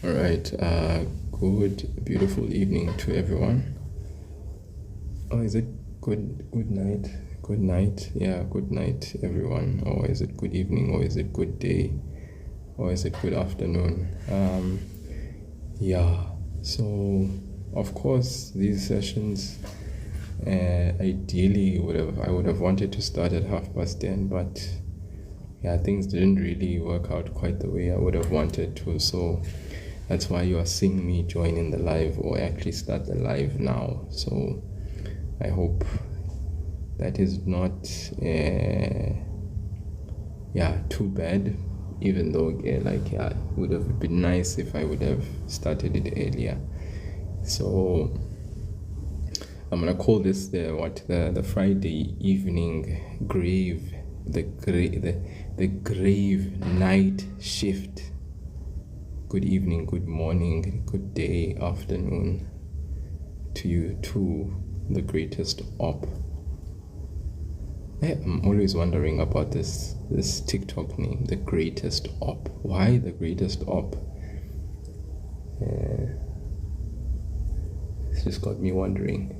All right. Good, beautiful evening to everyone. Oh, is it good night? Good night. Yeah, good night, everyone. Or is it good evening? Or is it good day? Or is it good afternoon? Yeah. So, of course, these sessions, ideally, I would have wanted to start at 10:30, but yeah, things didn't really work out quite the way I would have wanted to. So that's why you are seeing me join in the live or actually start the live now. So I hope that is not too bad, even though it would have been nice if I would have started it earlier. So I'm gonna call this the Friday evening grave, the grave night shift. Good evening, good morning, good day, afternoon to you, to the greatest op. I'm always wondering about this TikTok name, the greatest op. Why the greatest op? It's just got me wondering.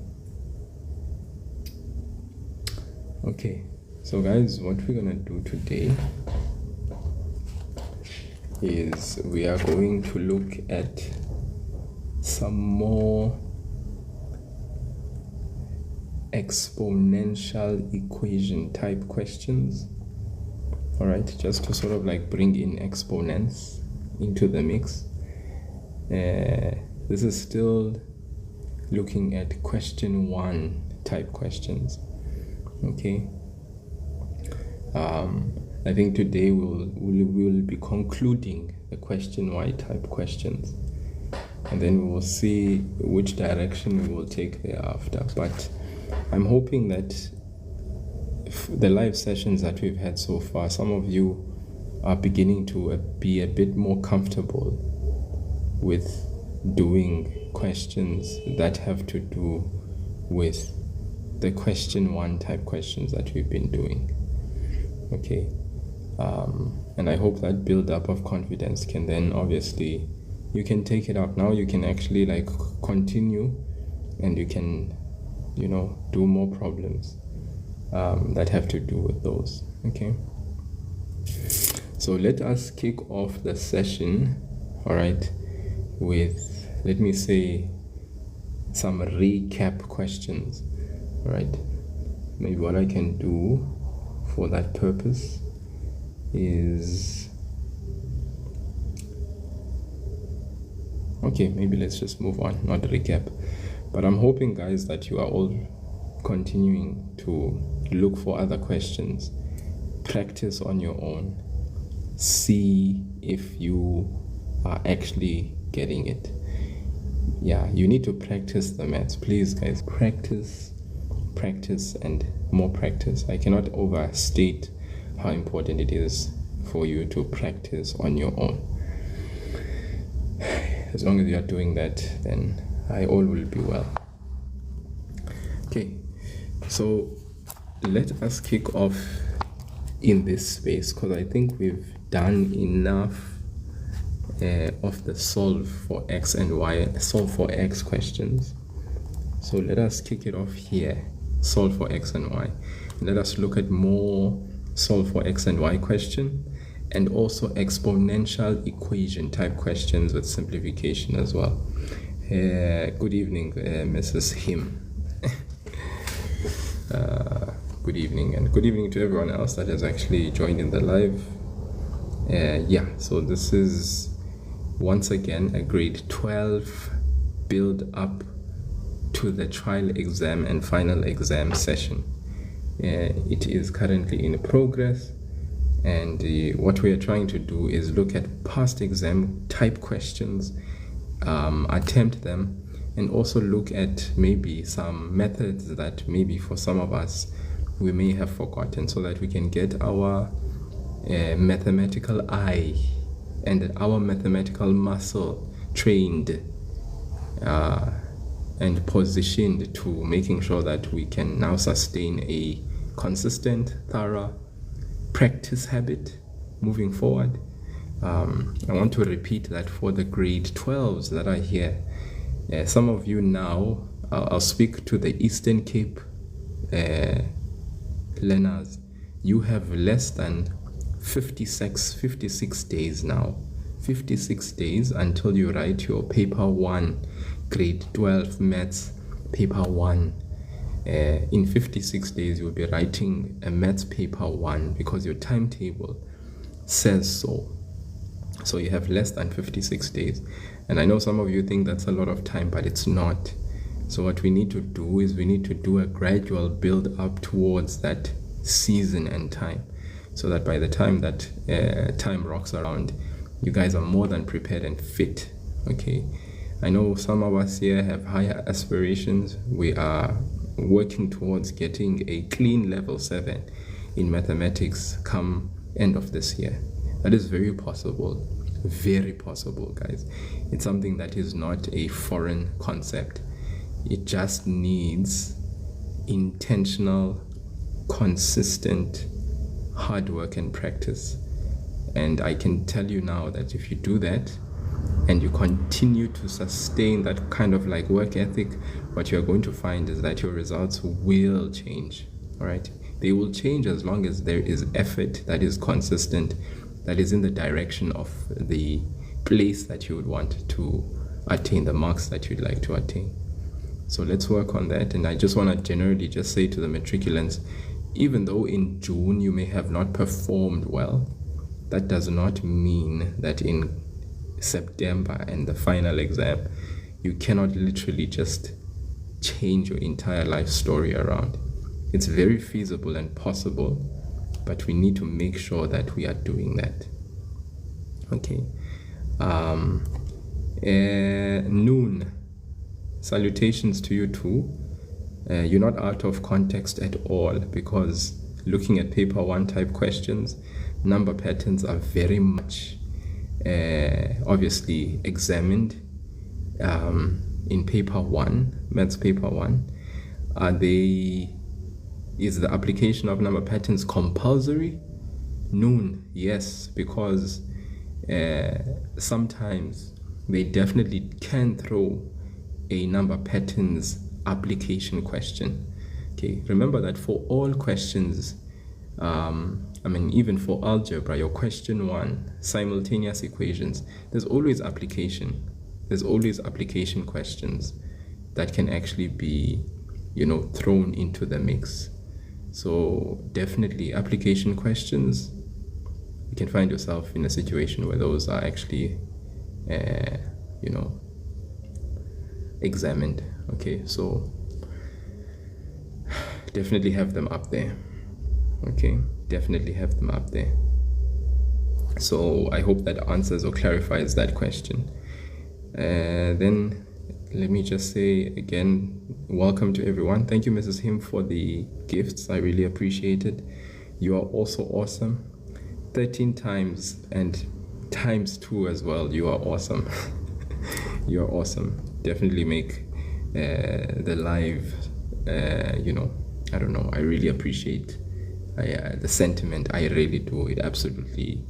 Okay, so guys, what we're gonna do today is we are going to look at some more exponential equation type questions. All right, just to sort of like bring in exponents into the mix. This is still looking at question 1 type questions. Okay. I think today we'll be concluding the question Y type questions, and then we will see which direction we will take thereafter. But I'm hoping that the live sessions that we've had so far, some of you are beginning to be a bit more comfortable with doing questions that have to do with the question 1 type questions that we've been doing. Okay. And I hope that build up of confidence can then, obviously, you can take it up now. You can actually like continue, and you can, do more problems that have to do with those. Okay. So let us kick off the session, all right, with, let me say, some recap questions. All right. Maybe what I can do for that purpose is, okay, maybe let's just move on, not recap. But I'm hoping, guys, that you are all continuing to look for other questions, practice on your own, see if you are actually getting it. Yeah, you need to practice the maths. Please, guys, practice, and more practice. I cannot overstate how important it is for you to practice on your own. As long as you are doing that, then all will be well. Okay, so let us kick off in this space, because I think we've done enough of the solve for x and y, solve for x questions. So let us kick it off here, solve for x and y. Let us look at more solve for x and y question, and also exponential equation type questions with simplification as well. Good evening, Mrs. Him. Good evening, and good evening to everyone else that has actually joined in the live. So this is once again a grade 12 build up to the trial exam and final exam session. It is currently in progress, and what we are trying to do is look at past exam type questions, attempt them, and also look at maybe some methods that maybe for some of us we may have forgotten, so that we can get our mathematical eye and our mathematical muscle trained and positioned to making sure that we can now sustain a consistent, thorough practice habit moving forward, I want to repeat that for the grade 12s that are here. Some of you now, I'll speak to the Eastern Cape learners. You have less than 56 days now. 56 days until you write your paper 1, grade 12 maths paper 1. In 56 days you'll be writing a maths paper 1 because your timetable says so. So you have less than 56 days. And I know some of you think that's a lot of time, but it's not. So what we need to do is we need to do a gradual build up towards that season and time, so that by the time that time rocks around, you guys are more than prepared and fit. Okay, I know some of us here have higher aspirations. We are working towards getting a clean level 7 in mathematics come end of this year. That is very possible, guys. It's something that is not a foreign concept. It just needs intentional, consistent hard work and practice. And I can tell you now that if you do that and you continue to sustain that kind of like work ethic, what you're going to find is that your results will change. All right, they will change as long as there is effort that is consistent, that is in the direction of the place that you would want to attain, the marks that you'd like to attain. So let's work on that. And I just want to generally just say to the matriculants, even though in June you may have not performed well, that does not mean that in September and the final exam, you cannot literally just change your entire life story around. It's very feasible and possible, but we need to make sure that we are doing that. Okay. Noon. Salutations to you too. You're not out of context at all, because looking at paper 1 type questions, number patterns are very much obviously examined in paper 1, maths paper 1. Is the application of number patterns compulsory? Noon, yes, because sometimes they definitely can throw a number patterns application question. Okay, remember that for all questions, even for algebra, your question 1, simultaneous equations, there's always application. There's always application questions that can actually be, thrown into the mix. So definitely application questions, you can find yourself in a situation where those are actually, examined. Okay, so definitely have them up there. Okay, definitely have them up there. So I hope that answers or clarifies that question. Then let me just say again, welcome to everyone. Thank you, Mrs. Him, for the gifts. I really appreciate it. You are also awesome. 13 times and times 2 as well. You are awesome. You are awesome. Definitely make the live, I don't know. I really appreciate the sentiment. I really do. It absolutely,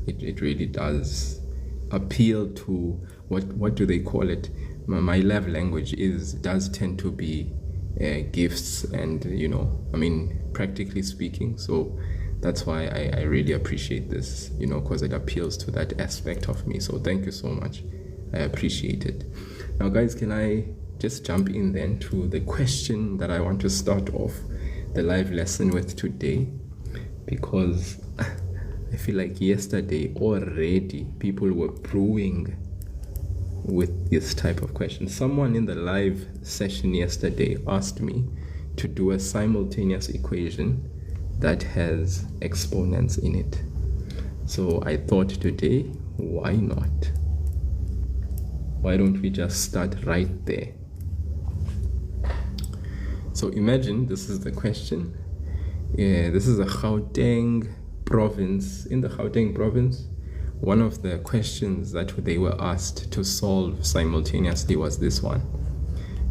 it really does appeal to what do they call it? My love language does tend to be gifts, and practically speaking. So that's why I really appreciate this, because it appeals to that aspect of me. So thank you so much. I appreciate it. Now, guys, can I just jump in then to the question that I want to start off the live lesson with today? Because I feel like yesterday already people were brewing with this type of question. Someone in the live session yesterday asked me to do a simultaneous equation that has exponents in it. So I thought today, why not? Why don't we just start right there? So imagine this is the question. This is a Gauteng province. In the Gauteng province, one of the questions that they were asked to solve simultaneously was this one.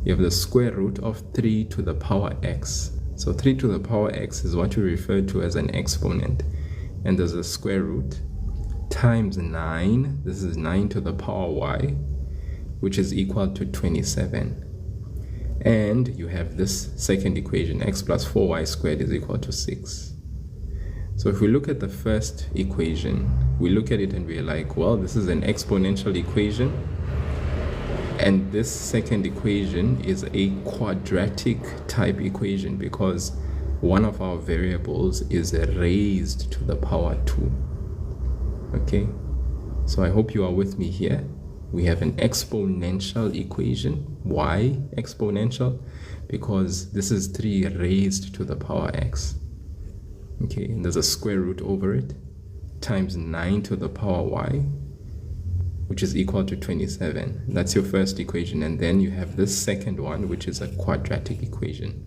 You have the square root of 3 to the power x. So 3 to the power x is what we refer to as an exponent. and there's a square root, times 9, this is 9 to the power y, which is equal to 27. And you have this second equation, x plus 4y squared is equal to 6. So if we look at the first equation, we look at it and we're like, well, this is an exponential equation. And this second equation is a quadratic type equation because one of our variables is raised to the power 2. Okay, so I hope you are with me here. We have an exponential equation, y exponential, because this is 3 raised to the power x. Okay, and there's a square root over it, times 9 to the power y, which is equal to 27. That's your first equation. And then you have this second one, which is a quadratic equation.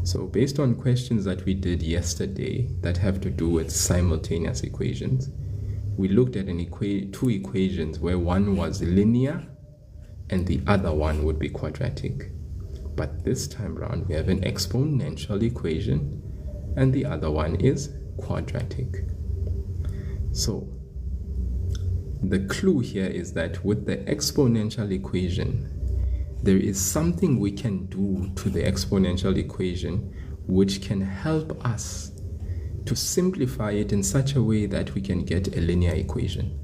So based on questions that we did yesterday that have to do with simultaneous equations, we looked at two equations where one was linear and the other one would be quadratic. But this time around, we have an exponential equation and the other one is quadratic. So the clue here is that with the exponential equation, there is something we can do to the exponential equation which can help us to simplify it in such a way that we can get a linear equation.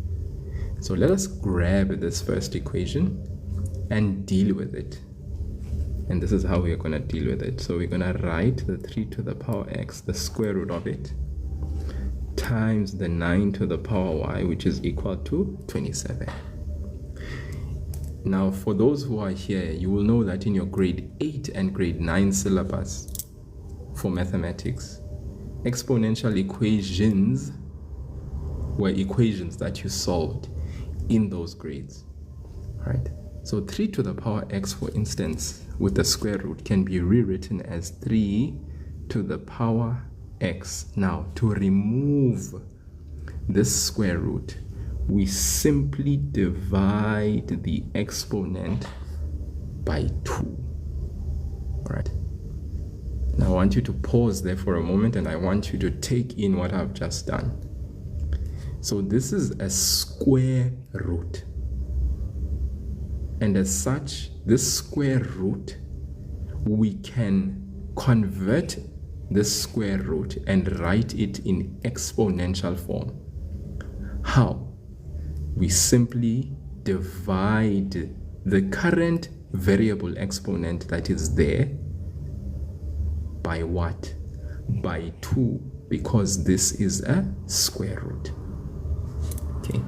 So let us grab this first equation and deal with it. And this is how we are going to deal with it. So we're going to write the 3 to the power x, the square root of it, times the 9 to the power y, which is equal to 27. Now, for those who are here, you will know that in your grade 8 and grade 9 syllabus for mathematics, exponential equations were equations that you solved in those grades. All right. So 3 to the power x, for instance, with the square root can be rewritten as 3 to the power x. Now, to remove this square root, we simply divide the exponent by 2. All right. Now, I want you to pause there for a moment and I want you to take in what I've just done. So this is a square root. And as such, this square root, we can convert this square root and write it in exponential form. How? We simply divide the current variable exponent that is there by what? By 2, because this is a square root. Okay.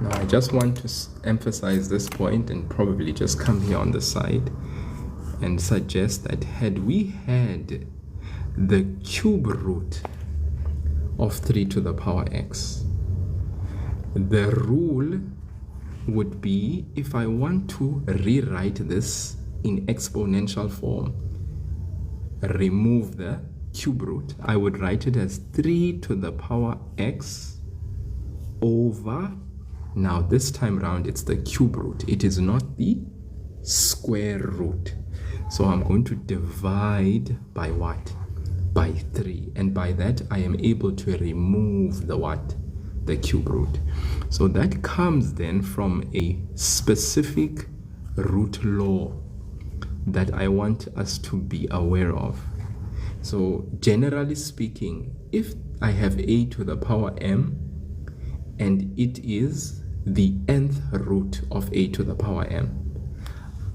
Now I just want to emphasize this point and probably just come here on the side and suggest that had we had the cube root of 3 to the power x, the rule would be, if I want to rewrite this in exponential form, remove the cube root, I would write it as 3 to the power x over, now this time around it's the cube root, it is not the square root. So I'm going to divide by what? By 3, and by that I am able to remove the what? The cube root. So that comes then from a specific root law that I want us to be aware of. So generally speaking, if I have a to the power m and it is the nth root of a to the power m,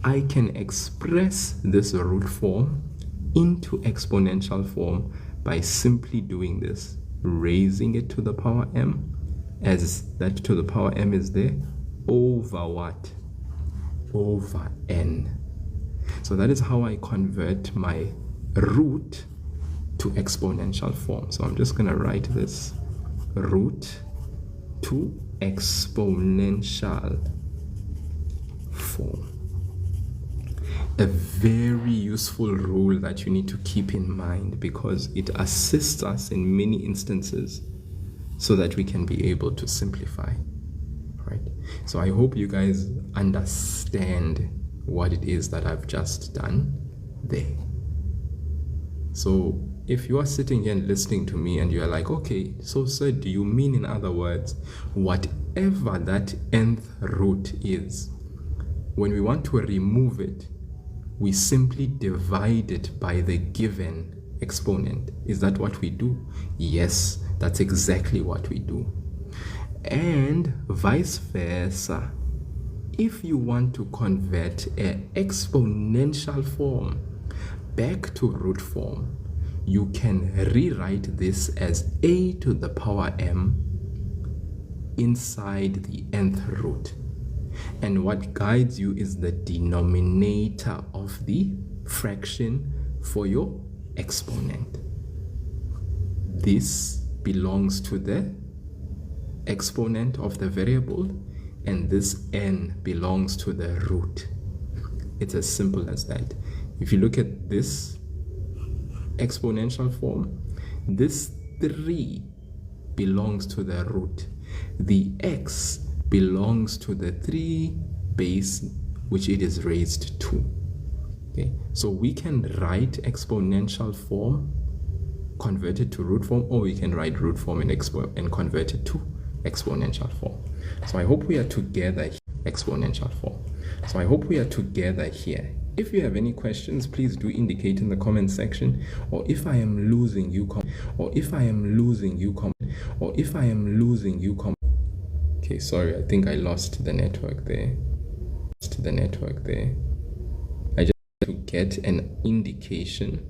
I can express this root form into exponential form by simply doing this, raising it to the power m, as that to the power m is there, over what? Over n. So that is how I convert my root to exponential form. So I'm just going to write this root to exponential form. A very useful rule that you need to keep in mind because it assists us in many instances so that we can be able to simplify. Right? So I hope you guys understand what it is that I've just done there. So if you are sitting here and listening to me and you're like, okay, so sir, do you mean, in other words, whatever that nth root is, when we want to remove it, we simply divide it by the given exponent? Is that what we do? Yes, that's exactly what we do. And vice versa. If you want to convert an exponential form back to root form, you can rewrite this as a to the power m inside the nth root. And what guides you is the denominator of the fraction for your exponent. This belongs to the exponent of the variable, and this n belongs to the root. It's as simple as that. If you look at this exponential form, this 3 belongs to the root. The x belongs to the 3 base which it is raised to. Okay, so we can write exponential form converted to root form, or we can write root form and convert it to exponential form. So I hope we are together. Exponential form. So I hope we are together here. If you have any questions, please do indicate in the comment section. Or if I am losing you, okay, sorry, I think I lost the network there. I just have to get an indication.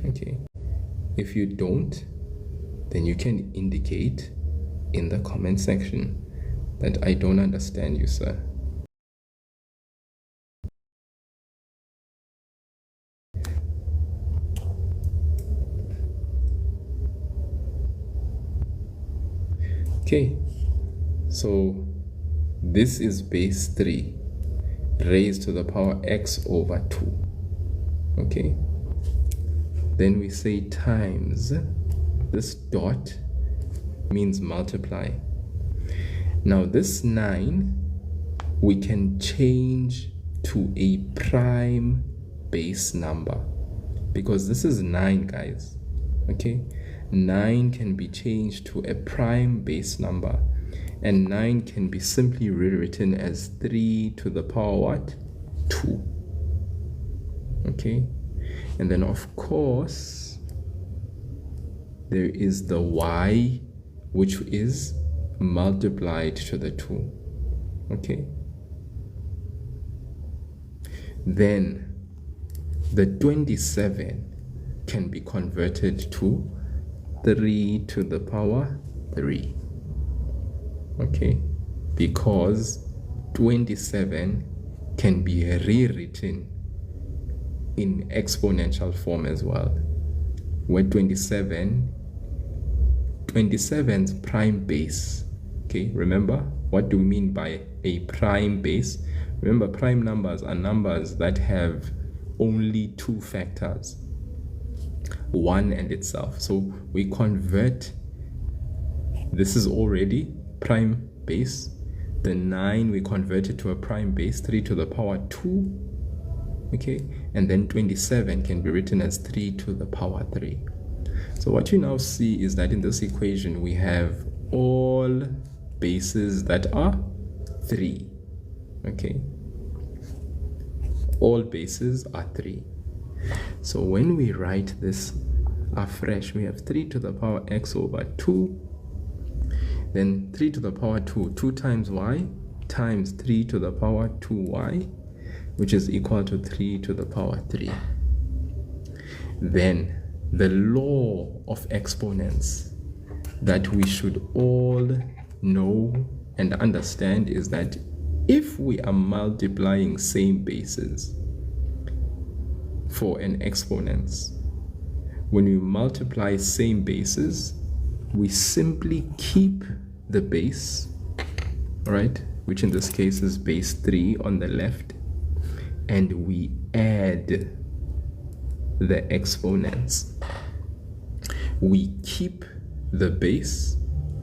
Okay, if you don't, then you can indicate in the comment section that I don't understand you, sir. Okay, so this is base 3 raised to the power x over 2. Okay, then we say times, this dot means multiply. Now this 9 we can change to a prime base number, because this is 9, guys. Okay, 9 can be changed to a prime base number, and 9 can be simply rewritten as 3 to the power what? 2. Okay, and then of course there is the y, which is multiplied to the 2. Okay, then the 27 can be converted to 3 to the power 3. Okay, because 27 can be rewritten in exponential form as well, where 27's prime base. Okay, remember, what do we mean by a prime base? Remember, prime numbers are numbers that have only 2 factors, 1 and itself. So we convert, this is already prime base. The 9 we convert it to a prime base, 3 to the power 2. Okay, and then 27 can be written as 3 to the power 3. So what you now see is that in this equation we have all bases that are 3. Okay, all bases are 3. So when we write this afresh, we have 3 to the power x over 2, then 3 to the power 2, 2 times y times 3 to the power 2y, which is equal to 3 to the power 3. Then the law of exponents that we should all know and understand is that if we are multiplying same bases for an exponent, when we multiply same bases, we simply keep the base, right, which in this case is base 3 on the left, and we add the exponents. We keep the base,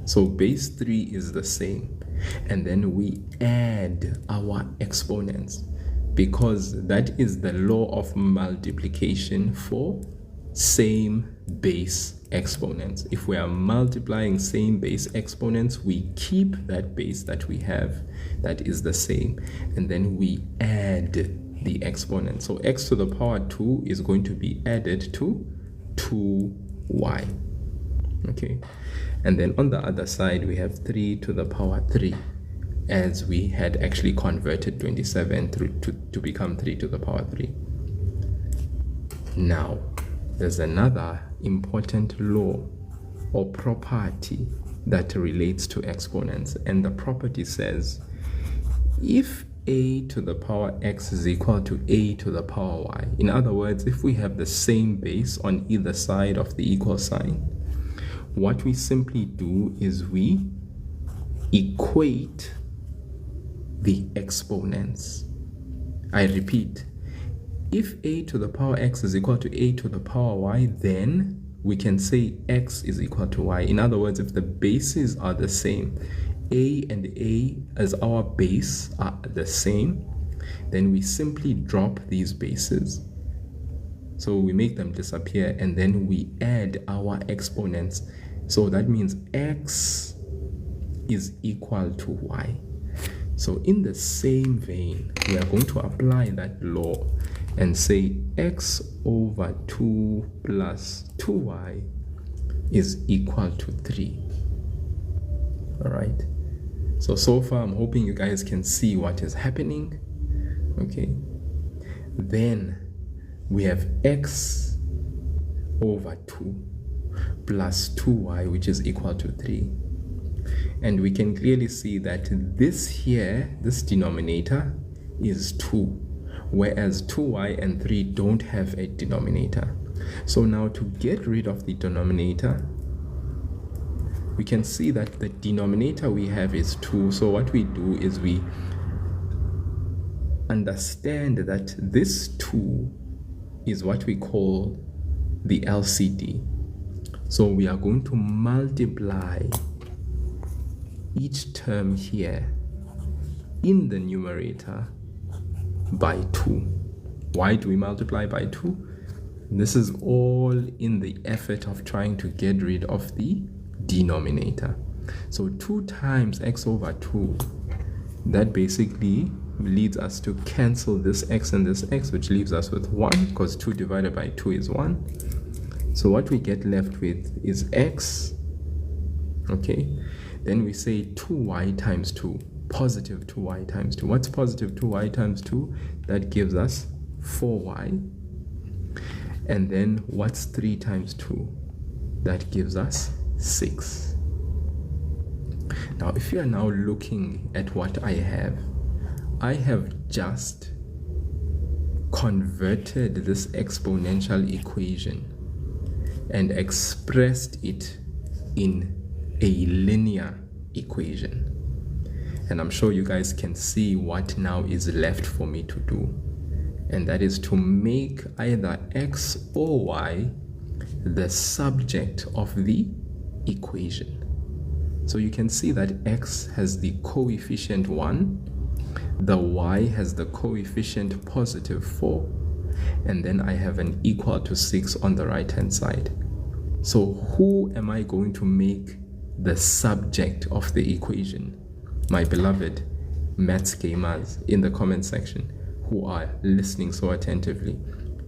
so base 3 is the same, And then we add our exponents, because that is the law of multiplication for same base exponents. If we are multiplying same base exponents, we keep that base that we have that is the same, and then we add the exponent. So x to the power 2 is going to be added to 2y. Okay, and then on the other side we have 3 to the power 3, as we had actually converted 27 to become 3 to the power 3. Now there's another important law or property that relates to exponents, and the property says if a to the power x is equal to a to the power y, in other words, if we have the same base on either side of the equal sign, what we simply do is we equate the exponents. I repeat, if a to the power x is equal to a to the power y, then we can say x is equal to y. In other words, if the bases are the same, a and a as our base are the same, then we simply drop these bases. So we make them disappear, and then we add our exponents. So that means x is equal to y. So in the same vein, we are going to apply that law and say x over 2 plus 2y is equal to 3. All right. So far, I'm hoping you guys can see what is happening. Okay. Then we have x over 2 plus 2y, which is equal to 3. And we can clearly see that this here, this denominator is 2, whereas 2y and 3 don't have a denominator. So now to get rid of the denominator, we can see that the denominator we have is 2. So what we do is we understand that this 2 is what we call the LCD. So we are going to multiply each term here in the numerator by 2. Why do we multiply by 2? This is all in the effort of trying to get rid of the denominator. So 2 times x over 2, that basically leads us to cancel this x and this x, which leaves us with 1, because 2 divided by 2 is 1. So what we get left with is x. Okay, then we say 2y times 2, positive 2y times 2. What's positive 2y times 2? That gives us 4y. And then what's 3 times 2? That gives us 6. Now if you are now looking at what I have just converted this exponential equation and expressed it in a linear equation. And I'm sure you guys can see what now is left for me to do. And that is to make either x or y the subject of the equation. So you can see that x has the coefficient 1, the y has the coefficient positive 4, and then I have an equal to 6 on the right hand side. So who am I going to make the subject of the equation? My beloved maths gamers in the comment section who are listening so attentively,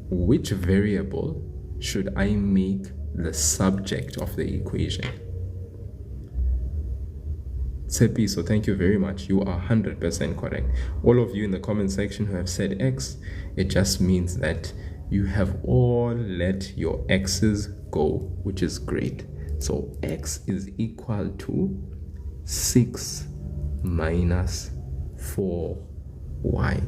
which variable should I make the subject of the equation? Tsepi, so thank you very much. You are 100% correct. All of you in the comment section who have said x, it just means that you have all let your x's go, which is great. So x is equal to 6 minus 4y.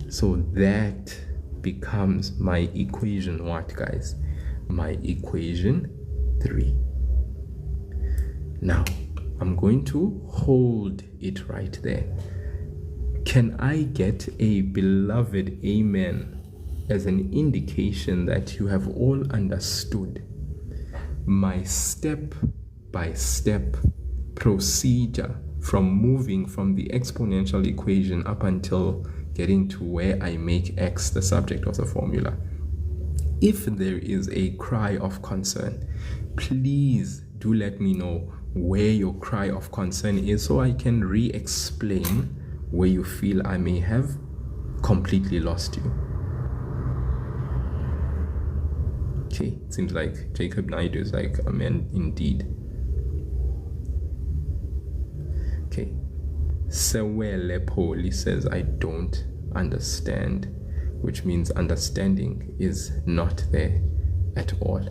So that becomes my equation what, guys? My equation 3. Now I'm going to hold it right there. Can I get a beloved amen as an indication that you have all understood my step-by-step procedure from moving from the exponential equation up until getting to where I make x the subject of the formula. If there is a cry of concern, please do let me know where your cry of concern is so I can re-explain where you feel I may have completely lost you. Okay, seems like Jacob Naidu is like, amen indeed. Okay, Sewele Poli says, I don't understand, which means understanding is not there at all.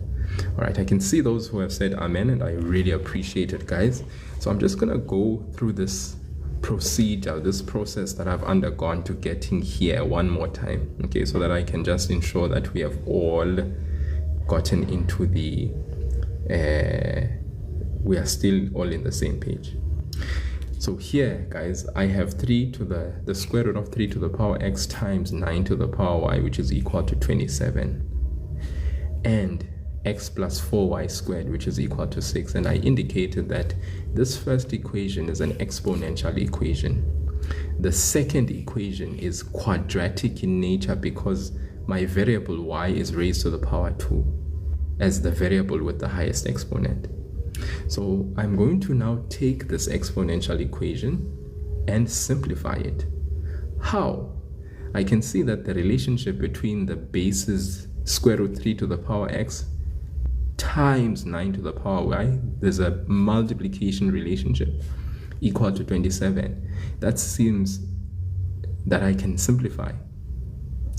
All right, I can see those who have said amen, and I really appreciate it, guys. So I'm just gonna go through this procedure, this process that I've undergone to getting here one more time, okay, so that I can just ensure that we have all gotten into the we are still all in the same page. So here, guys, I have 3 to the square root of 3 to the power x times 9 to the power y, which is equal to 27, and x plus 4y squared, which is equal to 6. And I indicated that this first equation is an exponential equation. The second equation is quadratic in nature because my variable y is raised to the power 2 as the variable with the highest exponent. So I'm going to now take this exponential equation and simplify it. How? I can see that the relationship between the bases square root 3 to the power x times 9 to the power y, there's a multiplication relationship equal to 27. That seems that I can simplify.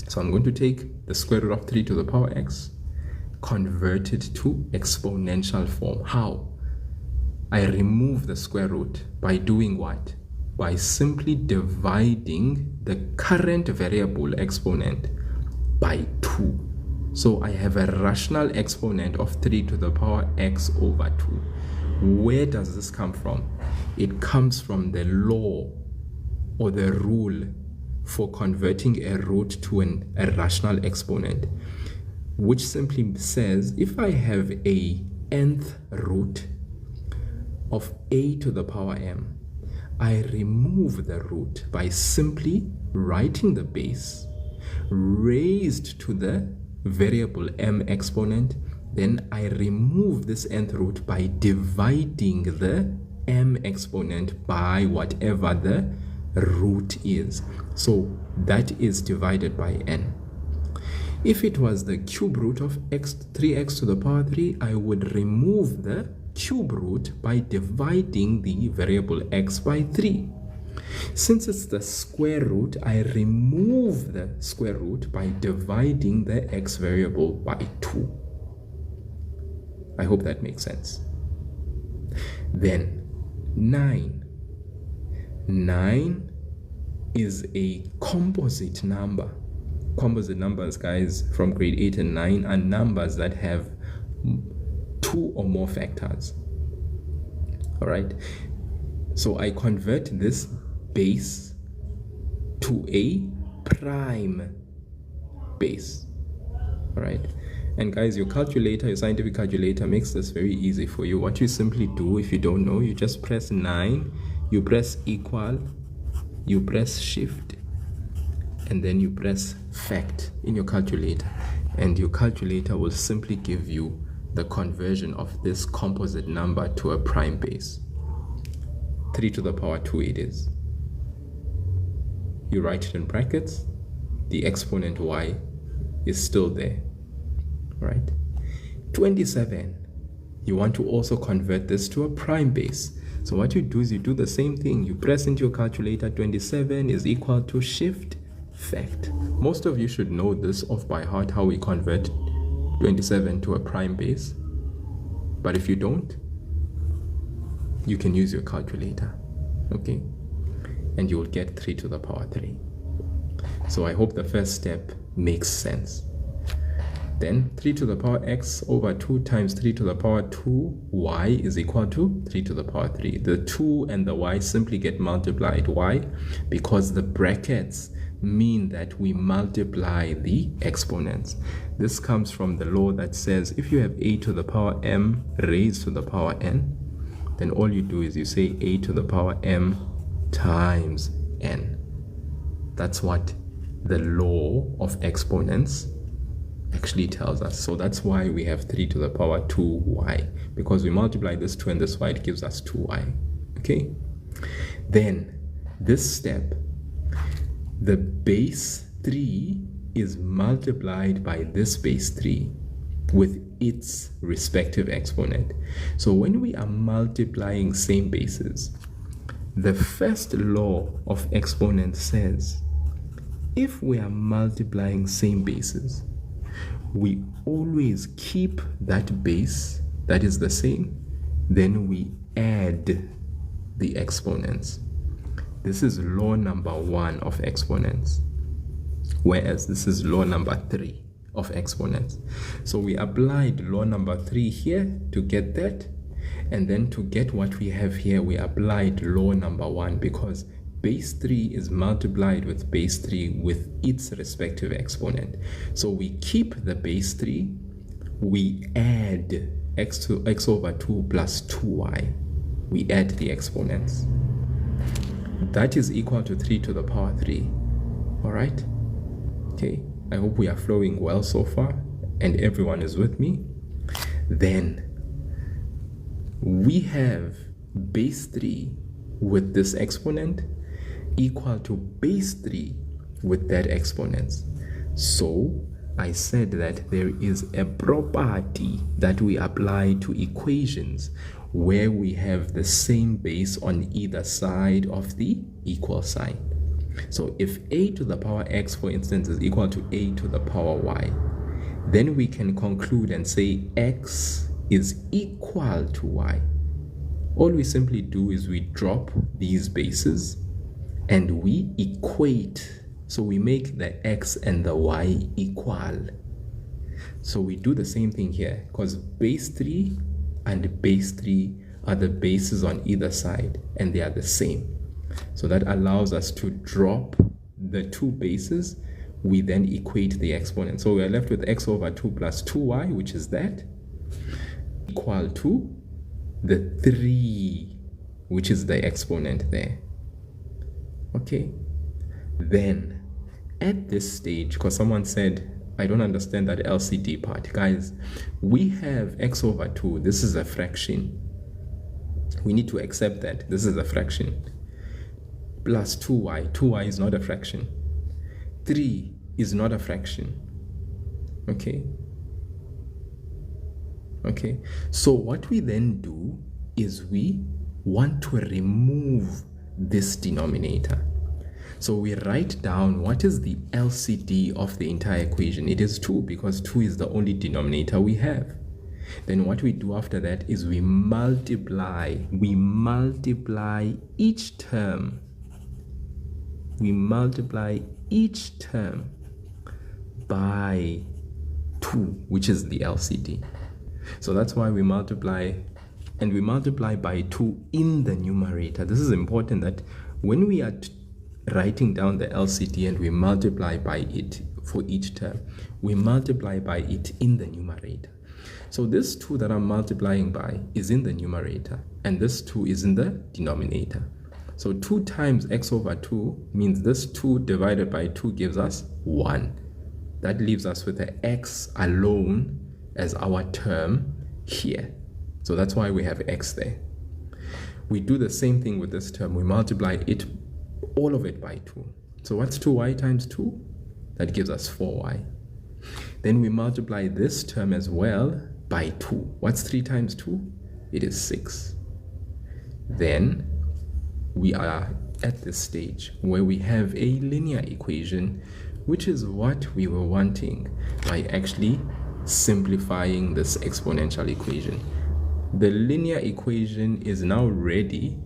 So I'm going to take the square root of 3 to the power x, convert it to exponential form. How? I remove the square root by doing what? By simply dividing the current variable exponent by 2. So I have a rational exponent of 3 to the power x over 2. Where does this come from? It comes from the law or the rule for converting a root to a rational exponent, which simply says if I have a nth root of a to the power m, I remove the root by simply writing the base raised to the variable m exponent. Then I remove this nth root by dividing the m exponent by whatever the root is. So that is divided by n. If it was the cube root of 3x to the power 3, I would remove the cube root by dividing the variable x by 3. Since it's the square root, I remove the square root by dividing the x variable by 2. I hope that makes sense. Then 9. 9 is a composite number. Composite numbers, guys, from grade 8 and 9 are numbers that have 2 or more factors. All right. So I convert this base to a prime base. All right. And guys, your calculator, your scientific calculator makes this very easy for you. What you simply do, if you don't know, you just press 9, you press equal, you press shift, and then you press fact in your calculator. And your calculator will simply give you the conversion of this composite number to a prime base. 3 to the power 2 it is. You write it in brackets, the exponent y is still there, right? 27, you want to also convert this to a prime base. So what you do is you do the same thing. You press into your calculator, 27 is equal to shift fact. Most of you should know this off by heart, how we convert 27 to a prime base. But if you don't, you can use your calculator, okay? And you will get 3 to the power 3. So I hope the first step makes sense. Then 3 to the power x over 2 times 3 to the power 2 y is equal to 3 to the power 3. The 2 and the y simply get multiplied. Why? Because the brackets mean that we multiply the exponents. This comes from the law that says if you have a to the power m raised to the power n, then all you do is you say a to the power m times n. That's what the law of exponents actually tells us. So that's why we have 3 to the power 2y, because we multiply this 2 and this y, it gives us 2y. Okay, then this step, the base 3 is multiplied by this base 3 with its respective exponent. So when we are multiplying same bases, the first law of exponents says if we are multiplying same bases, we always keep that base that is the same, then we add the exponents. This is law number 1 of exponents, whereas this is law number 3 of exponents. So we applied law number 3 here to get that, and then to get what we have here, we applied law number 1, because base 3 is multiplied with base 3 with its respective exponent. So we keep the base 3, we add x over 2 plus 2y. We add the exponents. That is equal to 3 to the power 3. All right? Okay, I hope we are flowing well so far and everyone is with me. Then we have base 3 with this exponent equal to base 3 with that exponent. So I said that there is a property that we apply to equations where we have the same base on either side of the equal sign. So if a to the power x, for instance, is equal to a to the power y, then we can conclude and say x is equal to y. All we simply do is we drop these bases and we equate. So we make the x and the y equal. So we do the same thing here, because base 3 and base 3 are the bases on either side and they are the same. So that allows us to drop the two bases. We then equate the exponent. So we are left with x over 2 plus 2y, which is that, equal to the 3, which is the exponent there. Okay, then at this stage, because someone said, I don't understand that LCD part. Guys, we have x over 2. This is a fraction. We need to accept that this is a fraction. Plus 2y. 2y is not a fraction. 3 is not a fraction. Okay. Okay. So what we then do is we want to remove this denominator. So we write down what is the LCD of the entire equation. It is 2, because 2 is the only denominator we have. Then what we do after that is we multiply. We multiply each term. We multiply each term by 2, which is the LCD. So that's why we multiply, and we multiply by 2 in the numerator. This is important, that when we are writing down the LCD and we multiply by it for each term, we multiply by it in the numerator. So this 2 that I'm multiplying by is in the numerator, and this 2 is in the denominator. So 2 times x over 2 means this 2 divided by 2 gives us 1. That leaves us with the x alone as our term here. So that's why we have x there. We do the same thing with this term. We multiply it, all of it, by 2. So what's 2y times 2? That gives us 4y. Then we multiply this term as well by 2. What's 3 times 2? It is 6. Then we are at this stage where we have a linear equation, which is what we were wanting by actually simplifying this exponential equation. The linear equation is now ready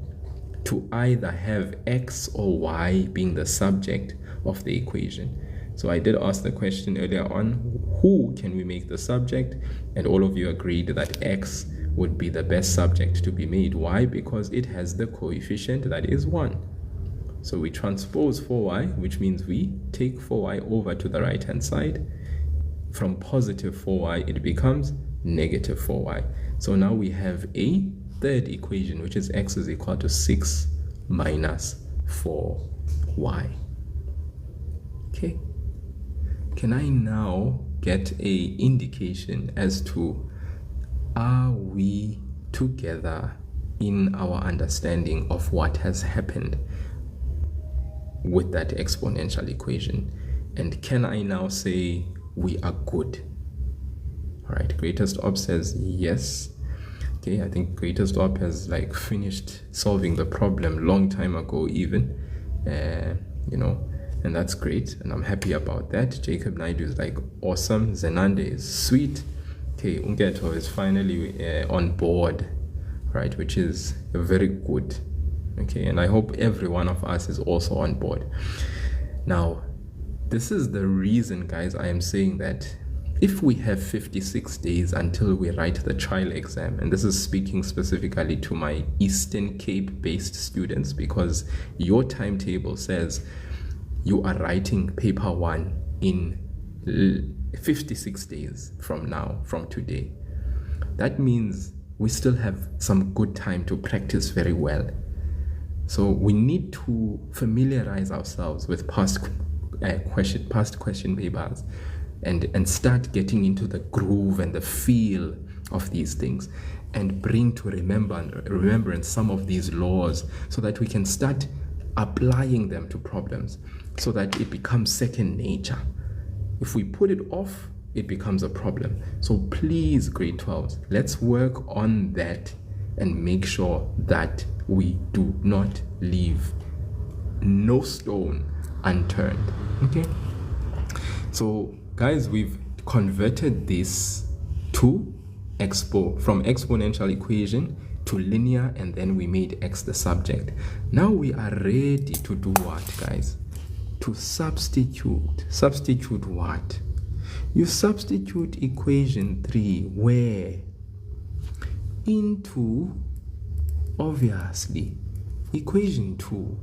to either have x or y being the subject of the equation. So I did ask the question earlier on, who can we make the subject? And all of you agreed that x would be the best subject to be made. Why? Because it has the coefficient that is 1. So we transpose 4y, which means we take 4y over to the right hand side. From positive 4y, it becomes negative 4y. So now we have a third equation, which is x is equal to 6 minus 4y. Okay. Can I now get a indication as to, are we together in our understanding of what has happened with that exponential equation? And can I now say we are good? All right, Greatest Op says yes. Okay, I think Greatest Op has like finished solving the problem long time ago even, and that's great, and I'm happy about that. Jacob Naidu is like awesome. Zenande is sweet. Okay, Ungeto is finally on board, right, which is very good. Okay, and I hope every one of us is also on board. Now, this is the reason, guys, I am saying that if we have 56 days until we write the trial exam, and this is speaking specifically to my Eastern Cape based students, because your timetable says you are writing paper 1 in 56 days from now, from today. That means we still have some good time to practice very well. So we need to familiarize ourselves with past question papers and start getting into the groove and the feel of these things, and bring to remembrance some of these laws so that we can start applying them to problems, so that it becomes second nature. If we put it off, it becomes a problem. So please, grade 12s, let's work on that and make sure that we do not leave no stone unturned. Okay, so guys, we've converted this to from exponential equation to linear, and then we made x the subject. Now we are ready to do what, guys? To substitute. Substitute what? You substitute equation 3 where? Into, obviously, equation 2.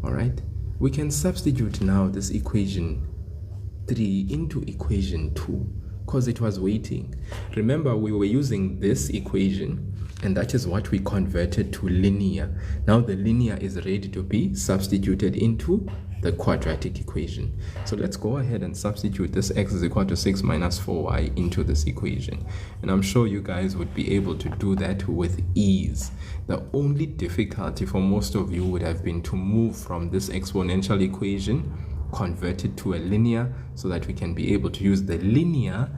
All right, we can substitute now this equation 3 into equation 2 because it was waiting. Remember, we were using this equation, and that is what we converted to linear. Now the linear is ready to be substituted into the quadratic equation. So let's go ahead and substitute this x is equal to 6 minus 4y into this equation. And I'm sure you guys would be able to do that with ease. The only difficulty for most of you would have been to move from this exponential equation, convert it to a linear, so that we can be able to use the linear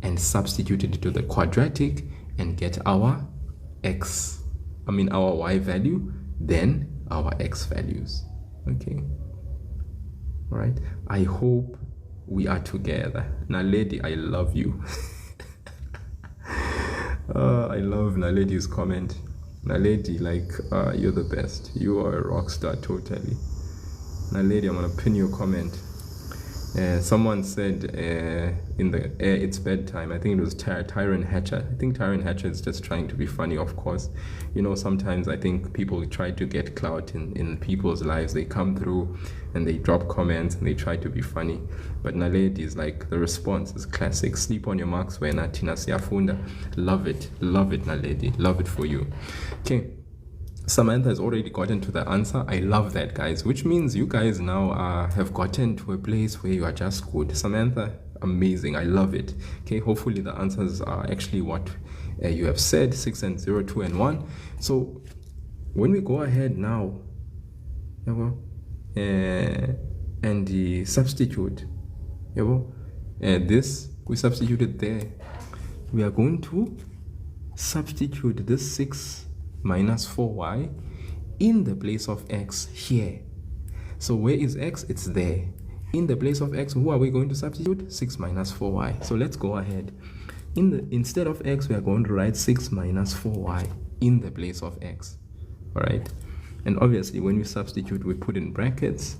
and substitute it into the quadratic and get our our y value, then our x values. Okay. All right. I hope we are together. Naledi, I love you. I love Naledi's comment. Naledi, you're the best. You are a rock star, totally. Naledi, I'm gonna pin your comment. Someone said it's bedtime. I think it was Tyron Hatcher. I think Tyron Hatcher is just trying to be funny, of course. You know, sometimes I think people try to get clout in people's lives. They come through and they drop comments and they try to be funny. But Naledi is like, the response is classic. Sleep on your marks when Tina Siafunda. Love it, Naledi. Love it for you. Okay. Samantha has already gotten to the answer. I love that, guys, which means you guys now have gotten to a place where you are just good. Samantha, amazing. I love it. Okay, hopefully the answers are actually what you have said, 6 and 0, 2 and 1. So when we go ahead now and substitute this, we substituted there. We are going to substitute this 6 minus 4y in the place of x here. So where is x? It's there. In the place of x, who are we going to substitute? 6 minus 4y. So let's go ahead. Instead of x, we are going to write 6 minus 4y in the place of x. All right. And obviously, when we substitute, we put in brackets.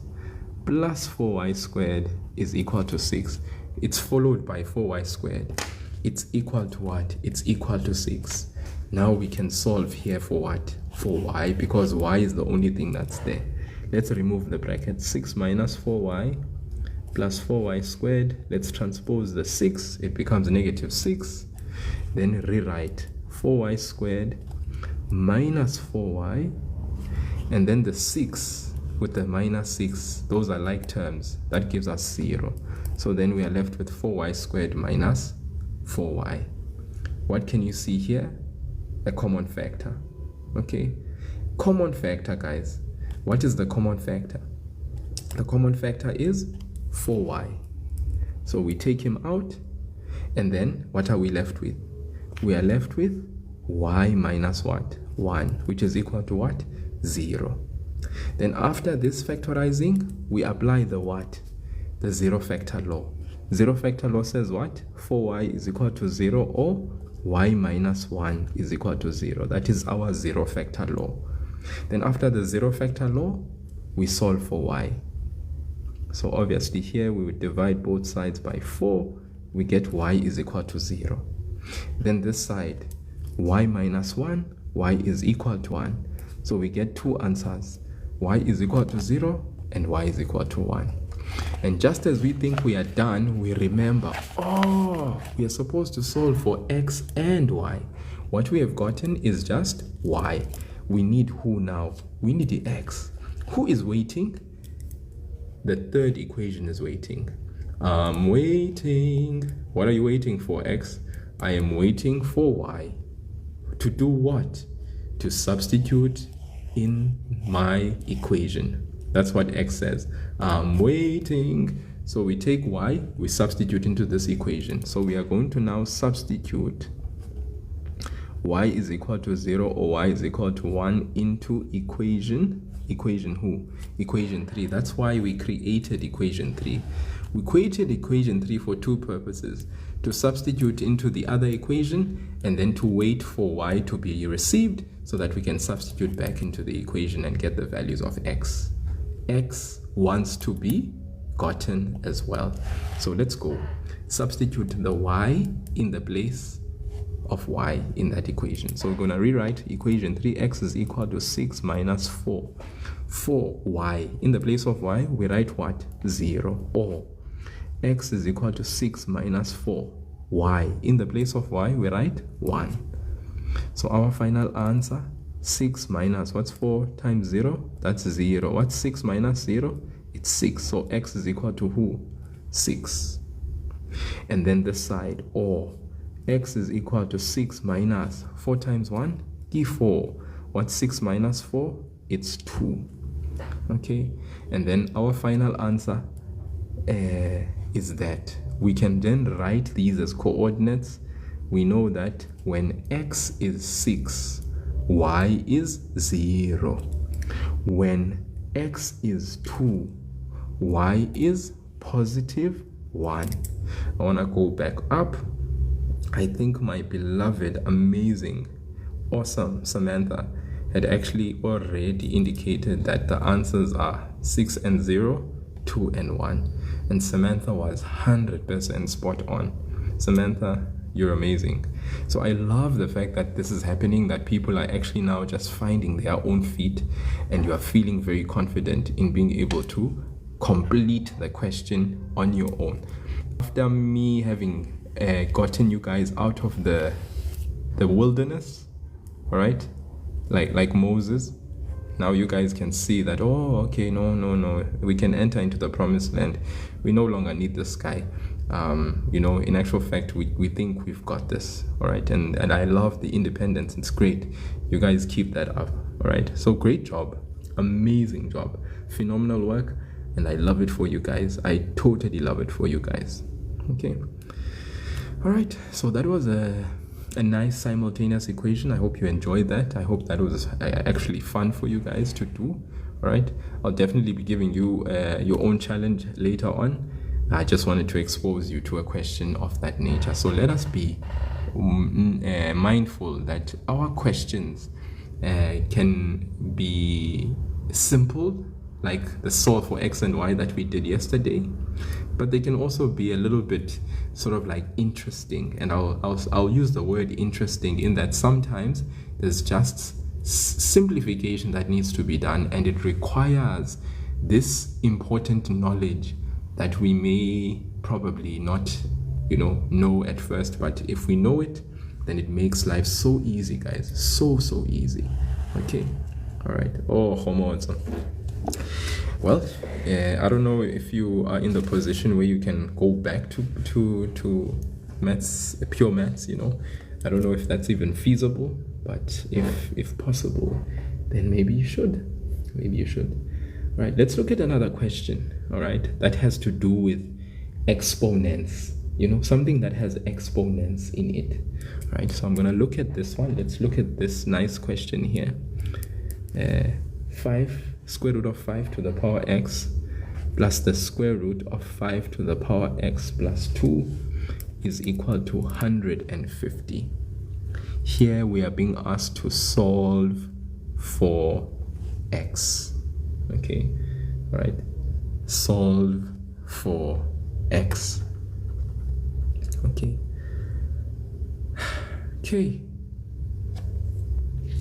Plus 4y squared is equal to 6. It's followed by 4y squared. It's equal to what? It's equal to 6. Now we can solve here for what? For y, because y is the only thing that's there. Let's remove the bracket. 6 minus 4y plus 4y squared. Let's transpose the 6. It becomes negative 6. Then rewrite 4y squared minus 4y, and then the 6 with the minus 6, those are like terms. That gives us 0. So then we are left with 4y squared minus 4y. What can you see here? A common factor. Okay, common factor, guys. What is the common factor? The common factor is 4y. So we take him out, and then what are we left with? We are left with y minus what? 1, which is equal to what? 0. Then after this factorizing, we apply the what? The zero factor law. Zero factor law says what? 4y is equal to 0, or y minus 1 is equal to 0. That is our zero factor law. Then after the zero factor law, we solve for y. So obviously here we would divide both sides by 4. We get y is equal to 0. Then this side, y minus 1, y is equal to 1. So we get two answers. Y is equal to 0 and y is equal to 1. And just as we think we are done, we remember, oh, we are supposed to solve for x and y. What we have gotten is just y. We need who now? We need the x. Who is waiting? The third equation is waiting. I'm waiting. What are you waiting for, x? I am waiting for y. To do what? To substitute in my equation. That's what x says. I'm waiting. So we take y, we substitute into this equation. So we are going to now substitute y is equal to 0 or y is equal to 1 into equation who? Equation 3. That's why we created equation 3. We created equation 3 for two purposes: to substitute into the other equation, and then to wait for y to be received so that we can substitute back into the equation and get the values of x. X wants to be gotten as well. So let's go. Substitute the y in the place of y in that equation. So we're going to rewrite equation 3. X is equal to 6 minus 4. 4y. In the place of y, we write what? 0. Or x is equal to 6 minus 4. Y. In the place of y, we write 1. So our final answer, 6 minus, what's 4 times 0? That's 0. What's 6 minus 0? It's 6. So x is equal to who? 6. And then this side, or x is equal to 6 minus 4 times 1? Give 4. What's 6 minus 4? It's 2. Okay. And then our final answer is that we can then write these as coordinates. We know that when x is 6, y is 0. When x is 2, y is positive 1. I want to go back up. I think my beloved, amazing, awesome Samantha had actually already indicated that the answers are 6 and 0, 2 and 1. And Samantha was 100% spot on. Samantha, you're amazing. So I love the fact that this is happening, that people are actually now just finding their own feet, and you are feeling very confident in being able to complete the question on your own. After me having gotten you guys out of the wilderness, all right, like Moses, now you guys can see that, oh, okay, no, we can enter into the promised land. We no longer need this guy. In actual fact, we think we've got this, all right? And I love the independence. It's great. You guys keep that up, all right? So great job. Amazing job. Phenomenal work. And I love it for you guys. I totally love it for you guys. Okay. All right. So that was a nice simultaneous equation. I hope you enjoyed that. I hope that was actually fun for you guys to do. All right. I'll definitely be giving you your own challenge later on. I just wanted to expose you to a question of that nature. So let us be mindful that our questions can be simple, like the solve for x and y that we did yesterday, but they can also be a little bit sort of like interesting. And I'll use the word interesting in that sometimes there's just simplification that needs to be done, and it requires this important knowledge that we may probably not know at first, but if we know it, then it makes life so easy, guys. So easy. Okay. All right. Oh, hormones. Well, I don't know if you are in the position where you can go back to maths, pure maths, you know. I don't know if that's even feasible, but if possible, then maybe you should. All right, let's look at another question, all right, that has to do with exponents, you know, something that has exponents in it. All right, so I'm going to look at this one. Let's look at this nice question here. 5 square root of 5 to the power x plus the square root of 5 to the power x plus 2 is equal to 150. Here we are being asked to solve for x. Okay, all right, solve for x. Okay,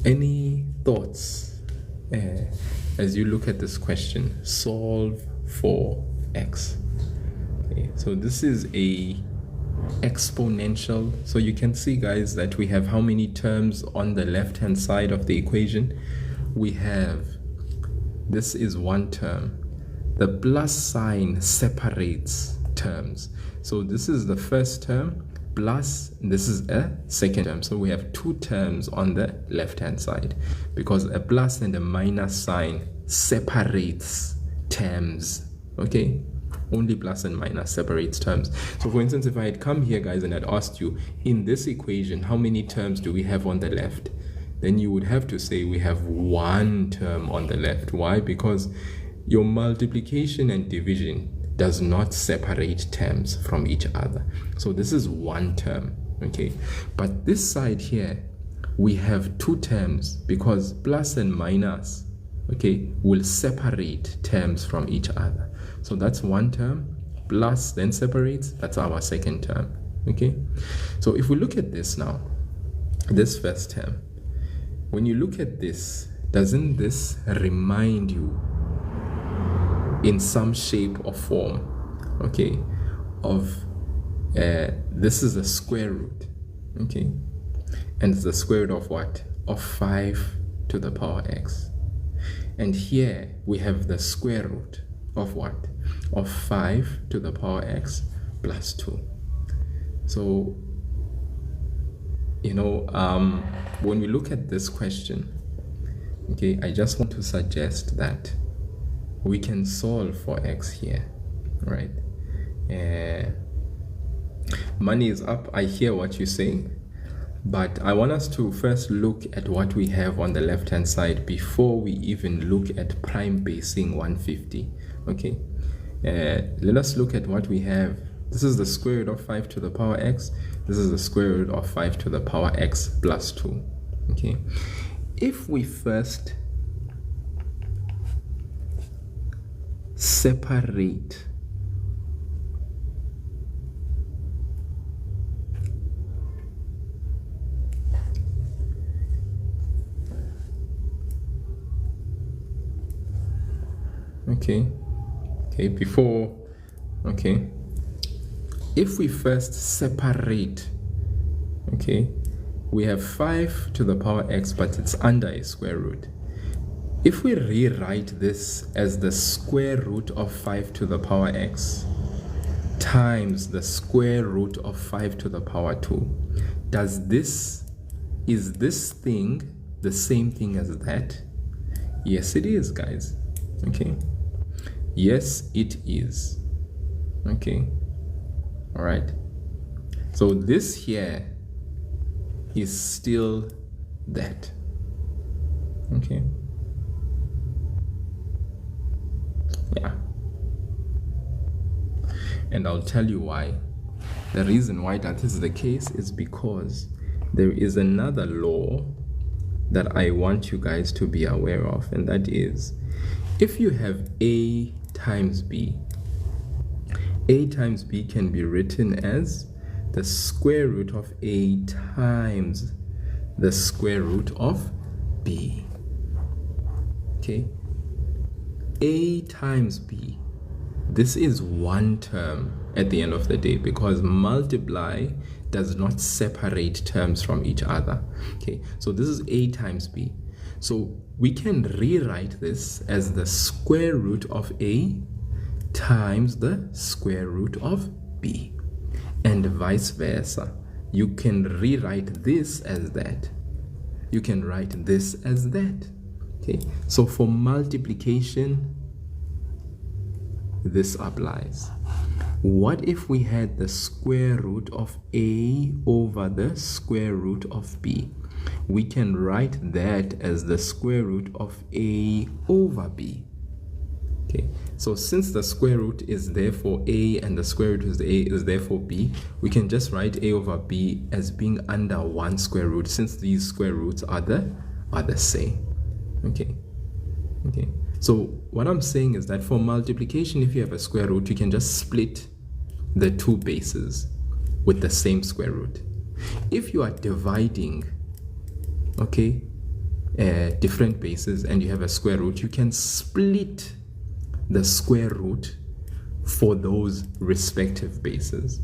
any thoughts as you look at this question? Solve for x. Okay, so this is a exponential, so you can see, guys, that we have how many terms on the left hand side of the equation? We have, this is one term. The plus sign separates terms. So this is the first term plus this is a second term. So we have two terms on the left hand side because a plus and a minus sign separates terms. Okay, only plus and minus separates terms. So for instance, if I had come here, guys, and I'd asked you, in this equation, how many terms do we have on the left? Then you would have to say we have one term on the left. Why? Because your multiplication and division does not separate terms from each other. So this is one term, okay? But this side here, we have two terms because plus and minus, okay, will separate terms from each other. So that's one term, plus then separates, that's our second term, okay? So if we look at this now, this first term, when you look at this, doesn't this remind you in some shape or form, okay, of this is the square root, okay, and it's the square root of what? Of 5 to the power x. And here we have the square root of what? Of 5 to the power x plus 2. So, you know, when we look at this question, okay, I just want to suggest that we can solve for x here, right? Money is up. I hear what you're saying, but I want us to first look at what we have on the left hand side before we even look at prime basing 150. Okay, let us look at what we have. This is the square root of 5 to the power x. This is the square root of 5 to the power x plus 2. Okay, if we first separate if we first separate, okay, we have 5 to the power x, but it's under a square root. If we rewrite this as the square root of 5 to the power x times the square root of 5 to the power 2, is this thing the same thing as that? Yes, it is, guys. Okay, yes, it is. Okay, all right, so this here is still that. Okay, yeah, and I'll tell you why. The reason why that is the case is because there is another law that I want you guys to be aware of, and that is, if you have a times b can be written as the square root of a times the square root of b. Okay, a times b this is one term at the end of the day, because multiply does not separate terms from each other. Okay, so this is a times b. So we can rewrite this as the square root of a times the square root of b, and vice versa. You can rewrite this as that. You can write this as that. Okay, so for multiplication, this applies. What if we had the square root of a over the square root of b? We can write that as the square root of a over b. Okay, so since the square root is therefore a and the square root is therefore b, we can just write a over b as being under one square root, since these square roots are the same. Okay. So what I'm saying is that for multiplication, if you have a square root, you can just split the two bases with the same square root. If you are dividing, okay, different bases and you have a square root, you can split the square root for those respective bases.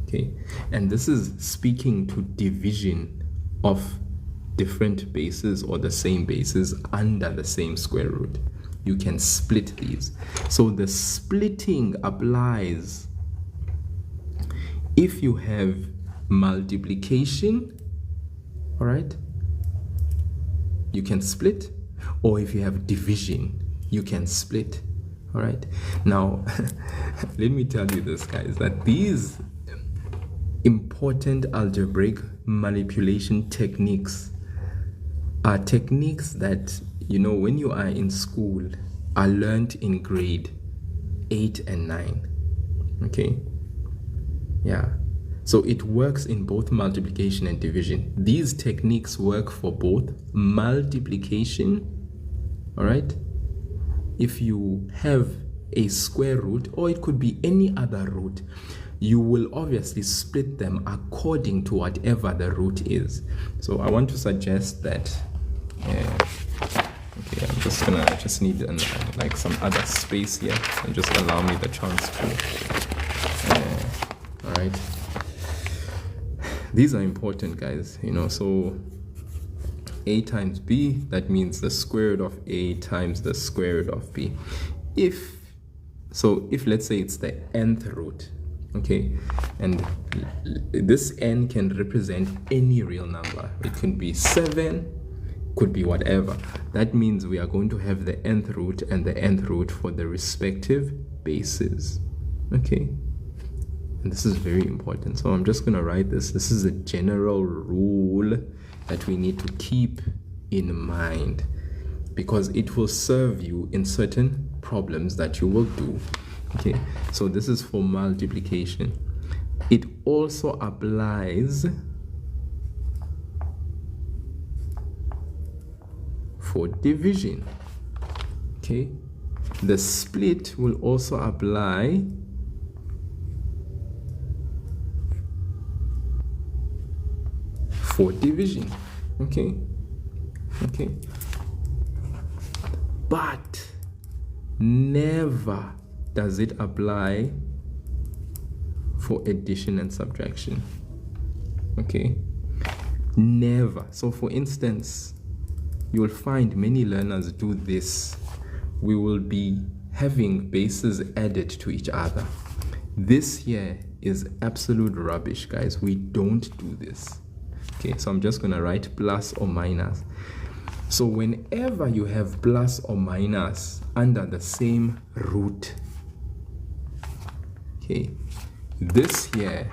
Okay, and this is speaking to division of different bases or the same bases under the same square root. You can split these. So the splitting applies if you have multiplication, all right, you can split, or if you have division, you can split. All right, now let me tell you this, guys, that these important algebraic manipulation techniques are techniques that, you know, when you are in school, are learned in grade 8 and 9. Okay, yeah, so it works in both multiplication and division. These techniques work for both multiplication, all right, if you have a square root, or it could be any other root, you will obviously split them according to whatever the root is. So I want to suggest that okay, I'm just need like some other space here, and just allow me the chance to all right, these are important, guys, you know. So a times b, that means the square root of a times the square root of b. If let's say it's the nth root, okay, and this n can represent any real number. It can be 7, could be whatever. That means we are going to have the nth root and the nth root for the respective bases. Okay, and this is very important. So I'm just going to write this. This is a general rule that we need to keep in mind, because it will serve you in certain problems that you will do. Okay, so this is for multiplication. It also applies for division. Okay, the split will also apply for division. Okay, but never does it apply for addition and subtraction. Okay, never. So for instance, you will find many learners do this. We will be having bases added to each other. This here is absolute rubbish, guys. We don't do this. Okay, so I'm just gonna write plus or minus. So whenever you have plus or minus under the same root, okay, this here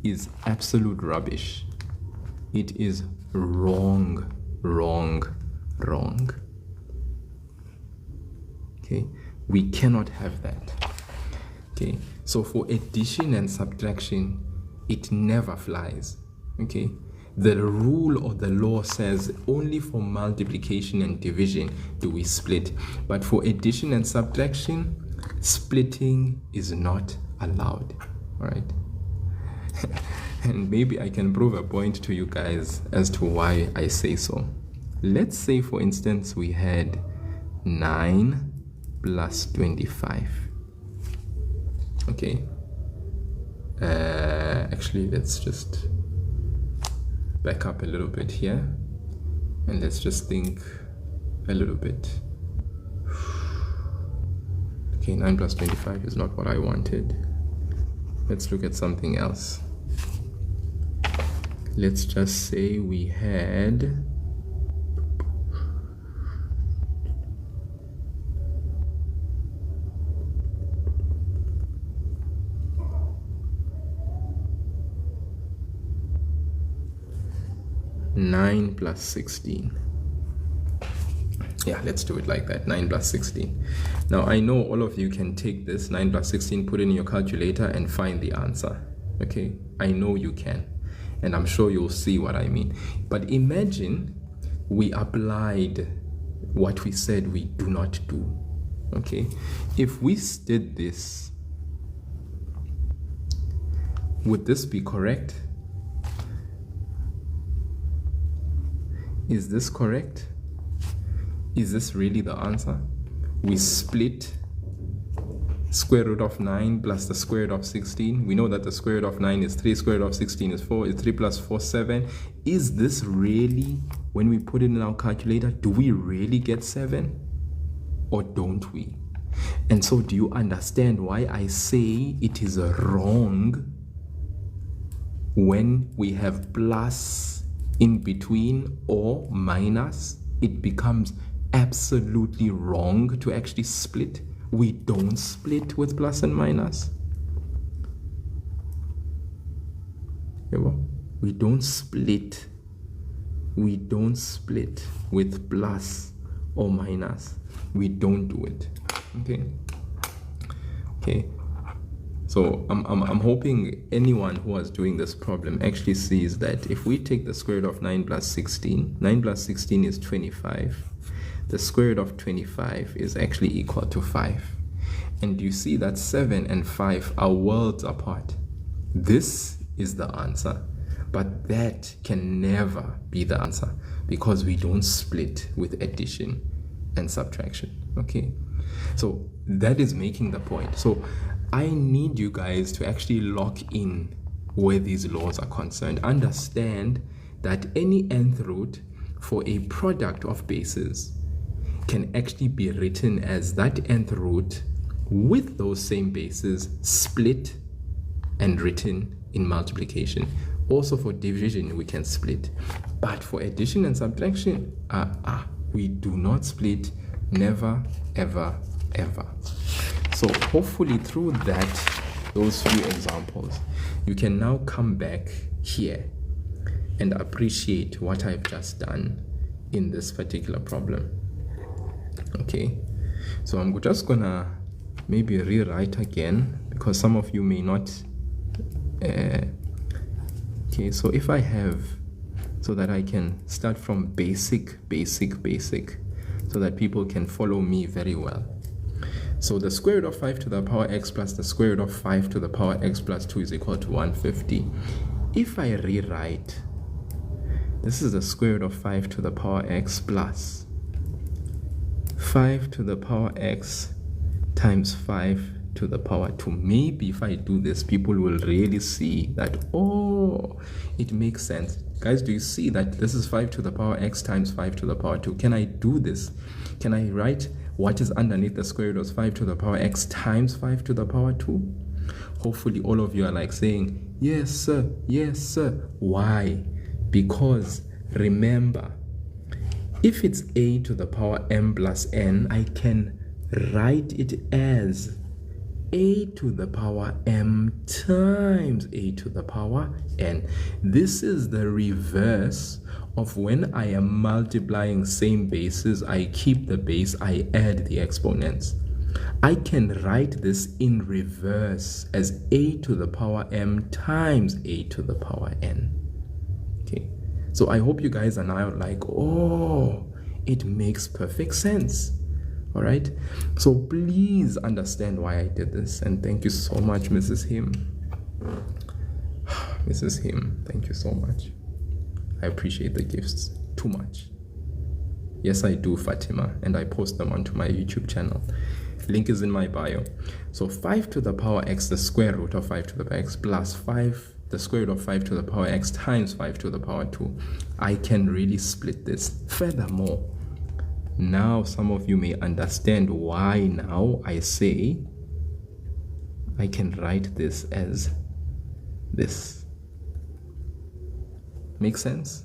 is absolute rubbish. It is wrong. Okay, we cannot have that. Okay, so for addition and subtraction, it never flies. Okay, the rule or the law says only for multiplication and division do we split, but for addition and subtraction, splitting is not allowed. All right. And maybe I can prove a point to you guys as to why I say so. Let's say, for instance, we had 9 plus 25. Okay. Actually, let's just back up a little bit here, and let's just think a little bit. Okay, 9 plus 25 is not what I wanted. Let's look at something else. Let's just say we had nine plus 16. Yeah, let's do it like that. 9 plus 16. Now I know all of you can take this 9 plus 16, put it in your calculator and find the answer. Okay, I know you can, and I'm sure you'll see what I mean. But imagine we applied what we said we do not do. Okay, if we did this, would this be correct? Is this correct? Is this really the answer? We split square root of 9 plus the square root of 16. We know that the square root of 9 is 3, square root of 16 is 4, is 3 plus 4, 7. Is this really, when we put it in our calculator, do we really get 7? Or don't we? And so do you understand why I say it is wrong when we have plus in between or minus? It becomes absolutely wrong to actually split. We don't split with plus and minus. We don't split. We don't split with plus or minus. We don't do it. Okay. So I'm hoping anyone who was doing this problem actually sees that if we take the square root of 9 plus 16, 9 plus 16 is 25. The square root of 25 is actually equal to 5. And you see that 7 and 5 are worlds apart. This is the answer, but that can never be the answer because we don't split with addition and subtraction. Okay, so that is making the point. So I need you guys to actually lock in where these laws are concerned. Understand that any nth root for a product of bases can actually be written as that nth root with those same bases split and written in multiplication. Also for division we can split, but for addition and subtraction we do not split. Never, ever, ever. So hopefully through those few examples, you can now come back here and appreciate what I've just done in this particular problem. Okay, so I'm just gonna maybe rewrite again because some of you may not. Okay, so if I have, so that I can start from basic, so that people can follow me very well. So the square root of 5 to the power x plus the square root of 5 to the power x plus 2 is equal to 150. If I rewrite, this is the square root of 5 to the power x plus 5 to the power x times 5 to the power 2. Maybe if I do this, people will really see that, oh, it makes sense. Guys, do you see that this is 5 to the power x times 5 to the power 2? Can I do this? Can I write what is underneath the square root of 5 to the power x times 5 to the power 2? Hopefully all of you are like saying, yes sir, yes sir. Why? Because remember, if it's a to the power m plus n, I can write it as a to the power m times a to the power n. This is the reverse of when I am multiplying same bases. I keep the base, I add the exponents. I can write this in reverse as a to the power m times a to the power n. Okay, so I hope you guys are now like, oh, it makes perfect sense. All right, so please understand why I did this, and thank you so much, Mrs. Him. Mrs. Him, thank you so much. I appreciate the gifts too much. Yes, I do, Fatima, and I post them onto my YouTube channel. Link is in my bio. So 5 to the power x, the square root of 5 to the power x, plus 5, the square root of 5 to the power x times 5 to the power 2. I can really split this. Furthermore, now some of you may understand why now I say I can write this as this. Make sense?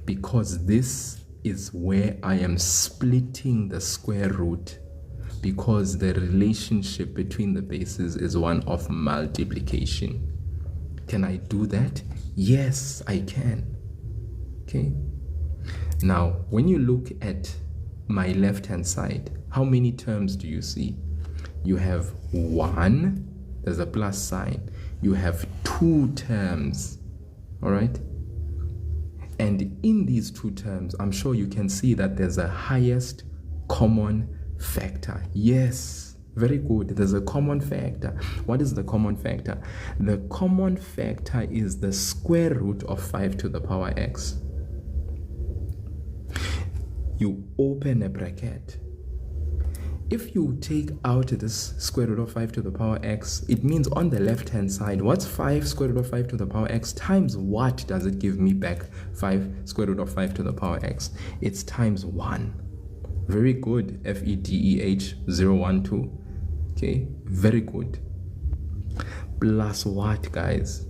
Because this is where I am splitting the square root, because the relationship between the bases is one of multiplication. Can I do that? Yes, I can. Okay. Now, when you look at my left-hand side, how many terms do you see? You have 1, there's a plus sign. You have 2 terms, all right? And in these 2 terms, I'm sure you can see that there's a highest common factor. Yes, very good. There's a common factor. What is the common factor? The common factor is the square root of 5 to the power x. You open a bracket. If you take out this square root of 5 to the power x, it means on the left hand side, what's 5 square root of 5 to the power x times what does it give me back? 5 square root of 5 to the power x. It's times 1. Very good. FEDEH 012. Okay, very good. Plus what, guys?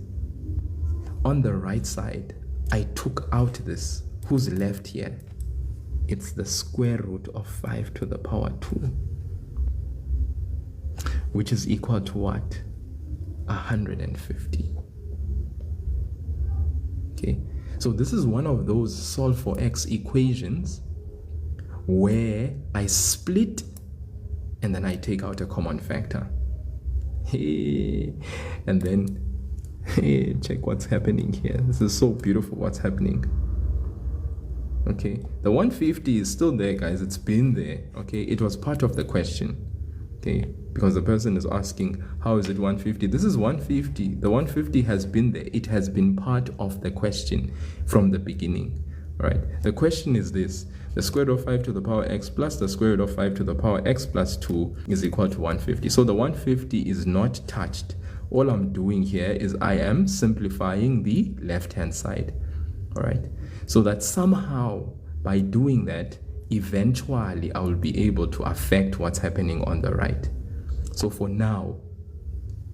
On the right side, I took out this. Who's left here? It's the square root of 5 to the power 2, which is equal to what? 150. Okay, so this is one of those solve for x equations where I split and then I take out a common factor. Hey, and then hey, check what's happening here. This is so beautiful what's happening. Okay, the 150 is still there, guys. It's been there. Okay, it was part of the question. Okay, because the person is asking, how is it 150? This is 150. The 150 has been there. It has been part of the question from the beginning. All right, the question is this: the square root of 5 to the power x plus the square root of 5 to the power x plus 2 is equal to 150. So the 150 is not touched. All I'm doing here is I am simplifying the left-hand side. All right, so that somehow by doing that, eventually I will be able to affect what's happening on the right. So for now,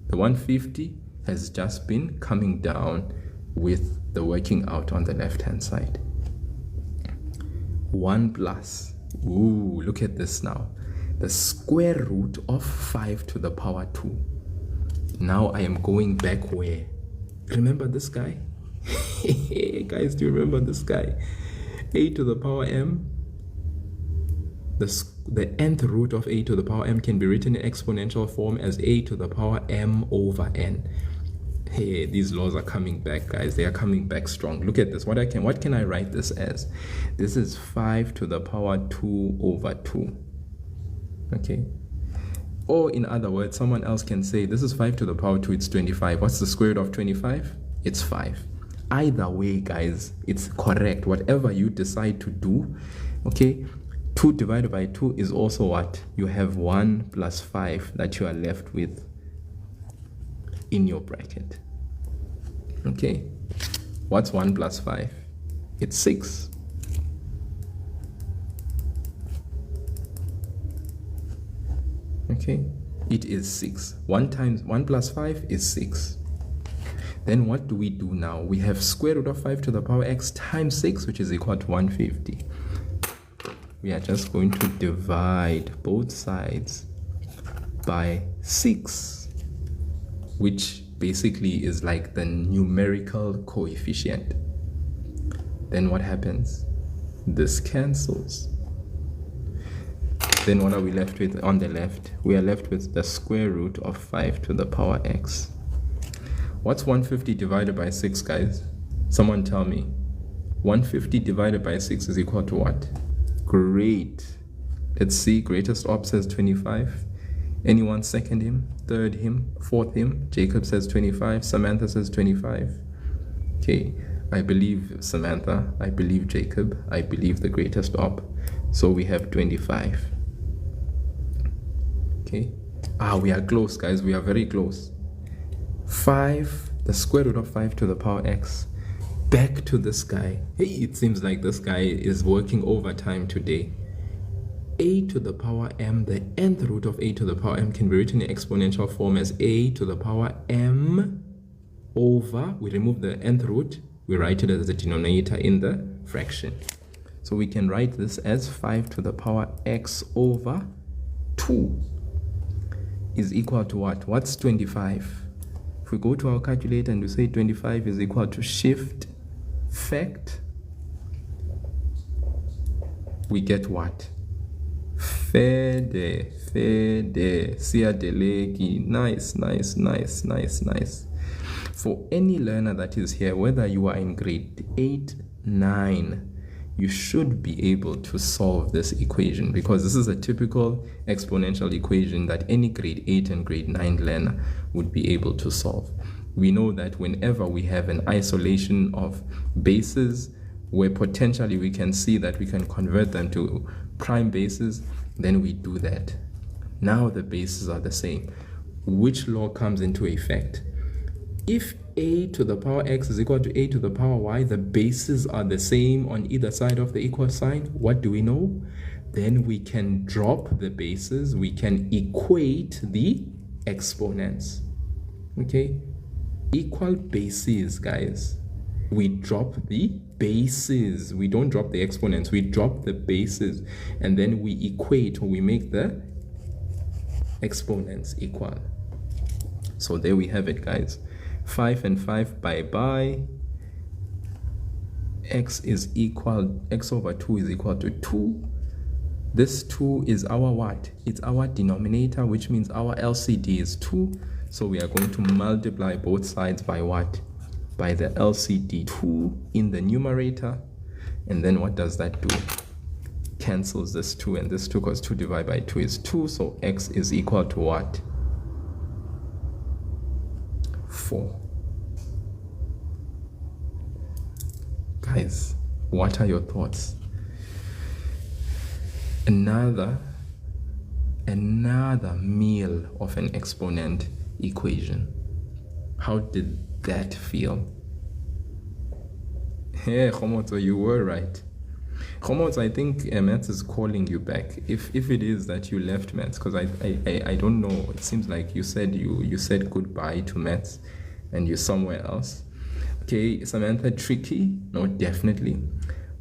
the 150 has just been coming down with the working out on the left-hand side. 1 plus, ooh, look at this now. The square root of 5 to the power 2. Now I am going back where? Remember this guy? Guys, do you remember this guy? A to the power m. The nth root of a to the power m can be written in exponential form as a to the power m over n. Hey, these laws are coming back, guys. They are coming back strong. Look at this. What can I write this as? This is 5 to the power 2 over 2. Okay. Or in other words, someone else can say this is 5 to the power 2, it's 25. What's the square root of 25? It's 5. Either way, guys, it's correct. Whatever you decide to do, okay, 2 divided by 2 is also what? You have 1 plus 5 that you are left with in your bracket. Okay, what's 1 plus 5? It's 6. Okay, it is 6. 1 plus 5 is 6. Then what do we do now? We have square root of 5 to the power x times 6, which is equal to 150. We are just going to divide both sides by 6, which basically is like the numerical coefficient. Then what happens? This cancels. Then what are we left with on the left? We are left with the square root of 5 to the power x. What's 150 divided by 6, guys? Someone tell me. 150 divided by 6 is equal to what? Great. Let's see. Greatest op says 25. Anyone second him? Third him? Fourth him? Jacob says 25. Samantha says 25. Okay. I believe Samantha. I believe Jacob. I believe the greatest op. So we have 25. Okay. We are close, guys. We are very close. 5, the square root of 5 to the power x. Back to this guy. Hey, it seems like this guy is working overtime today. A to the power m, the nth root of a to the power m can be written in exponential form as a to the power m over, we remove the nth root, we write it as the denominator in the fraction. So we can write this as 5 to the power x over 2 is equal to what? What's 25? If we go to our calculator and we say 25 is equal to shift fact, we get what? Fede, siadeleki. Nice, nice, nice, nice, nice. For any learner that is here, whether you are in grade 8, 9, you should be able to solve this equation, because this is a typical exponential equation that any grade 8 and grade 9 learner would be able to solve. We know that whenever we have an isolation of bases where potentially we can see that we can convert them to prime bases, then we do that. Now the bases are the same. Which law comes into effect? If a to the power x is equal to a to the power y, the bases are the same on either side of the equal sign. What do we know? Then we can drop the bases, we can equate the exponents. Okay? Equal bases, guys. We drop the bases. We don't drop the exponents, we drop the bases, and then we equate, or we make the exponents equal. So there we have it, guys. 5 and 5 bye-bye. X over 2 is equal to 2. This 2 is our what? It's our denominator, which means our LCD is 2. So we are going to multiply both sides by what? By the LCD 2 in the numerator. And then what does that do? Cancels this 2 and this 2, because 2 divided by 2 is 2. So x is equal to what? 4. Guys, what are your thoughts? Another meal of an exponent equation. How did that feel? Hey, Khomoto, you were right. Khomoto, I think maths is calling you back. If it is that you left maths, because I don't know. It seems like you said you said goodbye to maths and you're somewhere else. Okay, Samantha, tricky? No, definitely.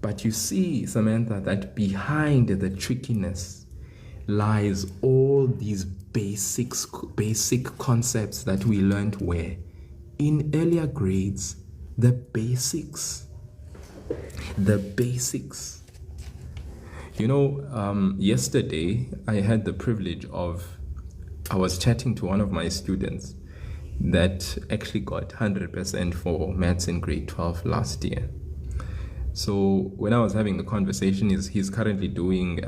But you see, Samantha, that behind the trickiness lies all these basic concepts that we learned where? In earlier grades, the basics. You know, yesterday I had the privilege of, I was chatting to one of my students that actually got 100% for maths in grade 12 last year. So when I was having the conversation, he's currently doing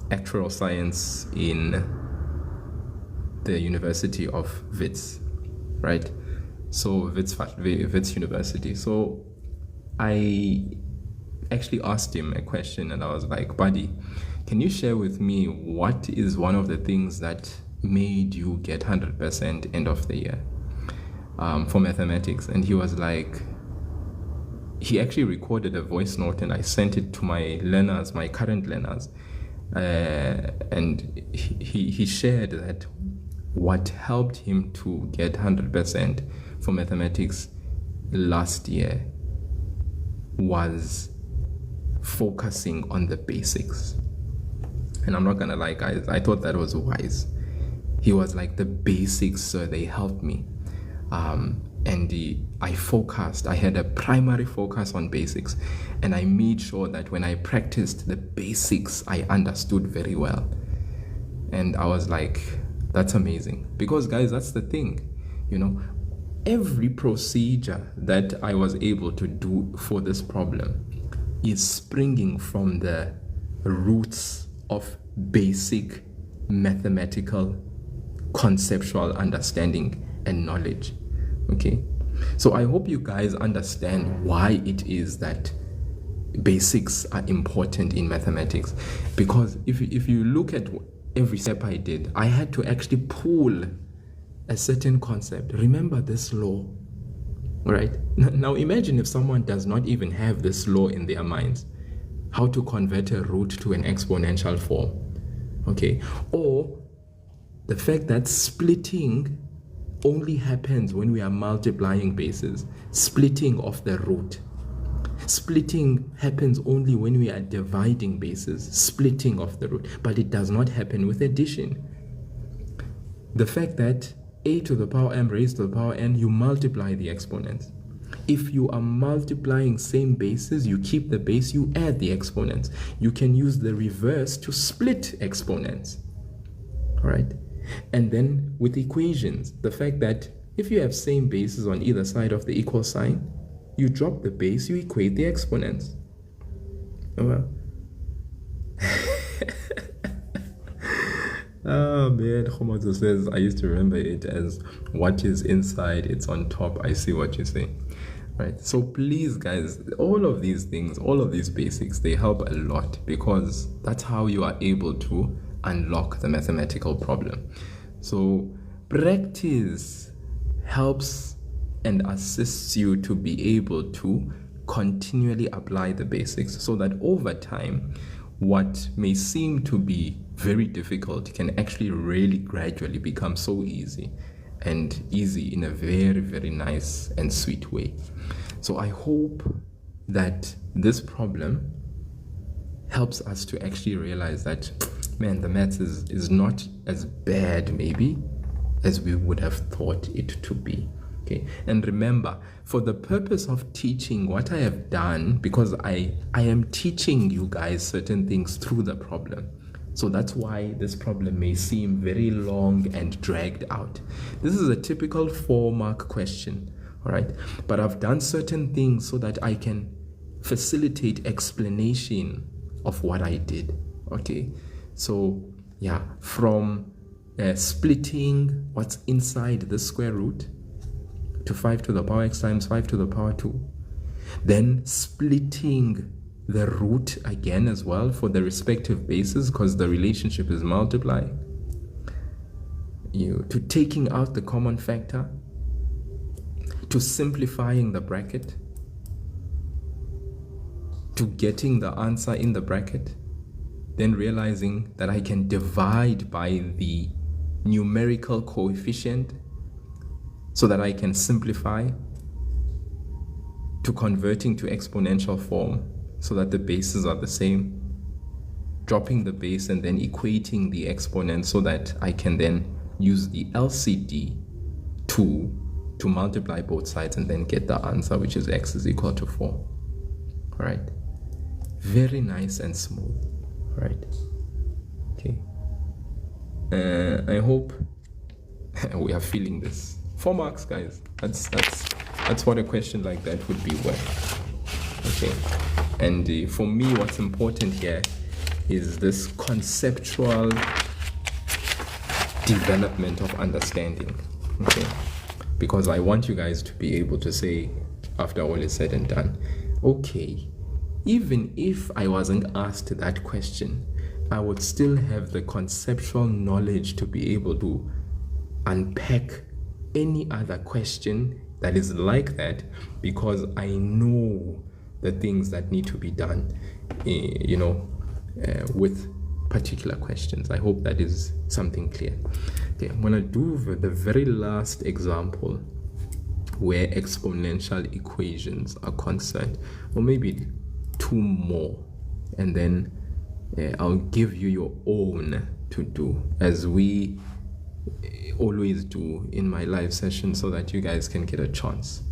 actuarial science in the University of Wits, right? So Wits University. So I actually asked him a question and I was like, buddy, can you share with me what is one of the things that made you get 100% end of the year for mathematics? And he was like, he actually recorded a voice note and I sent it to my learners, my current learners, and he shared that what helped him to get 100% for mathematics last year was focusing on the basics. And I'm not gonna lie, guys, I thought that was wise. He was like, the basics, sir, they helped me. I had a primary focus on basics, and I made sure that when I practiced the basics, I understood very well. And I was like, that's amazing. Because guys, that's the thing, you know, every procedure that I was able to do for this problem is springing from the roots of basic mathematical conceptual understanding and knowledge. Okay, so I hope you guys understand why it is that basics are important in mathematics. Because if you look at every step I did, I had to actually pull a certain concept. Remember this law, right? Now imagine if someone does not even have this law in their minds, how to convert a root to an exponential form, okay? Or the fact that splitting only happens when we are multiplying bases, splitting of the root. Splitting happens only when we are dividing bases, splitting of the root, but it does not happen with addition. The fact that a to the power m raised to the power n, you multiply the exponents. If you are multiplying same bases, you keep the base, you add the exponents. You can use the reverse to split exponents, all right? And then with equations, the fact that if you have same bases on either side of the equal sign, you drop the base, you equate the exponents. Oh well. Oh man, Khomozo says, I used to remember it as what is inside, it's on top. I see what you're saying. Right. So please guys, all of these things, all of these basics, they help a lot, because that's how you are able to unlock the mathematical problem. So practice helps and assists you to be able to continually apply the basics, so that over time, what may seem to be very difficult can actually really gradually become so easy, and easy in a very, very nice and sweet way. So I hope that this problem helps us to actually realize that, man, the maths is not as bad maybe as we would have thought it to be. Okay, and remember, for the purpose of teaching, what I have done, because I am teaching you guys certain things through the problem. So that's why this problem may seem very long and dragged out. This is a typical 4-mark question, all right? But I've done certain things so that I can facilitate explanation of what I did, okay? So yeah, from splitting what's inside the square root to 5 to the power x times 5 to the power 2, then splitting the root again as well for the respective bases, because the relationship is multiply, to taking out the common factor, to simplifying the bracket, to getting the answer in the bracket, then realizing that I can divide by the numerical coefficient so that I can simplify, to converting to exponential form so that the bases are the same, dropping the base and then equating the exponent so that I can then use the LCD to multiply both sides and then get the answer, which is x is equal to 4. All right, very nice and smooth, right? Okay, I hope we are feeling this. 4 marks, guys. That's what a question like that would be worth. Okay, and for me, what's important here is this conceptual development of understanding. Okay, because I want you guys to be able to say, after all is said and done, okay, even if I wasn't asked that question, I would still have the conceptual knowledge to be able to unpack any other question that is like that, because I know the things that need to be done, with particular questions. I hope that is something clear. Okay, I'm gonna do the very last example where exponential equations are concerned, or maybe 2 more, and then I'll give you your own to do, as we always do in my live session, so that you guys can get a chance.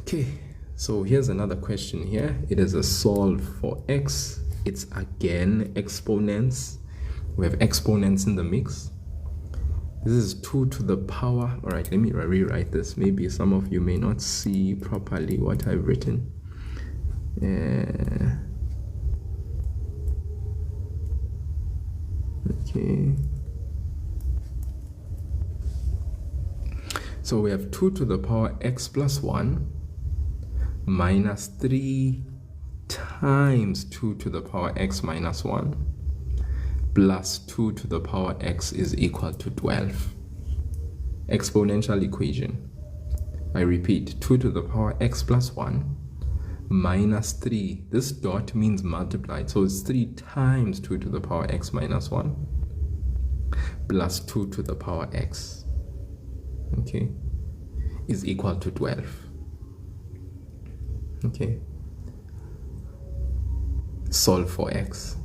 Okay, so here's another question here. It is a solve for x. It's again exponents. We have exponents in the mix. This is 2 to the power. All right, let me rewrite this. Maybe some of you may not see properly what I've written. Okay. So we have 2 to the power x plus 1 minus 3 times 2 to the power x minus 1 plus 2 to the power x is equal to 12. Exponential equation. I repeat, 2 to the power x plus 1 minus 3. This dot means multiplied, so it's 3 times 2 to the power x minus 1 plus 2 to the power x, okay, is equal to 12. Okay, solve for x.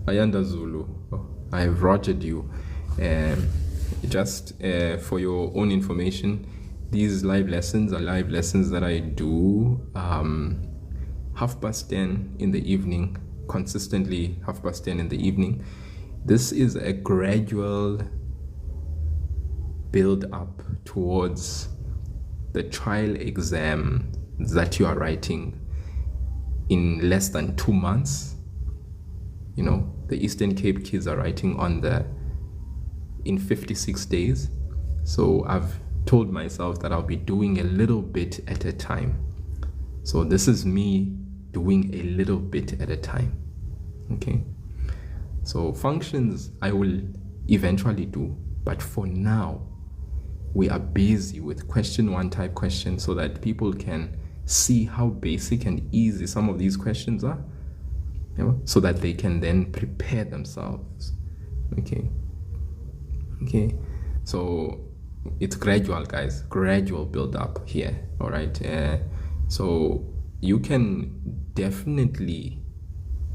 Ayanda Zulu, I have rogered you. Just for your own information, these live lessons are live lessons that I do 10:30 in the evening, consistently 10:30 in the evening. This is a gradual build up towards the trial exam that you are writing in less than 2 months. You know, the Eastern Cape kids are writing in 56 days. So I've told myself that I'll be doing a little bit at a time. So this is me doing a little bit at a time. Okay. So functions I will eventually do, but for now we are busy with question 1 type questions so that people can see how basic and easy some of these questions are, you know, so that they can then prepare themselves. Okay. So it's gradual, guys, gradual build up here. All right. So you can definitely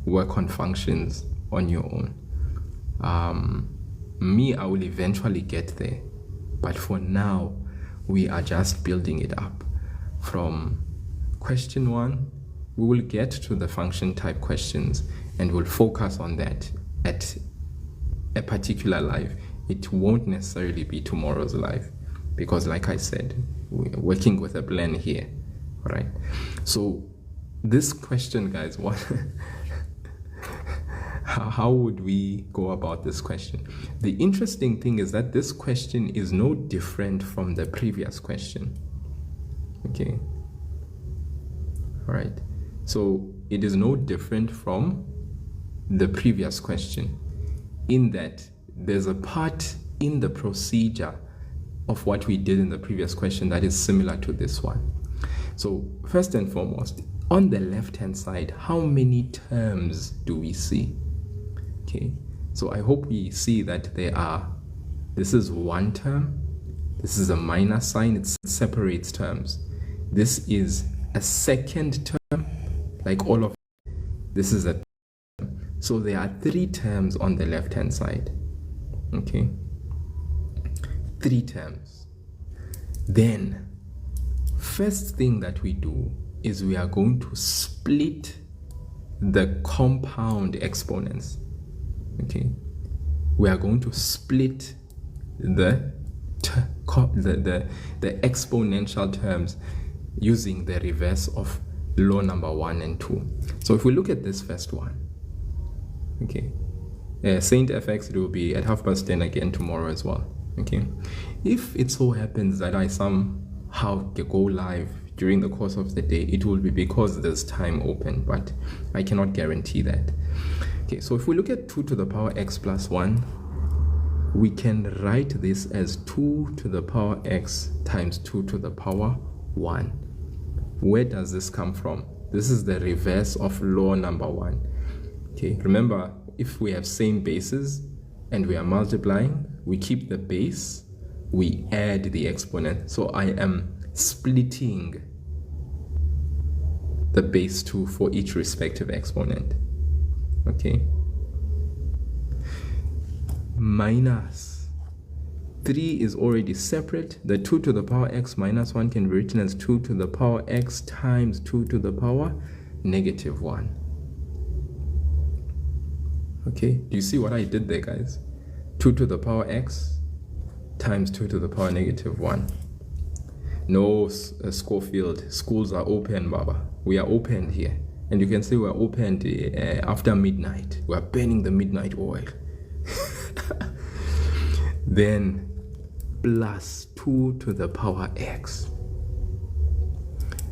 work on functions on your own. Me, I will eventually get there, but for now we are just building it up. From question 1 we will get to the function type questions and we'll focus on that at a particular live. It won't necessarily be tomorrow's live because, like I said, we're working with a plan here. All right. So this question, guys, what how would we go about this question? The interesting thing is that this question is no different from the previous question. Okay. All right. So it is no different from the previous question in that there's a part in the procedure of what we did in the previous question that is similar to this one. So first and foremost, on the left-hand side, how many terms do we see? Okay, so I hope we see that this is one term, this is a minus sign, it separates terms. This is a second term, like all of this is a term. So there are 3 terms on the left-hand side. Okay, 3 terms. Then first thing that we do is we are going to split the compound exponents. Okay, we are going to split the exponential terms using the reverse of law number 1 and 2. So if we look at this first one, okay, Saint FX, it will be at 10:30 again tomorrow as well. Okay, if it so happens that I somehow go live during the course of the day, it will be because there's time open, but I cannot guarantee that. Okay, so if we look at 2 to the power x plus 1, we can write this as 2 to the power x times 2 to the power 1. Where does this come from? This is the reverse of law number 1. Okay, remember, if we have same bases and we are multiplying, we keep the base, we add the exponent. So I am splitting the base 2 for each respective exponent. Okay, minus 3 is already separate. The 2 to the power x minus 1 can be written as 2 to the power x times 2 to the power negative 1. Okay, do you see what I did there, guys? 2 to the power x times 2 to the power negative 1. No, Schofield, schools are open, Baba. We are opened here. And you can see we're opened after midnight. We're burning the midnight oil. Then plus 2 to the power x,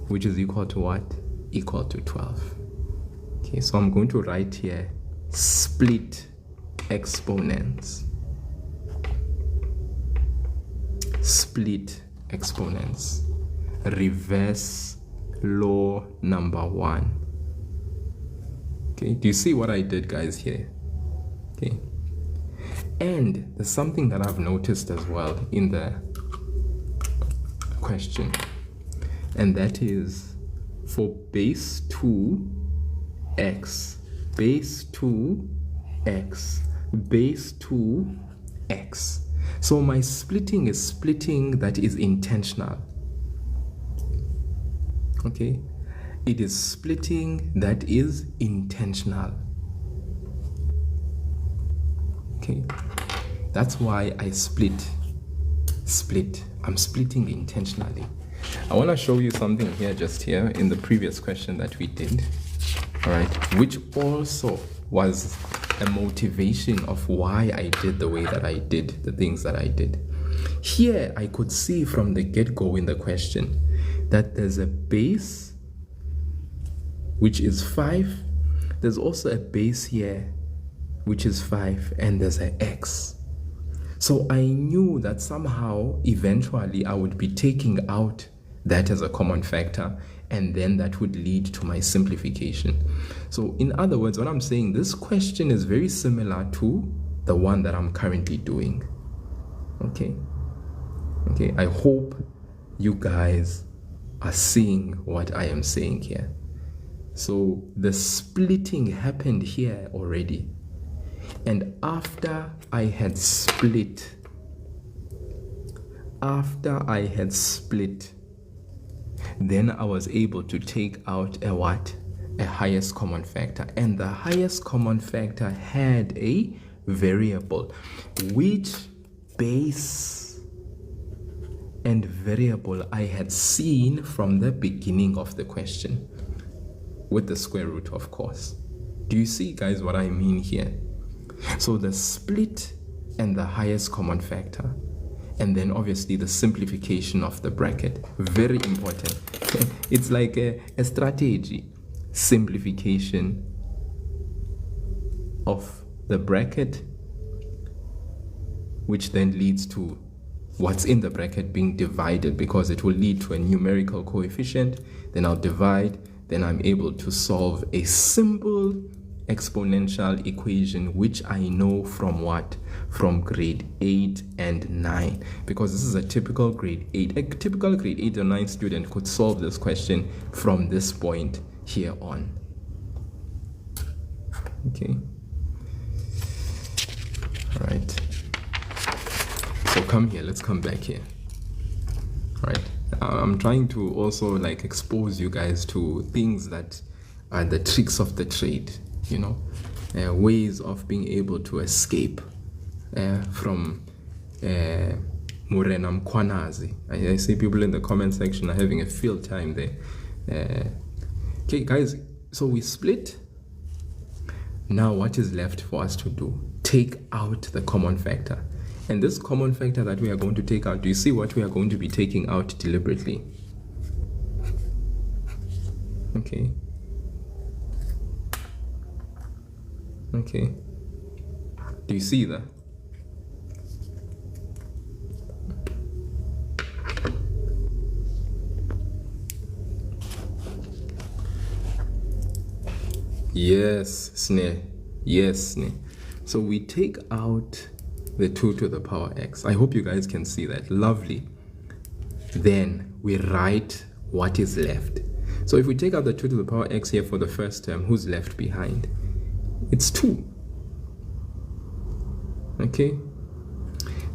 which is equal to what? Equal to 12. Okay, so I'm going to write here split exponents. Split exponents. Reverse law number 1. Okay, do you see what I did, guys, here? Okay. And there's something that I've noticed as well in the question, and that is for base 2x, base 2x, base 2x. So my splitting is splitting that is intentional. Okay, it is splitting that is intentional. Okay, that's why I split. I'm splitting intentionally. I want to show you something here, just here in the previous question that we did, all right, which also was a motivation of why I did the way that I did, the things that I did. Here I could see from the get-go in the question that there's a base which is 5. There's also a base here which is 5, and there's an x. So I knew that somehow eventually I would be taking out that as a common factor, and then that would lead to my simplification. So in other words, what I'm saying, this question is very similar to the one that I'm currently doing. Okay, I hope you guys are seeing what I am saying here. So the splitting happened here already, and after I had split, then I was able to take out a what? A highest common factor. And the highest common factor had a variable. Which base and variable I had seen from the beginning of the question, with the square root, of course. Do you see, guys, what I mean here? So the split and the highest common factor, and then obviously the simplification of the bracket. Very important. It's like a strategy. Simplification of the bracket, which then leads to what's in the bracket being divided, because it will lead to a numerical coefficient. Then I'll divide, then I'm able to solve a simple exponential equation, which I know from what? From grade 8 and 9, because this is a typical grade 8. A typical grade 8 or 9 student could solve this question from this point here on. Okay. All right. So come here, let's come back here. All right. I'm trying to also like expose you guys to things that are the tricks of the trade, you know, ways of being able to escape from Morena Mkwanazi. I see people in the comment section are having a field time there. Okay, guys, so we split. Now what is left for us to do? Take out the common factor. And this common factor that we are going to take out, do you see what we are going to be taking out deliberately? Okay. Okay. Do you see that? Yes, Sneh. Yes, Sneh. So we take out the 2 to the power x. I hope you guys can see that. Lovely. Then we write what is left. So if we take out the 2 to the power x here for the first term, who's left behind? It's 2. Okay.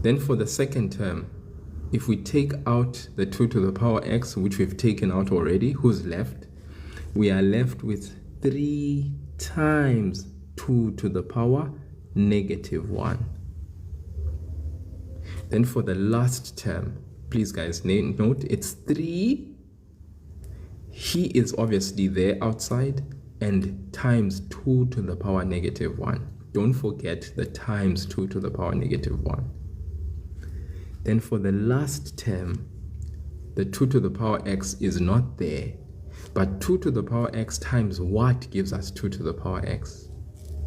Then for the second term, if we take out the 2 to the power x, which we've taken out already, who's left? We are left with 3 times 2 to the power -1. Then for the last term, please guys note it's 3. He is obviously there outside, and times 2 to the power -1. Don't forget the times 2 to the power -1. Then for the last term, the 2 to the power x is not there. But 2 to the power x times what gives us 2 to the power x?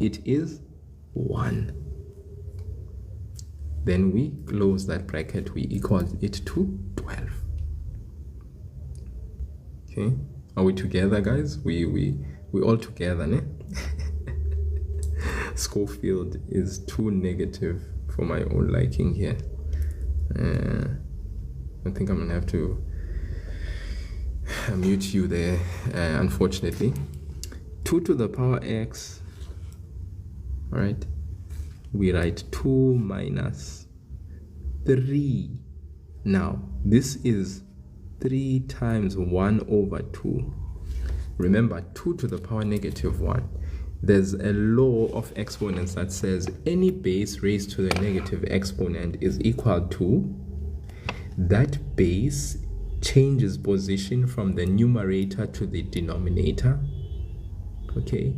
It is 1. Then we close that bracket, we equal it to 12. Okay, are we together, guys? We all together, ne? Schofield is too negative for my own liking here. I think I'm gonna have to mute you there, unfortunately. 2 to the power x, all right, we write 2 minus 3. Now this is 3 times 1 over 2. Remember, 2 to the power negative 1. There's a law of exponents that says any base raised to the negative exponent is equal to that base changes position from the numerator to the denominator. Okay,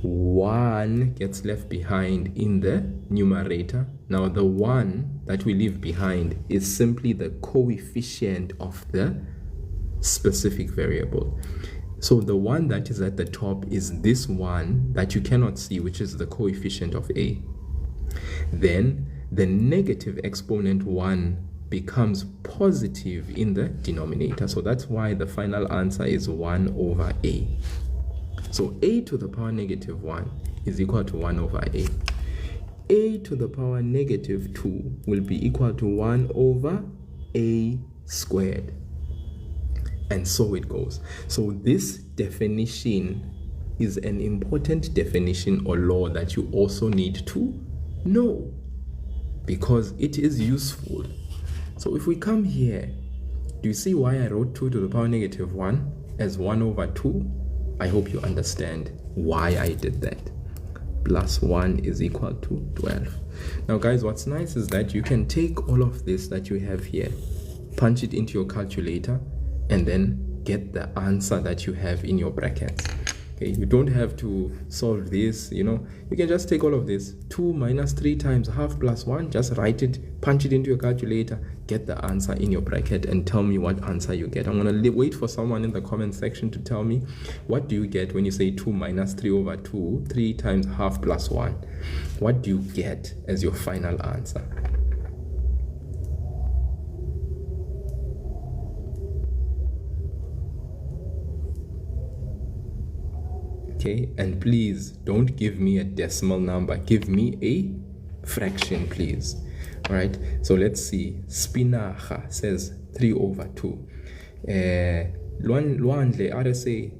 1 gets left behind in the numerator. Now the 1 that we leave behind is simply the coefficient of the specific variable. So the 1 that is at the top is this 1 that you cannot see, which is the coefficient of a. Then the negative exponent 1 becomes positive in the denominator. So that's why the final answer is 1 over a. So a to the power negative 1 is equal to 1 over a. A to the power negative 2 will be equal to 1 over a squared. And so it goes. So this definition is an important definition or law that you also need to know, because it is useful. So if we come here, do you see why I wrote 2 to the power negative 1 as 1 over 2? I hope you understand why I did that. Plus 1 is equal to 12. Now guys, what's nice is that you can take all of this that you have here, punch it into your calculator, and then get the answer that you have in your brackets. Okay, you don't have to solve this, you know, you can just take all of this. 2 minus 3 times half plus 1, just write it, punch it into your calculator, get the answer in your bracket, and tell me what answer you get. I'm gonna wait for someone in the comment section to tell me, what do you get when you say 2 minus 3 over 2, 3 times half plus 1? What do you get as your final answer? Okay, and please don't give me a decimal number, give me a fraction, please. All right, so let's see. Spinacha says 3 over 2. Luandle RSA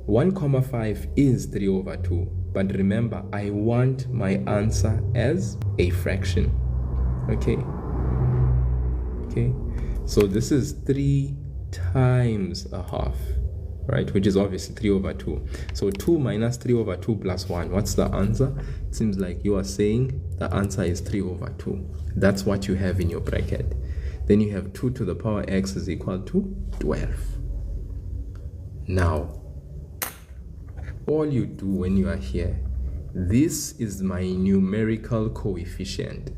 1,5 is 3 over 2, but remember, I want my answer as a fraction. Okay, so this is 3 times a half, right, which is obviously 3 over 2. So 2 minus 3 over 2 plus 1, what's the answer? It seems like you are saying the answer is 3 over 2. That's what you have in your bracket. Then you have 2 to the power x is equal to 12. Now, all you do when you are here, this is my numerical coefficient,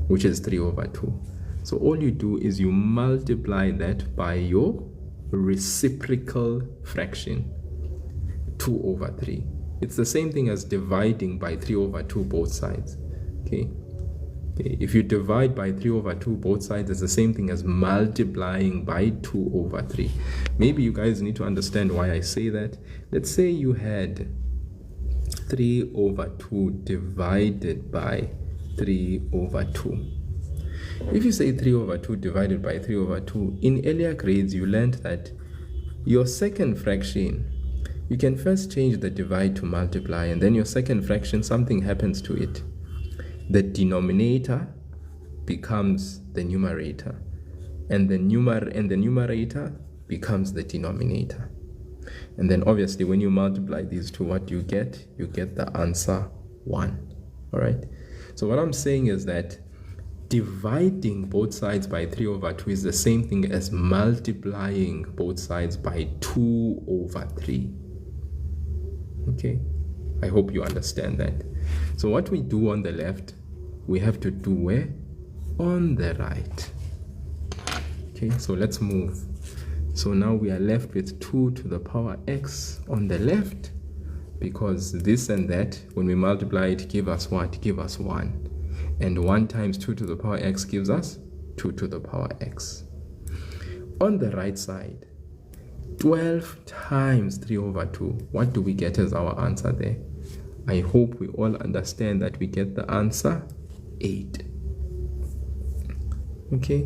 which is 3 over 2. So all you do is you multiply that by your reciprocal fraction, 2 over 3. It's the same thing as dividing by 3 over 2 both sides. Okay, if you divide by 3 over 2 both sides, it's the same thing as multiplying by 2 over 3. Maybe you guys need to understand why I say that. Let's say you had 3 over 2 divided by 3 over 2. If you say 3 over 2 divided by 3 over 2, in earlier grades you learned that your second fraction, you can first change the divide to multiply, and then your second fraction, something happens to it. The denominator becomes the numerator, and the numerator becomes the denominator. And then obviously when you multiply these two, what do you get? You get the answer 1. All right, so what I'm saying is that dividing both sides by 3 over 2 is the same thing as multiplying both sides by 2 over 3. Okay, I hope you understand that. So what we do on the left, we have to do where? On the right. Okay, so let's move. So now we are left with 2 to the power x on the left, because this and that, when we multiply it, give us what? Give us 1. And 1 times 2 to the power x gives us 2 to the power x. On the right side, 12 times 3 over 2. What do we get as our answer there? I hope we all understand that we get the answer 8. Okay?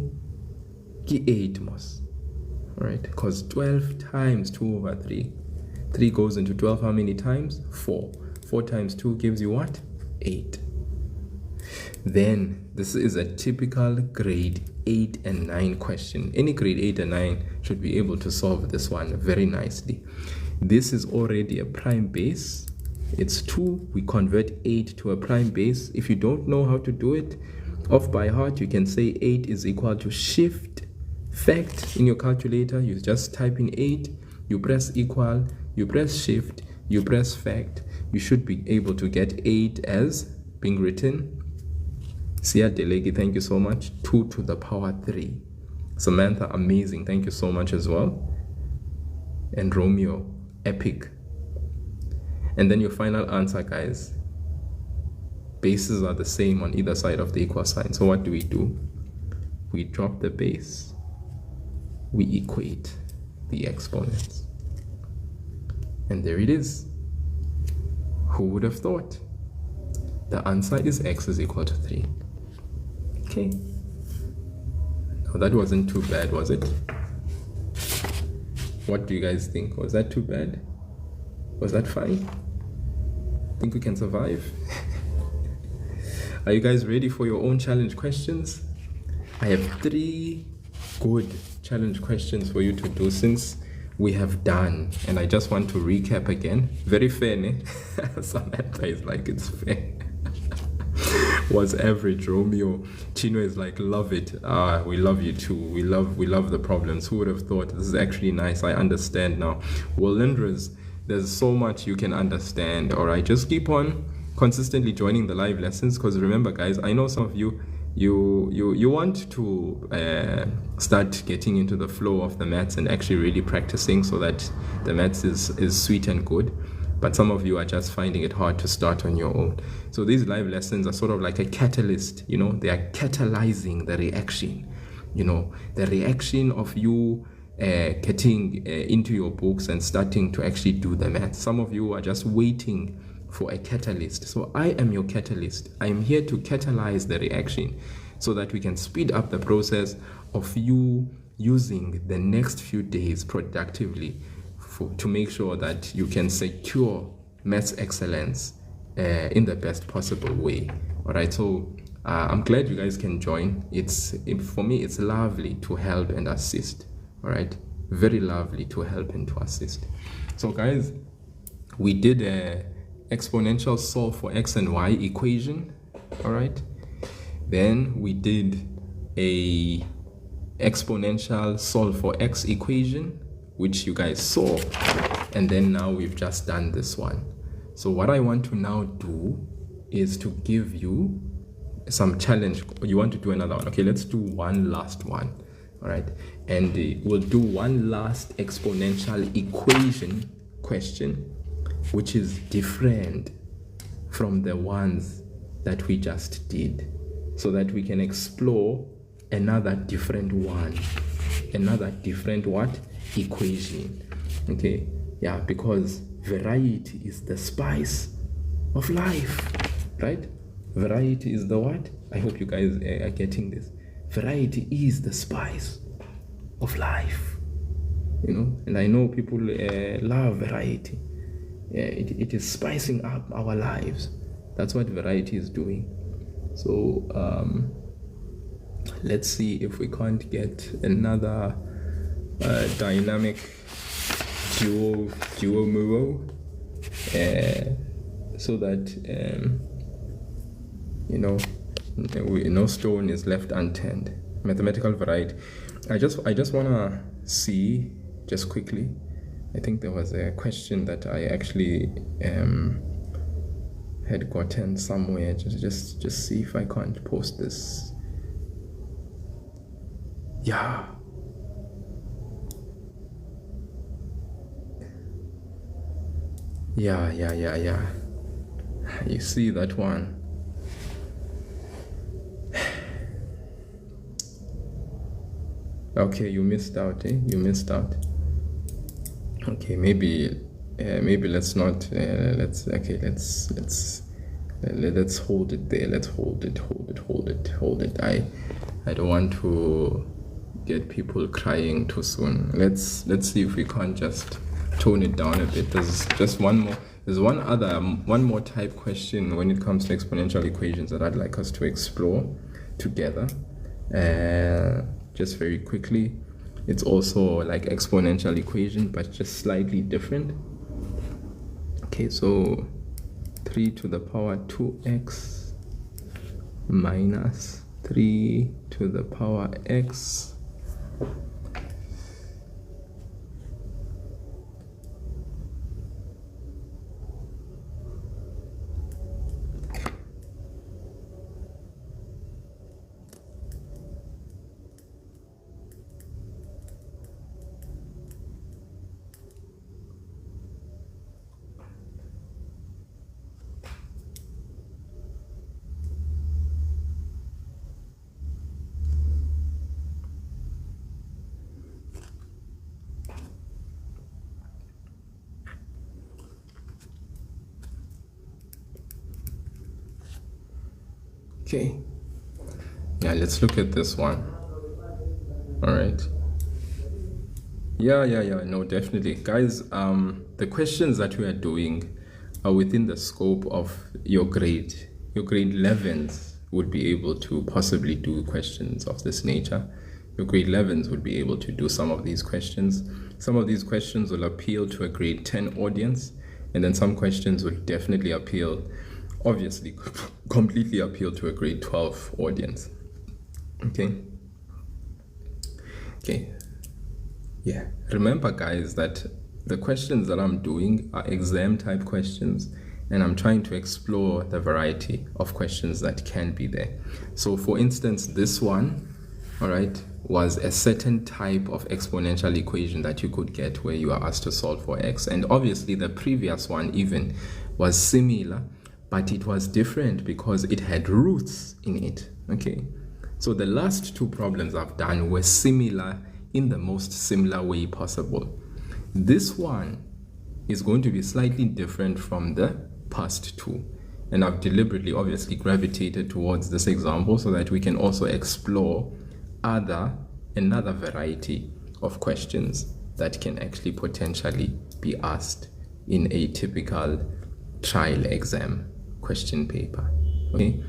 8 mos. Alright, because 12 times 2 over 3. 3 goes into 12 how many times? 4. 4 times 2 gives you what? 8. Then, this is a typical grade 8 and 9 question. Any grade 8 and 9 should be able to solve this one very nicely. This is already a prime base. It's 2. We convert 8 to a prime base. If you don't know how to do it off by heart, you can say 8 is equal to shift fact in your calculator. You just type in 8, you press equal, you press shift, you press fact. You should be able to get 8 as being written. Sia Delegi, thank you so much. 2 to the power 3. Samantha, amazing. Thank you so much as well. And Romeo, epic. And then your final answer, guys. Bases are the same on either side of the equal sign. So what do? We drop the base. We equate the exponents. And there it is. Who would have thought? The answer is x is equal to 3. Okay. Now that wasn't too bad, was it? What do you guys think? Was that too bad? Was that fine? Think we can survive? Are you guys ready for your own challenge questions? I have 3 good challenge questions for you to do since we have done, and I just want to recap again. Very fair, ne? Samantha is like, it's fair. Was average. Romeo. Chino is like, love it. We love you too. We love the problems. Who would have thought? This is actually nice. I understand now. Well, Lindras, there's so much you can understand. All right, just keep on consistently joining the live lessons, because remember, guys, I know some of you want to start getting into the flow of the maths and actually really practicing so that the maths is sweet and good. But some of you are just finding it hard to start on your own. So these live lessons are sort of like a catalyst, you know, they are catalyzing the reaction, you know, the reaction of you getting into your books and starting to actually do the math. Some of you are just waiting for a catalyst. So I am your catalyst. I am here to catalyze the reaction so that we can speed up the process of you using the next few days productively to make sure that you can secure maths excellence in the best possible way. All right, so I'm glad you guys can join. For me, it's lovely to help and assist. All right, very lovely to help and to assist. So guys, we did a exponential solve for x and y equation. All right, then we did a exponential solve for x equation, which you guys saw, and then now we've just done this one. So what I want to now do is to give you some challenge. You want to do another one? Okay, let's do one last one. All right, and we'll do one last exponential equation question, which is different from the ones that we just did, so that we can explore another different one, another different what? Equation. Okay, yeah, because variety is the spice of life, right? Variety is the what? I hope you guys are getting this. Variety is the spice of life, you know, and I know people love variety. Yeah, it is spicing up our lives. That's what variety is doing. So let's see if we can't get another dynamic duo muo, so that you know, no stone is left unturned. Mathematical variety. I just wanna see just quickly. I think there was a question that I actually had gotten somewhere. Just see if I can't post this. Yeah. Yeah. You see that one? Okay, you missed out, eh? You missed out. Okay, maybe let's not. Let's hold it there. Let's hold it. I don't want to get people crying too soon. Let's see if we can't just tone it down a bit. There's just one more. There's one more type question when it comes to exponential equations that I'd like us to explore together. Just very quickly, it's also like exponential equation, but just slightly different. Okay, so 3 to the power 2x minus 3 to the power x Okay, yeah, let's look at this one. All right. Yeah, no, definitely. Guys, the questions that we are doing are within the scope of your grade. Your grade 11s would be able to possibly do questions of this nature. Your grade 11s would be able to do some of these questions. Some of these questions will appeal to a grade 10 audience, and then some questions will definitely appeal, obviously, completely appeal to a grade 12 audience. Okay. Yeah, remember guys that the questions that I'm doing are exam type questions, and I'm trying to explore the variety of questions that can be there. So for instance, this one, all right, was a certain type of exponential equation that you could get where you are asked to solve for x. And obviously the previous one even was similar, but it was different because it had roots in it. Okay, so the last two problems I've done were similar in the most similar way possible. This one is going to be slightly different from the past two, and I've deliberately obviously gravitated towards this example so that we can also explore another variety of questions that can actually potentially be asked in a typical trial exam question paper. Okay,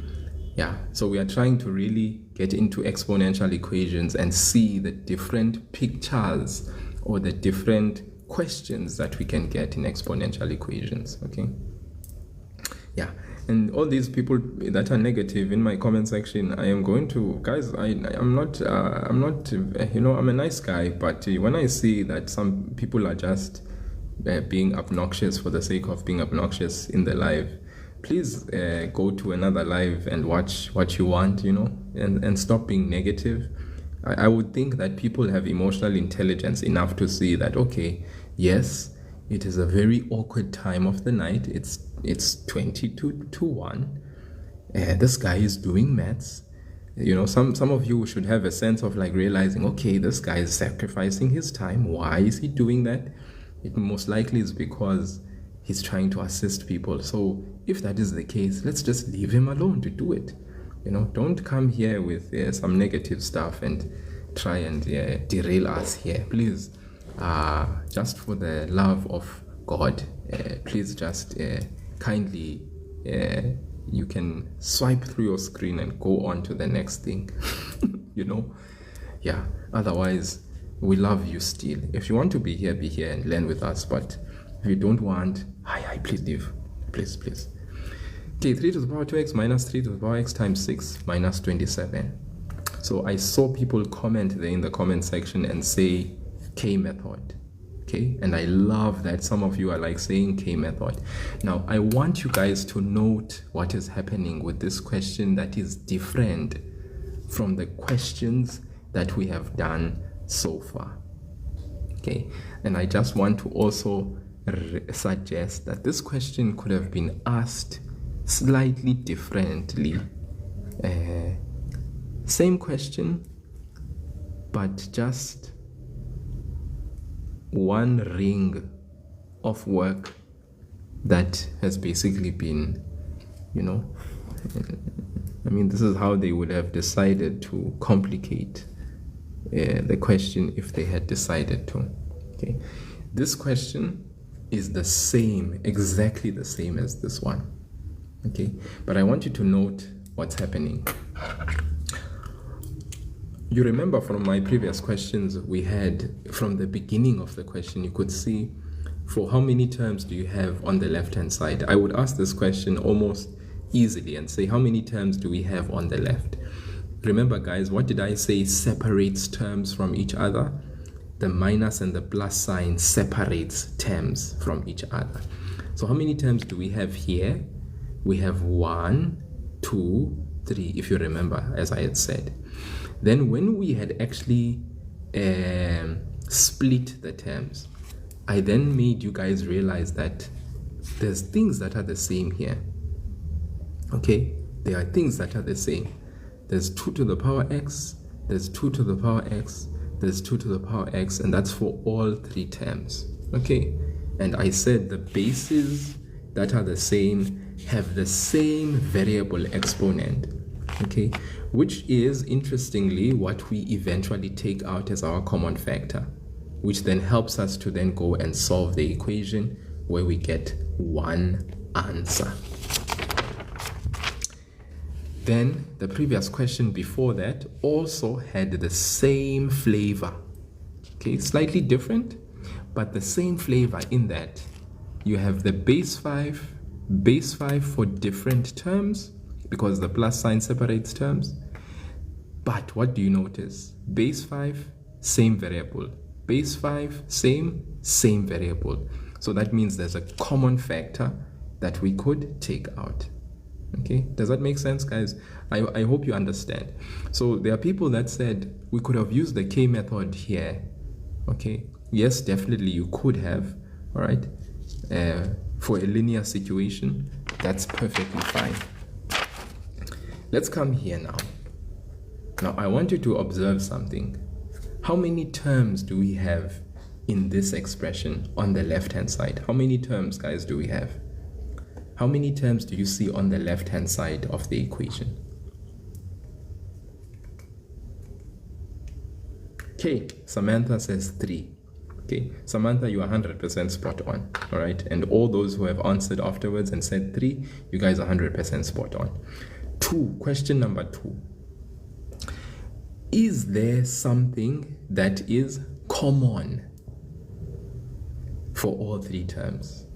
yeah, so we are trying to really get into exponential equations and see the different pictures or the different questions that we can get in exponential equations. Okay, yeah, and all these people that are negative in my comment section, I am going to, guys, I'm not I'm a nice guy, but when I see that some people are just being obnoxious for the sake of being obnoxious in the live, please go to another live and watch what you want, and stop being negative. I would think that people have emotional intelligence enough to see that, okay, yes, it is a very awkward time of the night. It's 22 to 1. This guy is doing maths. Some of you should have a sense of like realizing, okay, this guy is sacrificing his time. Why is he doing that? It most likely is because he's trying to assist people. So if that is the case, let's just leave him alone to do it. Don't come here with some negative stuff and try and derail us here, please. Just for the love of God, please just kindly, you can swipe through your screen and go on to the next thing. Yeah, otherwise we love you still. If you want to be here and learn with us, but if you don't want, please leave, please. Okay, 3 to the power 2x minus 3 to the power x times 6 minus 27. So I saw people comment there in the comment section and say K method. Okay, and I love that some of you are like saying K method. Now I want you guys to note what is happening with this question that is different from the questions that we have done so far. Okay, and I just want to also suggest that this question could have been asked slightly differently. Same question, but just one ring of work that has basically been, this is how they would have decided to complicate the question if they had decided to. Okay, this question is the same, exactly the same as this one. Okay, but I want you to note what's happening. You remember from my previous questions we had, from the beginning of the question, you could see for how many terms do you have on the left hand side. I would ask this question almost easily and say, how many terms do we have on the left? Remember guys, what did I say separates terms from each other? The minus and the plus sign separates terms from each other. So how many terms do we have here? We have 1, 2, 3, if you remember, as I had said. Then when we had actually split the terms, I then made you guys realize that there's things that are the same here. Okay, there are things that are the same. There's 2 to the power x, there's 2 to the power x, there's 2 to the power x, and that's for all 3 terms. Okay, and I said the bases that are the same have the same variable exponent. Okay, which is interestingly what we eventually take out as our common factor, which then helps us to then go and solve the equation where we get one answer. Then the previous question before that also had the same flavor. Okay, slightly different, but the same flavor in that you have the base 5 for different terms, because the plus sign separates terms. But what do you notice? Base 5, same variable. Base 5, same variable. So that means there's a common factor that we could take out. Okay, does that make sense, guys? I hope you understand. So there are people that said we could have used the K method here. Okay, yes, definitely you could have, all right, for a linear situation. That's perfectly fine. Let's come here now. Now I want you to observe something. How many terms do we have in this expression on the left hand side? How many terms, guys, do we have? How many terms do you see on the left hand side of the equation? Okay, Samantha says 3. Okay, Samantha, you are 100% spot on, all right? And all those who have answered afterwards and said 3, you guys are 100% spot on. 2, question number 2. Is there something that is common for all 3 terms?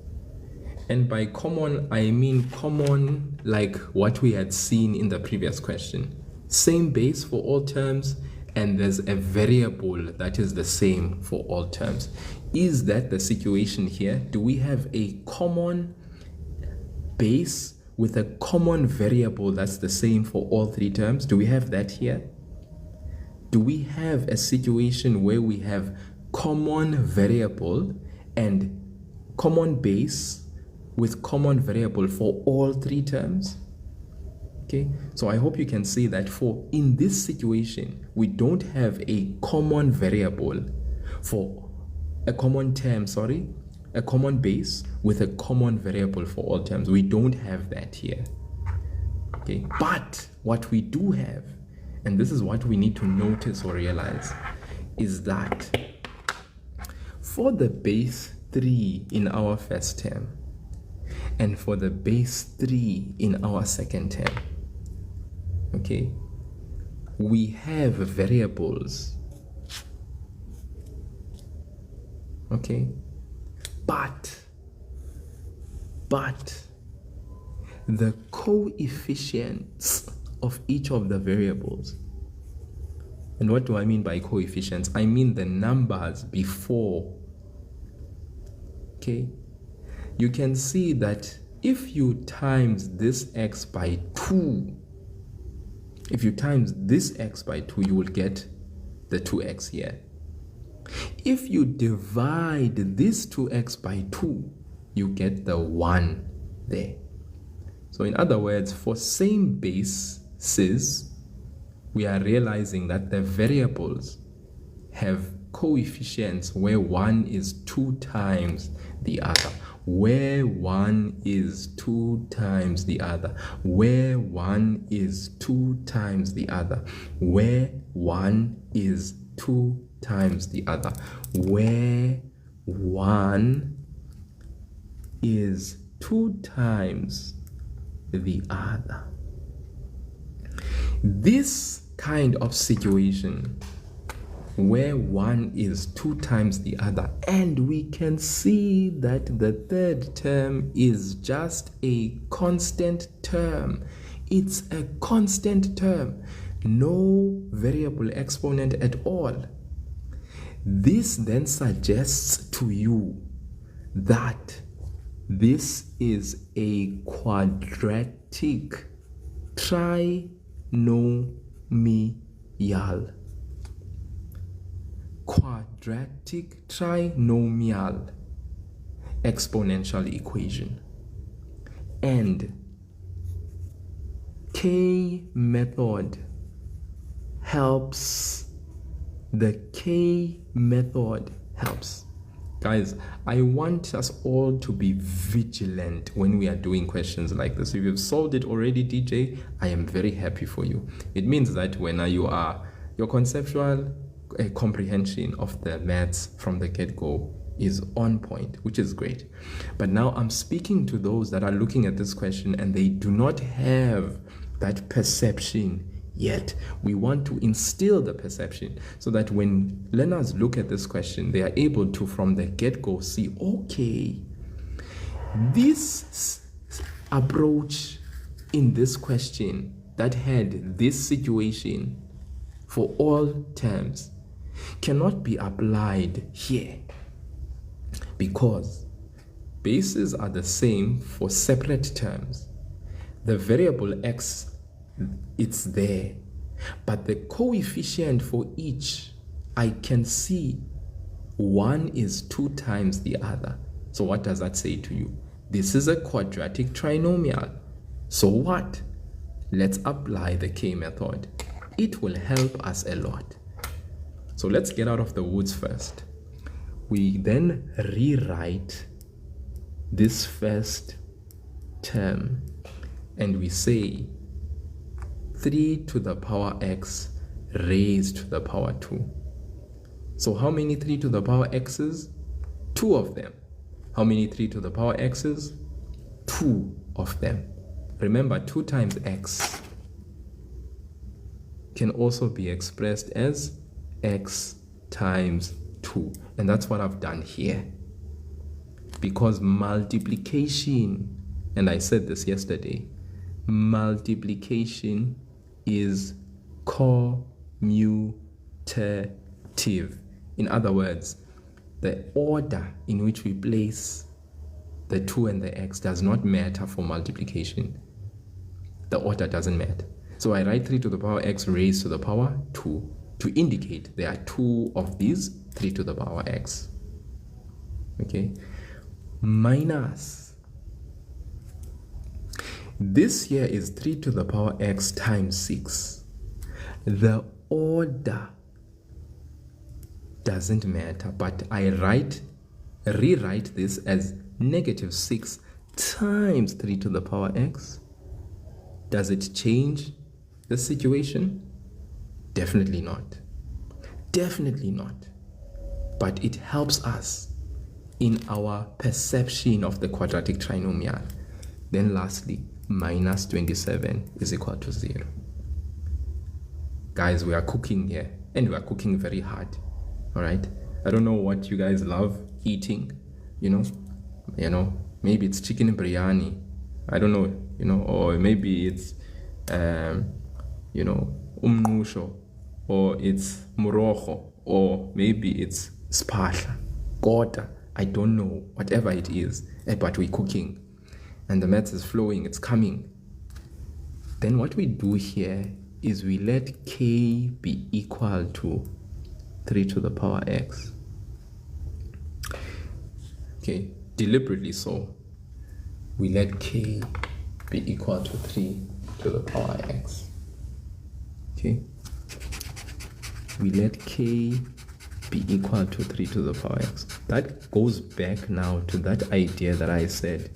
And by common, I mean common like what we had seen in the previous question. Same base for all terms, and there's a variable that is the same for all terms. Is that the situation here? Do we have a common base with a common variable that's the same for all 3 terms? Do we have that here? Do we have a situation where we have common variable and common base with common variable for all 3 terms? Okay, so I hope you can see that in this situation, we don't have a common variable for a common term, a common base with a common variable for all terms. We don't have that here. Okay, but what we do have, and this is what we need to notice or realize, is that for the base 3 in our first term and for the base 3 in our second term, okay, we have variables, okay, but the coefficients of each of the variables, and what do I mean by coefficients? I mean the numbers before. Okay, you can see that if you times this x by 2, if you times this x by 2, you will get the 2x here. If you divide this 2x by 2, you get the 1 there. So in other words, for same bases, we are realizing that the variables have coefficients where 1 is 2 times the other, where 1 is 2 times the other, where 1 is 2 times the other, where 1 is 2 times the other, where 1 is 2 times the other. This kind of situation where 1 is 2 times the other, and we can see that the third term is just a constant term. It's a constant term, no variable exponent at all. This then suggests to you that this is a quadratic trinomial. Quadratic trinomial exponential equation. And K method helps. The K method helps. Guys, I want us all to be vigilant when we are doing questions like this. If you've solved it already, DJ, I am very happy for you. It means that when your conceptual comprehension of the maths from the get-go is on point, which is great. But now I'm speaking to those that are looking at this question and they do not have that perception yet. We want to instill the perception so that when learners look at this question, they are able to, from the get-go, see, okay, this approach in this question that had this situation for all terms cannot be applied here because bases are the same for separate terms. The variable x, it's there, but the coefficient for each, I can see one is 2 times the other. So what does that say to you? This is a quadratic trinomial. So what? Let's apply the K method. It will help us a lot. So let's get out of the woods first. We then rewrite this first term and we say 3 to the power x raised to the power 2. So how many 3 to the power x's? 2 of them. How many 3 to the power x's? 2 of them. Remember, 2 times x can also be expressed as x times 2. And that's what I've done here. Because multiplication, and I said this yesterday, multiplication is commutative. In other words, the order in which we place the 2 and the x does not matter for multiplication. The order doesn't matter. So I write 3 to the power x raised to the power 2 to indicate there are 2 of these 3 to the power x. Okay? Minus. This here is 3 to the power x times 6. The order doesn't matter, but I rewrite this as negative 6 times 3 to the power x. Does it change the situation? Definitely not. Definitely not. But it helps us in our perception of the quadratic trinomial. Then lastly, minus 27 is equal to 0. Guys, we are cooking here, and we are cooking very hard. All right? I don't know what you guys love eating, you know, maybe it's chicken biryani. I don't know, or maybe it's, umnusho, or it's morojo, or maybe it's spahla, kota. I don't know, whatever it is, but we're cooking. And the maths is flowing, it's coming. Then what we do here is we let K be equal to 3 to the power x. Okay, deliberately so, we let k be equal to 3 to the power x. Okay, we let k be equal to 3 to the power x. That goes back now to that idea that I said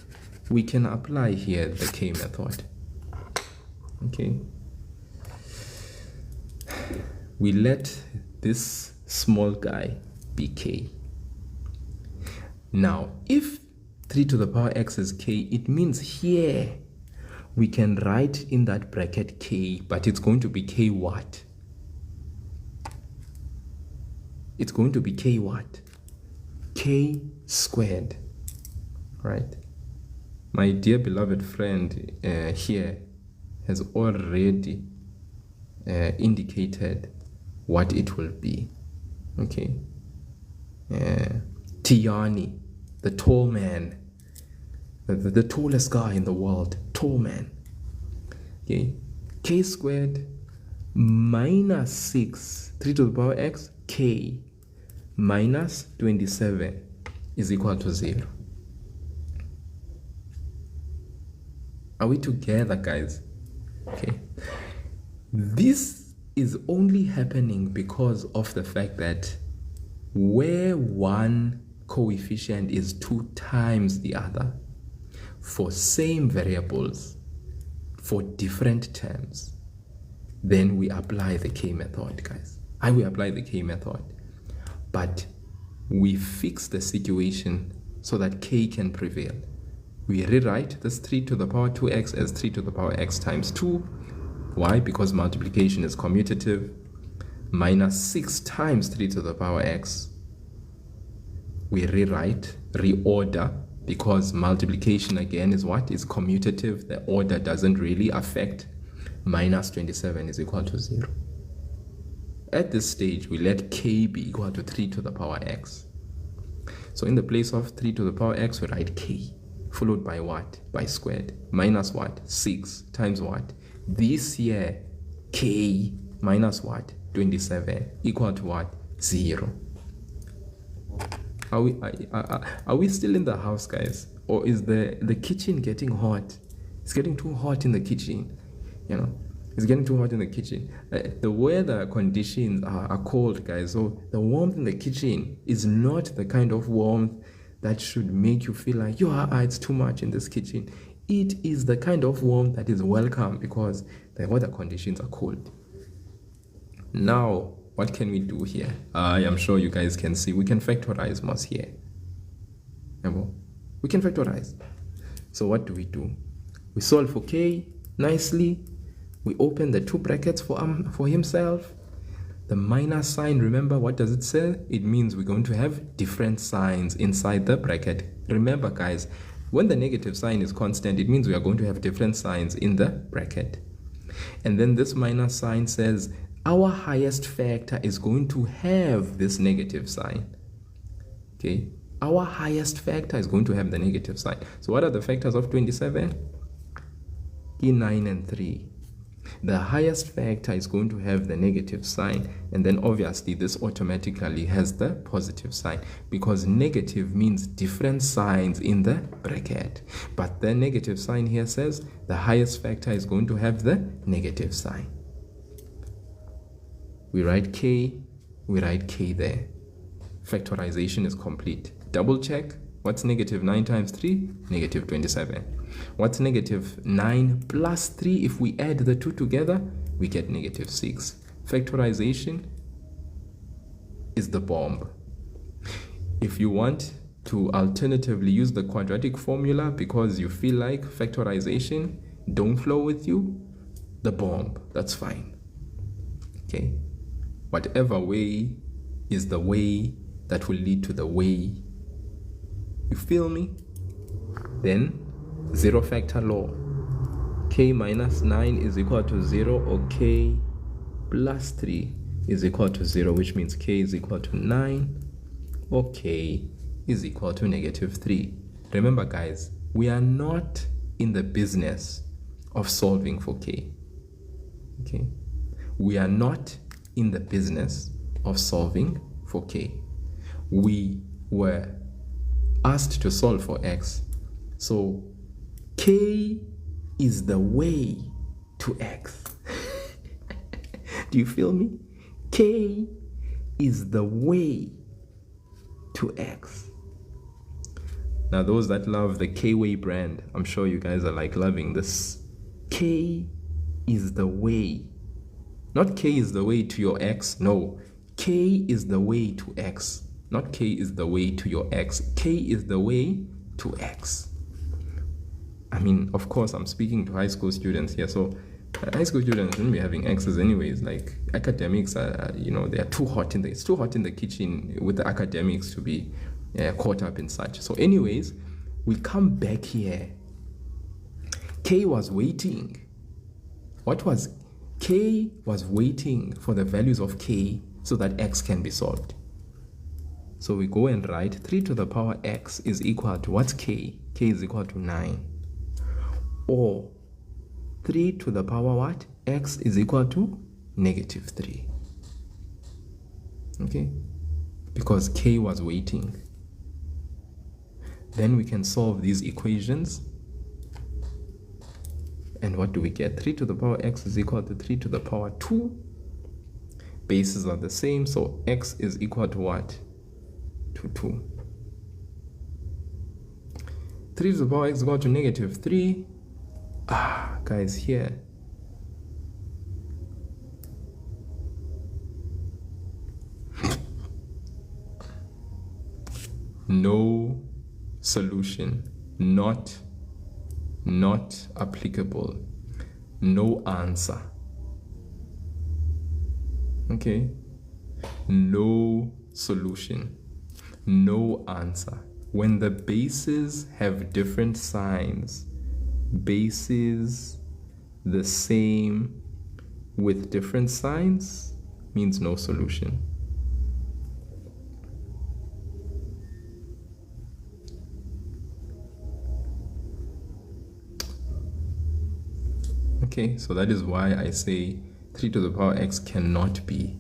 we can apply here the k method. Okay, we let this small guy be k. Now if 3 to the power x is k, it means here we can write in that bracket k, but it's going to be k what? It's going to be k what? K squared, right? My dear beloved friend here has already indicated what it will be. Okay, Tiani, the tall man, the tallest guy in the world, tall man. Okay, k squared minus 6, 3 to the power x, k minus 27 is equal to 0. Are we together, guys? Okay, this is only happening because of the fact that where one coefficient is 2 times the other for same variables for different terms, then we apply the k method, guys. We apply the k method, but we fix the situation so that k can prevail. We rewrite this 3 to the power 2x as 3 to the power x times 2. Why? Because multiplication is commutative. Minus 6 times 3 to the power x. We rewrite, reorder, because multiplication again is what? Is commutative. The order doesn't really affect. Minus 27 is equal to 0. At this stage, we let k be equal to 3 to the power x. So in the place of 3 to the power x, we write k, followed by what? By squared. Minus what? 6 times what? This here, k minus what? 27 equal to what? 0. Are we still in the house, guys? Or is the kitchen getting hot? It's getting too hot in the kitchen, you know. It's getting too hot in the kitchen. The weather conditions are cold, guys. So the warmth in the kitchen is not the kind of warmth that should make you feel like, it's too much in this kitchen. It is the kind of warmth that is welcome because the weather conditions are cold. Now, what can we do here? I am sure you guys can see. We can factorize most here. We can factorize. So what do? We solve for k nicely. We open the 2 brackets for himself. The minus sign, remember, what does it say? It means we're going to have different signs inside the bracket. Remember, guys, when the negative sign is constant, it means we are going to have different signs in the bracket. And then this minus sign says our highest factor is going to have this negative sign. Okay, our highest factor is going to have the negative sign. So what are the factors of 27? 9 and 3. The highest factor is going to have the negative sign, and then obviously this automatically has the positive sign because negative means different signs in the bracket. But the negative sign here says the highest factor is going to have the negative sign. We write k, we write k there. Factorization is complete. Double check. What's negative 9 times 3? Negative 27. What's negative 9 plus 3? If we add the 2 together, we get negative 6. Factorization is the bomb. If you want to alternatively use the quadratic formula because you feel like factorization don't flow with you, the bomb, that's fine. Okay? Whatever way is the way that will lead to the way. You feel me? Then, zero factor law. K minus 9 is equal to 0, or k plus 3 is equal to 0, which means k is equal to 9, or k is equal to negative 3. Remember, guys, we are not in the business of solving for k. Okay? We are not in the business of solving for k. We were asked to solve for x. So k is the way to x. Do you feel me? K is the way to x. Now those that love the K-Way brand, I'm sure you guys are like loving this. K is the way. Not K is the way to your x. No. K is the way to x. Not K is the way to your x. K is the way to x. I mean, of course, I'm speaking to high school students here. So high school students shouldn't be having x's anyways. Like academics are, they are too hot in it's too hot in the kitchen with the academics to be caught up in such. So anyways, we come back here. K was waiting. What was K was waiting for the values of K so that X can be solved. So we go and write 3 to the power X is equal to, what's K? K is equal to 9. Or 3 to the power what? X is equal to -3. Okay? Because K was waiting. Then we can solve these equations. And what do we get? 3 to the power X is equal to 3 to the power 2. Bases are the same, so X is equal to what? To 2. 3 to the power X is equal to -3. Guys, here. No solution. Not applicable. No answer. Okay? No solution. No answer. When the bases have different signs, bases the same with different signs means no solution. Okay, so that is why I say 3 to the power X cannot be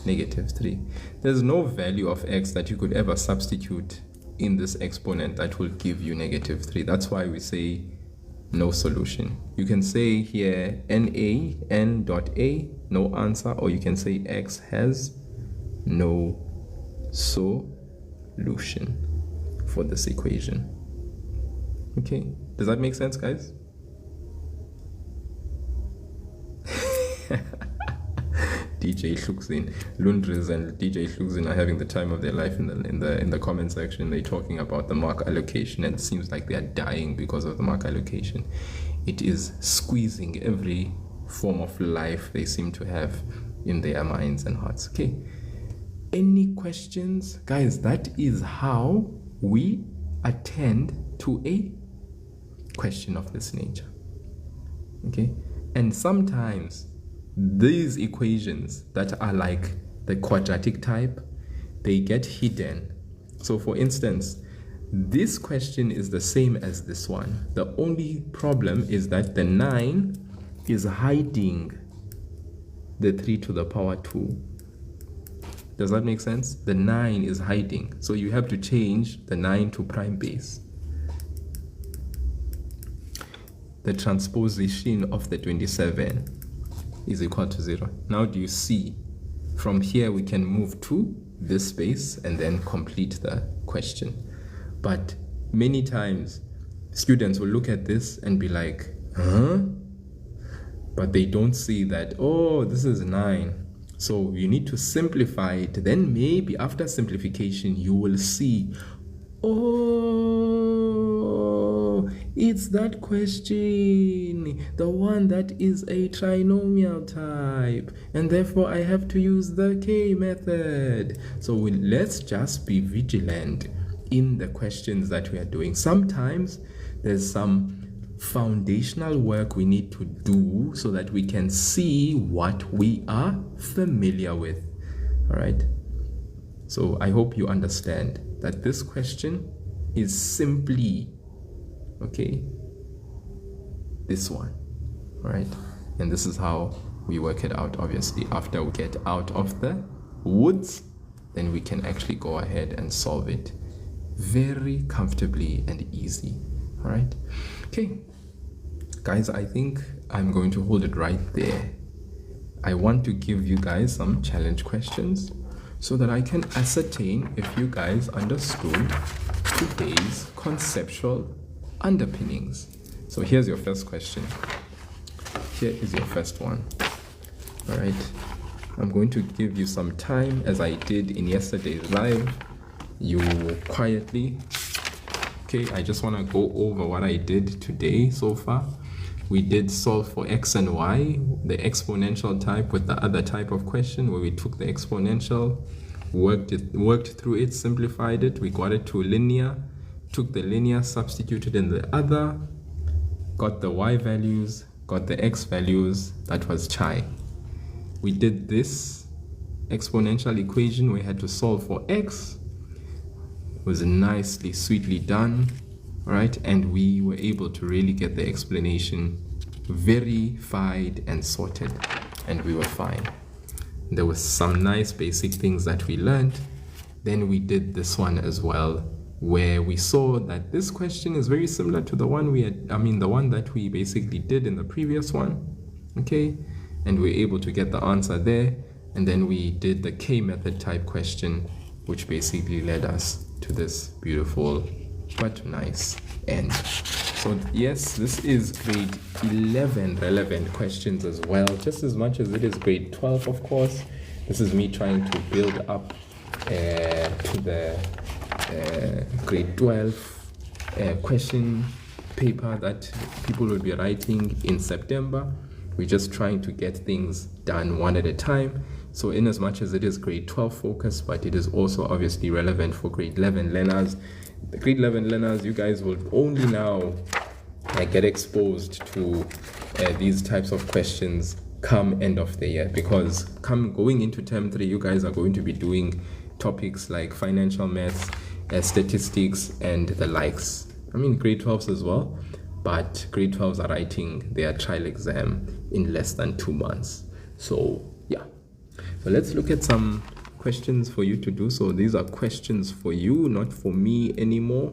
-3. There's no value of X that you could ever substitute in this exponent that will give you -3. That's why we say no solution. You can say here n dot a, no answer, or you can say X has no solution for this equation. Okay, does that make sense, guys? DJ Shlukzin, Lundris and DJ Shlukzin are having the time of their life in the comment section. They're talking about the mark allocation, and it seems like they are dying because of the mark allocation. It is squeezing every form of life they seem to have in their minds and hearts. Okay, any questions, guys? That is how we attend to a question of this nature. Okay, and sometimes these equations that are like the quadratic type, they get hidden. So for instance, this question is the same as this one. The only problem is that the 9 is hiding the 3 to the power 2. Does that make sense? The 9 is hiding. So you have to change the 9 to prime base. The transposition of the 27 is equal to 0. Now do you see? From here we can move to this space and then complete the question. But many times students will look at this and be like, huh? But they don't see that, oh, this is 9. So you need to simplify it. Then maybe after simplification you will see, oh, it's that question, the one that is a trinomial type, and therefore I have to use the K method. So let's just be vigilant in the questions that we are doing. Sometimes there's some foundational work we need to do so that we can see what we are familiar with. All right. So I hope you understand that this question is simply, okay, this one. All right. And this is how we work it out, obviously, after we get out of the woulds, then we can actually go ahead and solve it very comfortably and easy. All right. Okay, guys, I think I'm going to hold it right there. I want to give you guys some challenge questions so that I can ascertain if you guys understood today's conceptual underpinnings. So here's your first question. Here is your first one. All right. I'm going to give you some time, as I did in yesterday's live. You quietly. Okay, I just want to go over what I did today so far. We did solve for x and y, the exponential type with the other type of question where we took the exponential, worked through it, simplified it, we got it to linear, took the linear, substituted in the other, got the y values, got the x values, that was chi. We did this exponential equation, we had to solve for x, it was nicely, sweetly done. All right, and we were able to really get the explanation verified and sorted, and we were fine. There was some nice basic things that we learned. Then we did this one as well, where we saw that this question is very similar to the one the one that we basically did in the previous one. Okay, and we were able to get the answer there. And then we did the K method type question, which basically led us to this beautiful but nice end. So yes, this is grade 11 relevant questions as well, just as much as it is grade 12, of course. This is me trying to build up to the grade 12 question paper that people will be writing in September. We're just trying to get things done one at a time. So in as much as it is grade 12 focus, but it is also obviously relevant for grade 11 learners. The grade 11 learners, you guys will only now get exposed to these types of questions come end of the year, because going into term 3, you guys are going to be doing topics like financial maths, statistics, and the likes. I mean grade 12s as well, but grade 12s are writing their trial exam in less than 2 months. So yeah, so let's look at some questions for you to do. So these are questions for you, not for me anymore.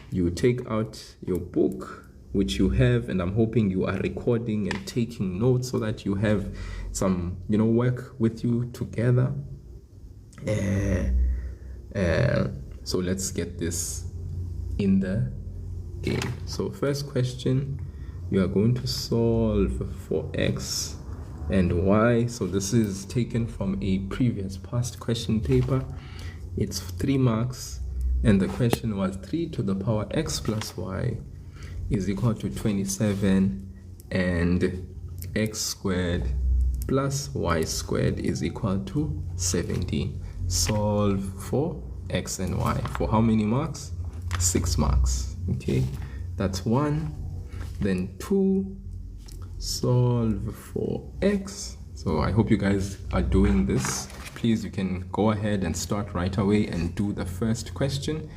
You take out your book, which you have, and I'm hoping you are recording and taking notes so that you have some, work with you together. So let's get this in the game. So first question, you are going to solve for x and y. So this is taken from a previous past question paper. It's 3 marks, and the question was 3 to the power x plus y is equal to 27, and x squared plus y squared is equal to 17. Solve for x and y. For how many marks? 6 marks. Okay, that's 1. Then 2, solve for x. So I hope you guys are doing this. Please, you can go ahead and start right away and do the first question.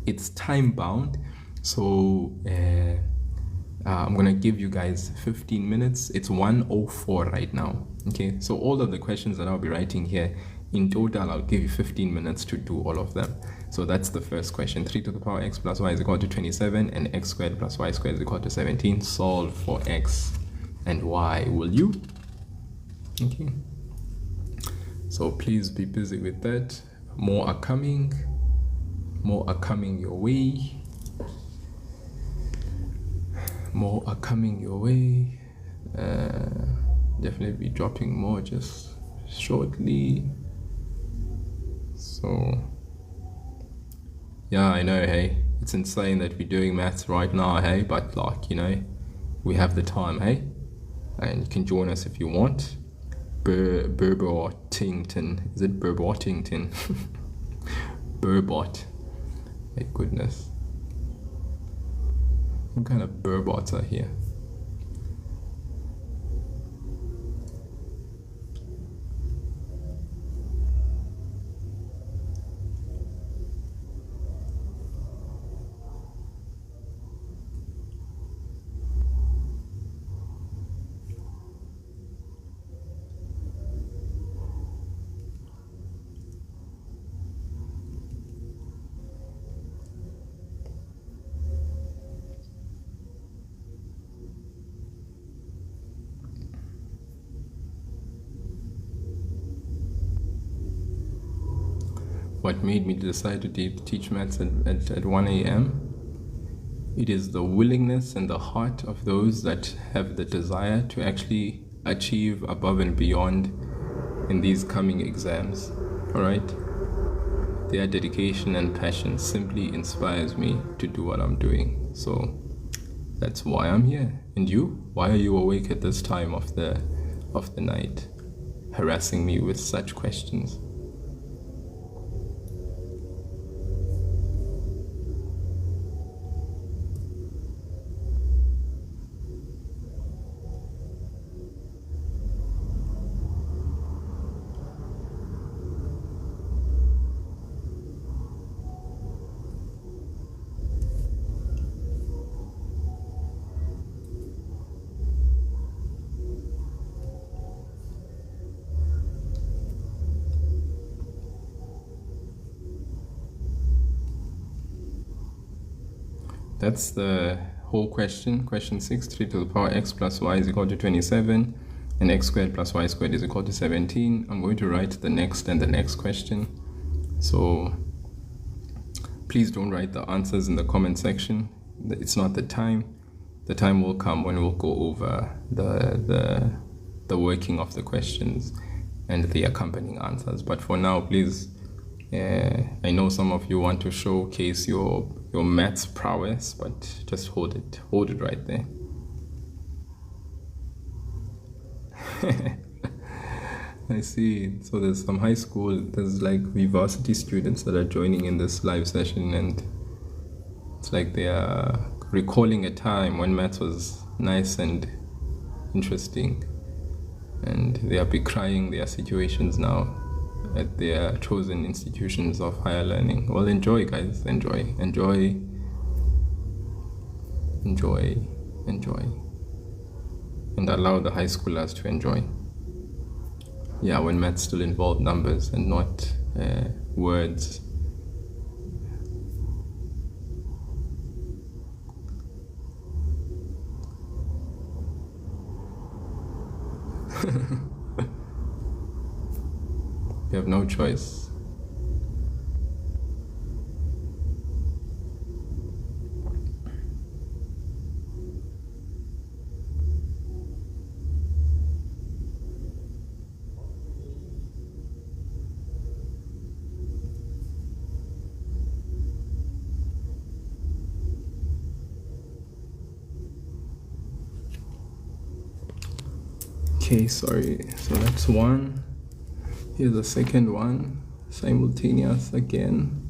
It's time bound, so I'm gonna give you guys 15 minutes. It's 1:04 right now. Okay, so all of the questions that I'll be writing here, in total I'll give you 15 minutes to do all of them. So that's the first question. 3 to the power x plus y is equal to 27, and x squared plus y squared is equal to 17. Solve for x and y, will you? Okay, so please be busy with that. More are coming your way. More are coming your way. Definitely be dropping more just shortly. So yeah, I know, hey, it's insane that we're doing maths right now, hey, but like, we have the time, hey, and you can join us if you want. Burbotington, is it Burbotington? Burbot, my goodness, what kind of burbots are here? what made me decide to teach maths at 1 a.m. It is the willingness and the heart of those that have the desire to actually achieve above and beyond in these coming exams. All right? Their dedication and passion simply inspires me to do what I'm doing. So that's why I'm here. And you? Why are you awake at this time of the night, harassing me with such questions? That's the whole question. Question 6, 3 to the power x plus y is equal to 27, and x squared plus y squared is equal to 17. I'm going to write the next and the next question. So please don't write the answers in the comment section. It's not the time. The time will come when we'll go over the working of the questions and the accompanying answers. But for now, please, I know some of you want to showcase your maths prowess, but just hold it right there. I see. So there's some there's like Vivacity students that are joining in this live session, and it's like they are recalling a time when maths was nice and interesting, and they are decrying their situations now at their chosen institutions of higher learning. Well, enjoy, guys. Enjoy, and allow the high schoolers to enjoy. Yeah, when maths still involved numbers and not words. You have no choice. Okay, sorry. So that's one. Here's the second one, simultaneous again.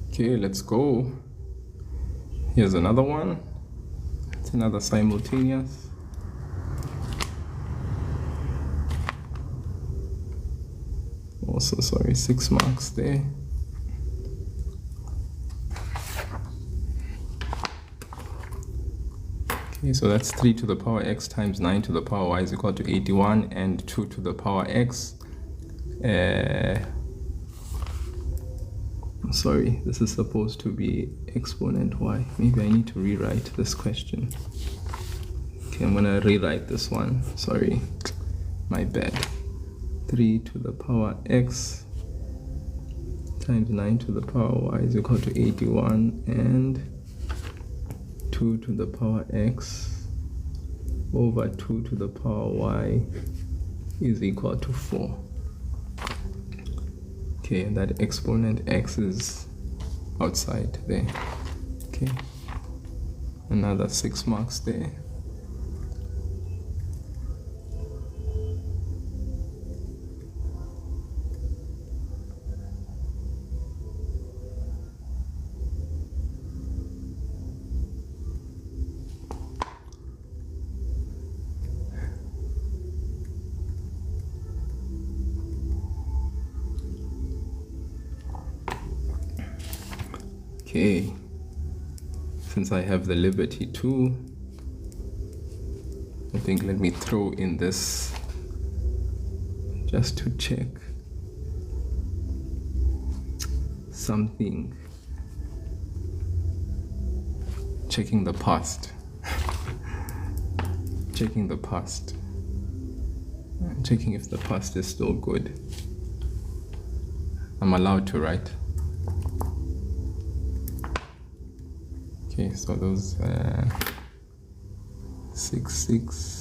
Okay, let's go. Here's another one. It's another simultaneous. Also, sorry, 6 marks there. Okay, so that's 3 to the power x times 9 to the power y is equal to 81, and 2 to the power x. Sorry, this is supposed to be exponent y. Maybe I need to rewrite this question. Okay, I'm gonna rewrite this one. Sorry, my bad. 3 to the power x times 9 to the power y is equal to 81, and 2 to the power x over 2 to the power y is equal to 4. Okay, and that exponent x is outside there. Okay, another 6 marks there. Okay, since I have the liberty to, I think let me throw in this just to check something. Checking the past. Checking the past. Checking if the past is still good. I'm allowed to, right? Okay, so those 6 6.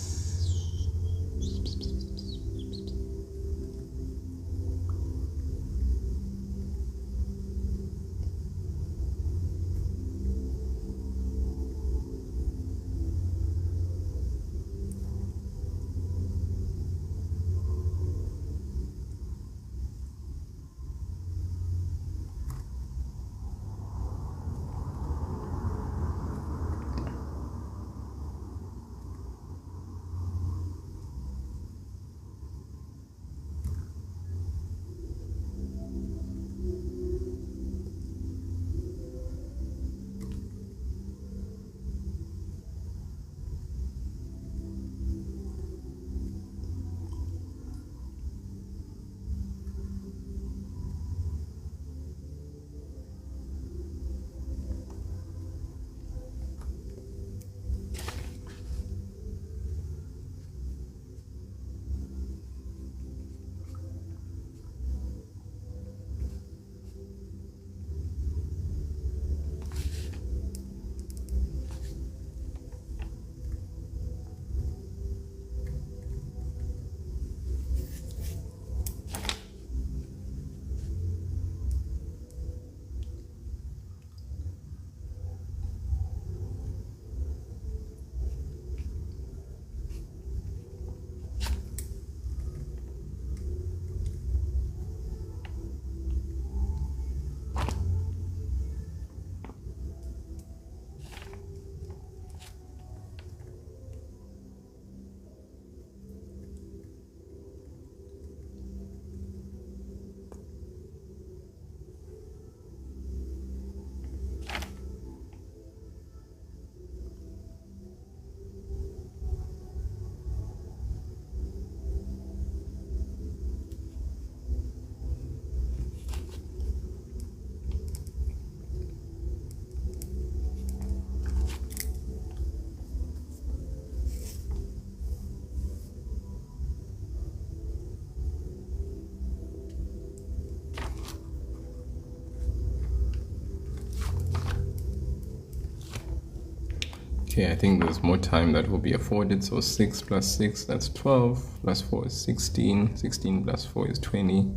Okay, I think there's more time that will be afforded. So 6 plus 6, that's 12. Plus 4 is 16. 16 plus 4 is 20.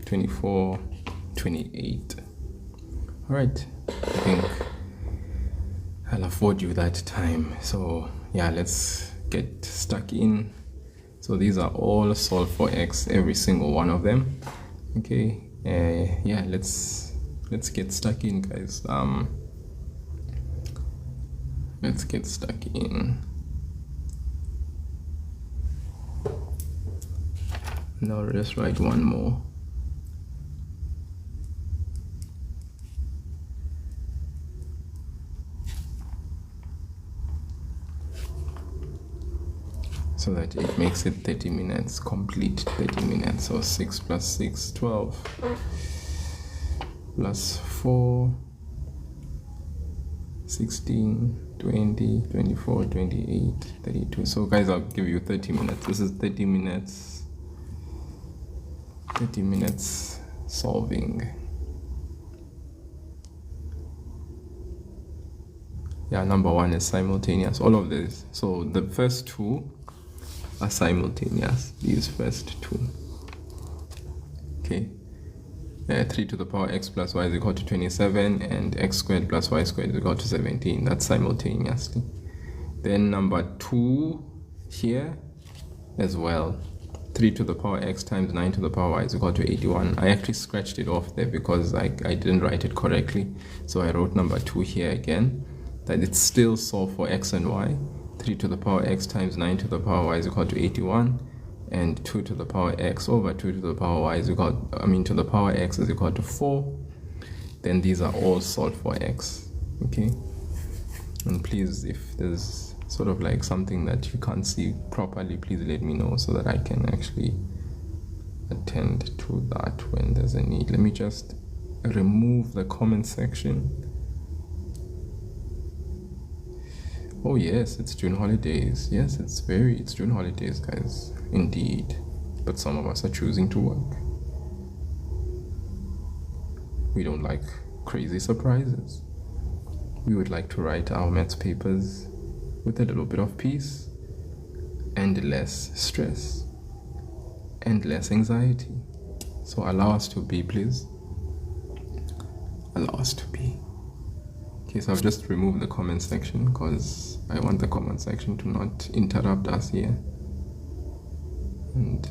24, 28. All right, I think I'll afford you that time. So yeah, let's get stuck in. So these are all solved for x, every single one of them. Okay, yeah, let's get stuck in, guys. Let's get stuck in. Now let's write one more. So that it makes it 30 minutes, complete 30 minutes. So 6 plus 6, 12. Plus 4, 16, 20, 24, 28, 32. So guys, I'll give you 30 minutes. This is 30 minutes. 30 minutes solving. Yeah, number one is simultaneous. All of this. So the first two are simultaneous. These first two. Okay. 3 to the power x plus y is equal to 27, and x squared plus y squared is equal to 17. That's simultaneously. Then number 2 here as well. 3 to the power x times 9 to the power y is equal to 81. I actually scratched it off there because I didn't write it correctly. So I wrote number 2 here again. That it's still solved for x and y. 3 to the power x times 9 to the power y is equal to 81. And 2 to the power x over 2 to the power y is equal, to the power x is equal to 4. Then these are all solved for x. Okay. And please, if there's sort of like something that you can't see properly, please let me know so that I can actually attend to that when there's a need. Let me just remove the comment section. Oh yes, it's June holidays. Yes, it's June holidays, guys, indeed. But some of us are choosing to work. We don't like crazy surprises. We would like to write our maths papers with a little bit of peace and less stress and less anxiety. So allow us to be, please. Allow us to be. Okay, so I've just removed the comment section because I want the comment section to not interrupt us here. And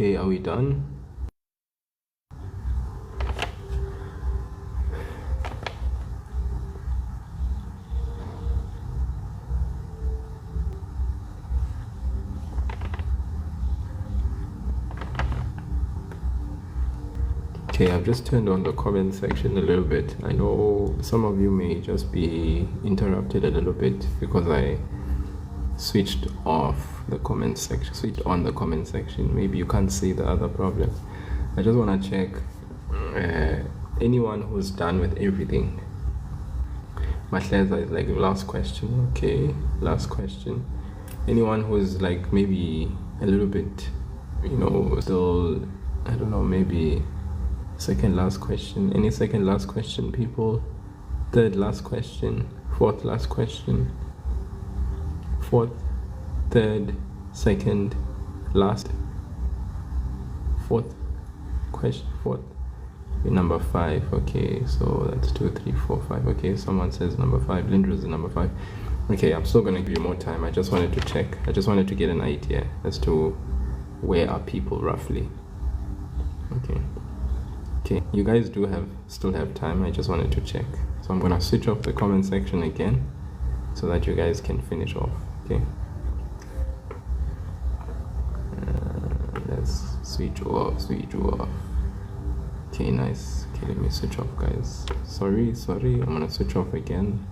Okay, are we done? Okay, I've just turned on the comment section a little bit. I know some of you may just be interrupted a little bit because I switched off the comment section, switched on the comment section. Maybe you can't see the other problem. I just want to check anyone who's done with everything. Mahleza is like last question. Okay, last question. Anyone who's like maybe a little bit, still, I don't know, maybe second last question. Any second last question, people? Third last question. Fourth last question. Fourth, third, second, last. Fourth question. Fourth. Number 5. Okay, so that's 2, 3, 4, 5. Okay, someone says number 5. Lindra is number 5. Okay, I'm still gonna give you more time. I just wanted to check. I just wanted to get an idea as to where are people roughly. Okay, you guys still have time. I just wanted to check. So I'm gonna switch off the comment section again so that you guys can finish off. Okay. Let's switch off. Okay, nice. Okay, let me switch off, guys. Sorry. I'm gonna switch off again.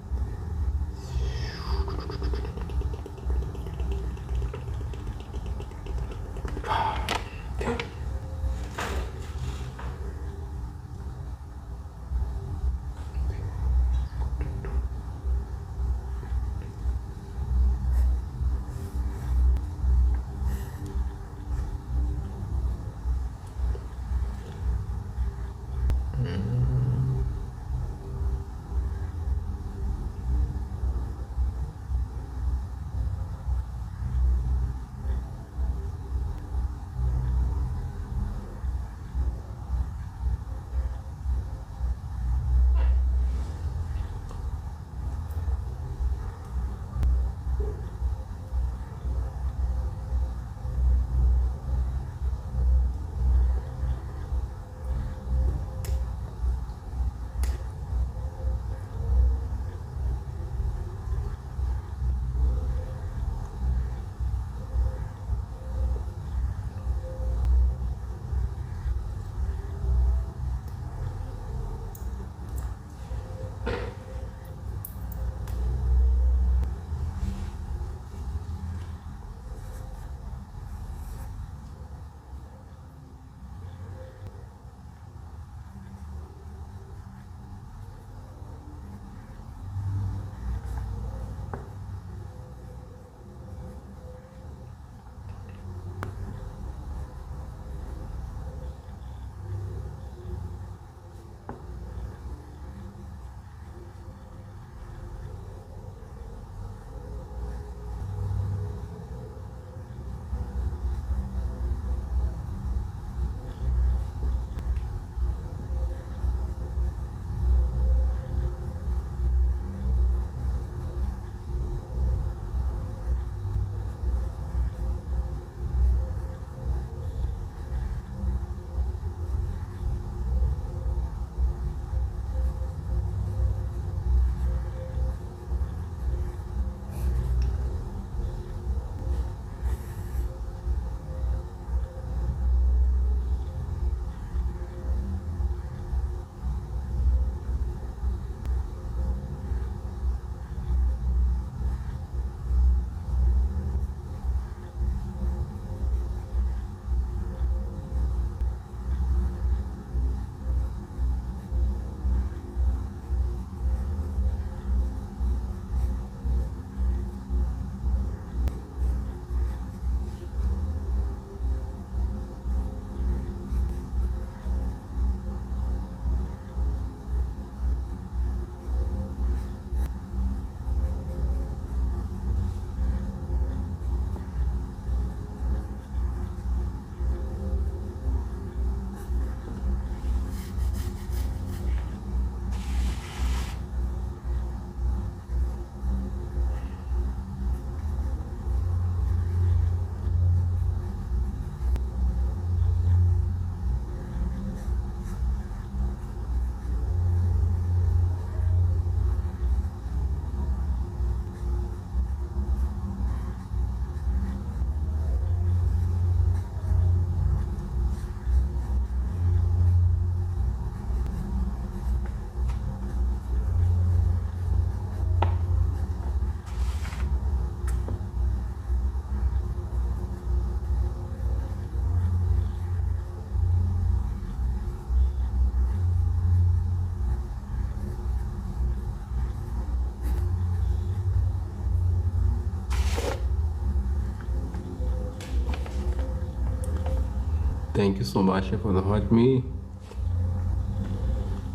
Thank you so much for the hot me.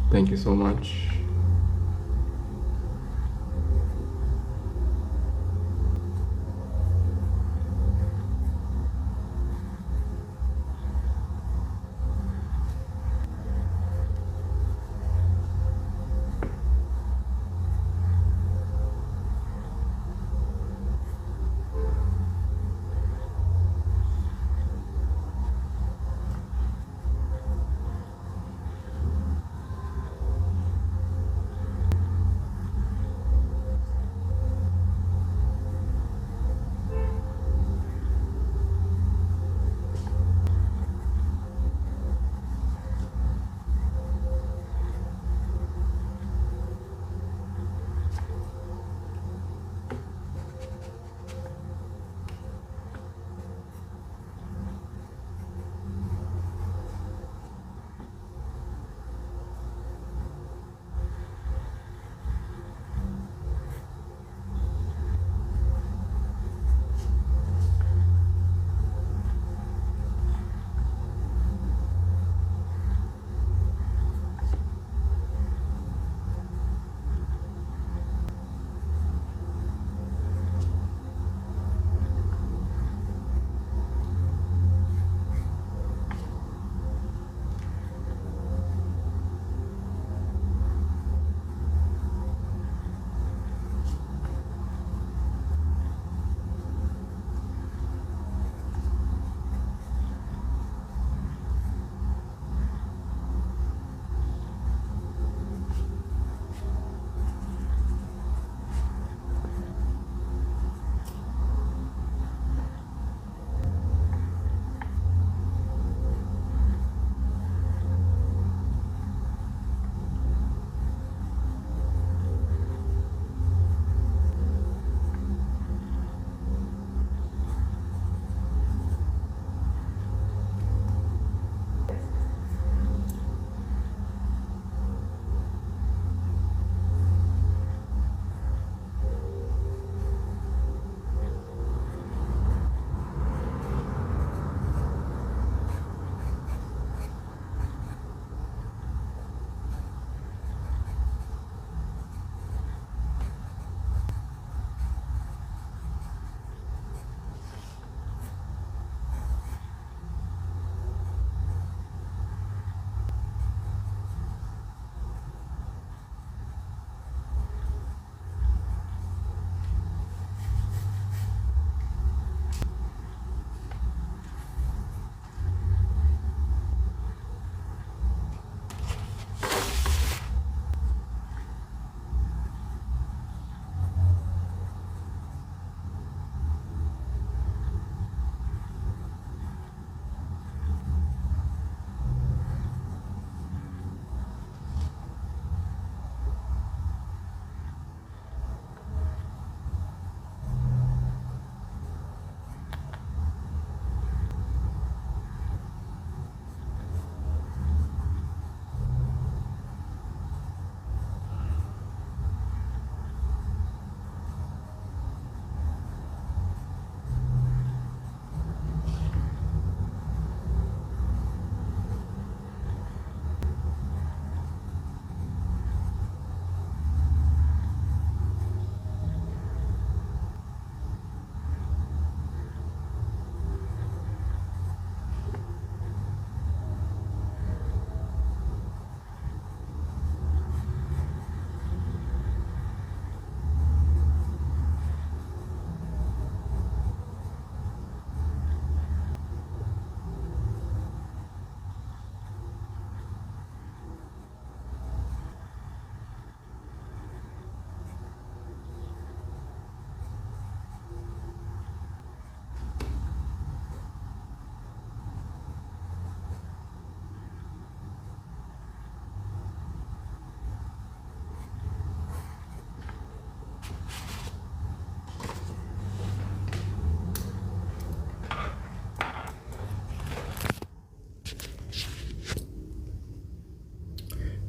Thank you so much.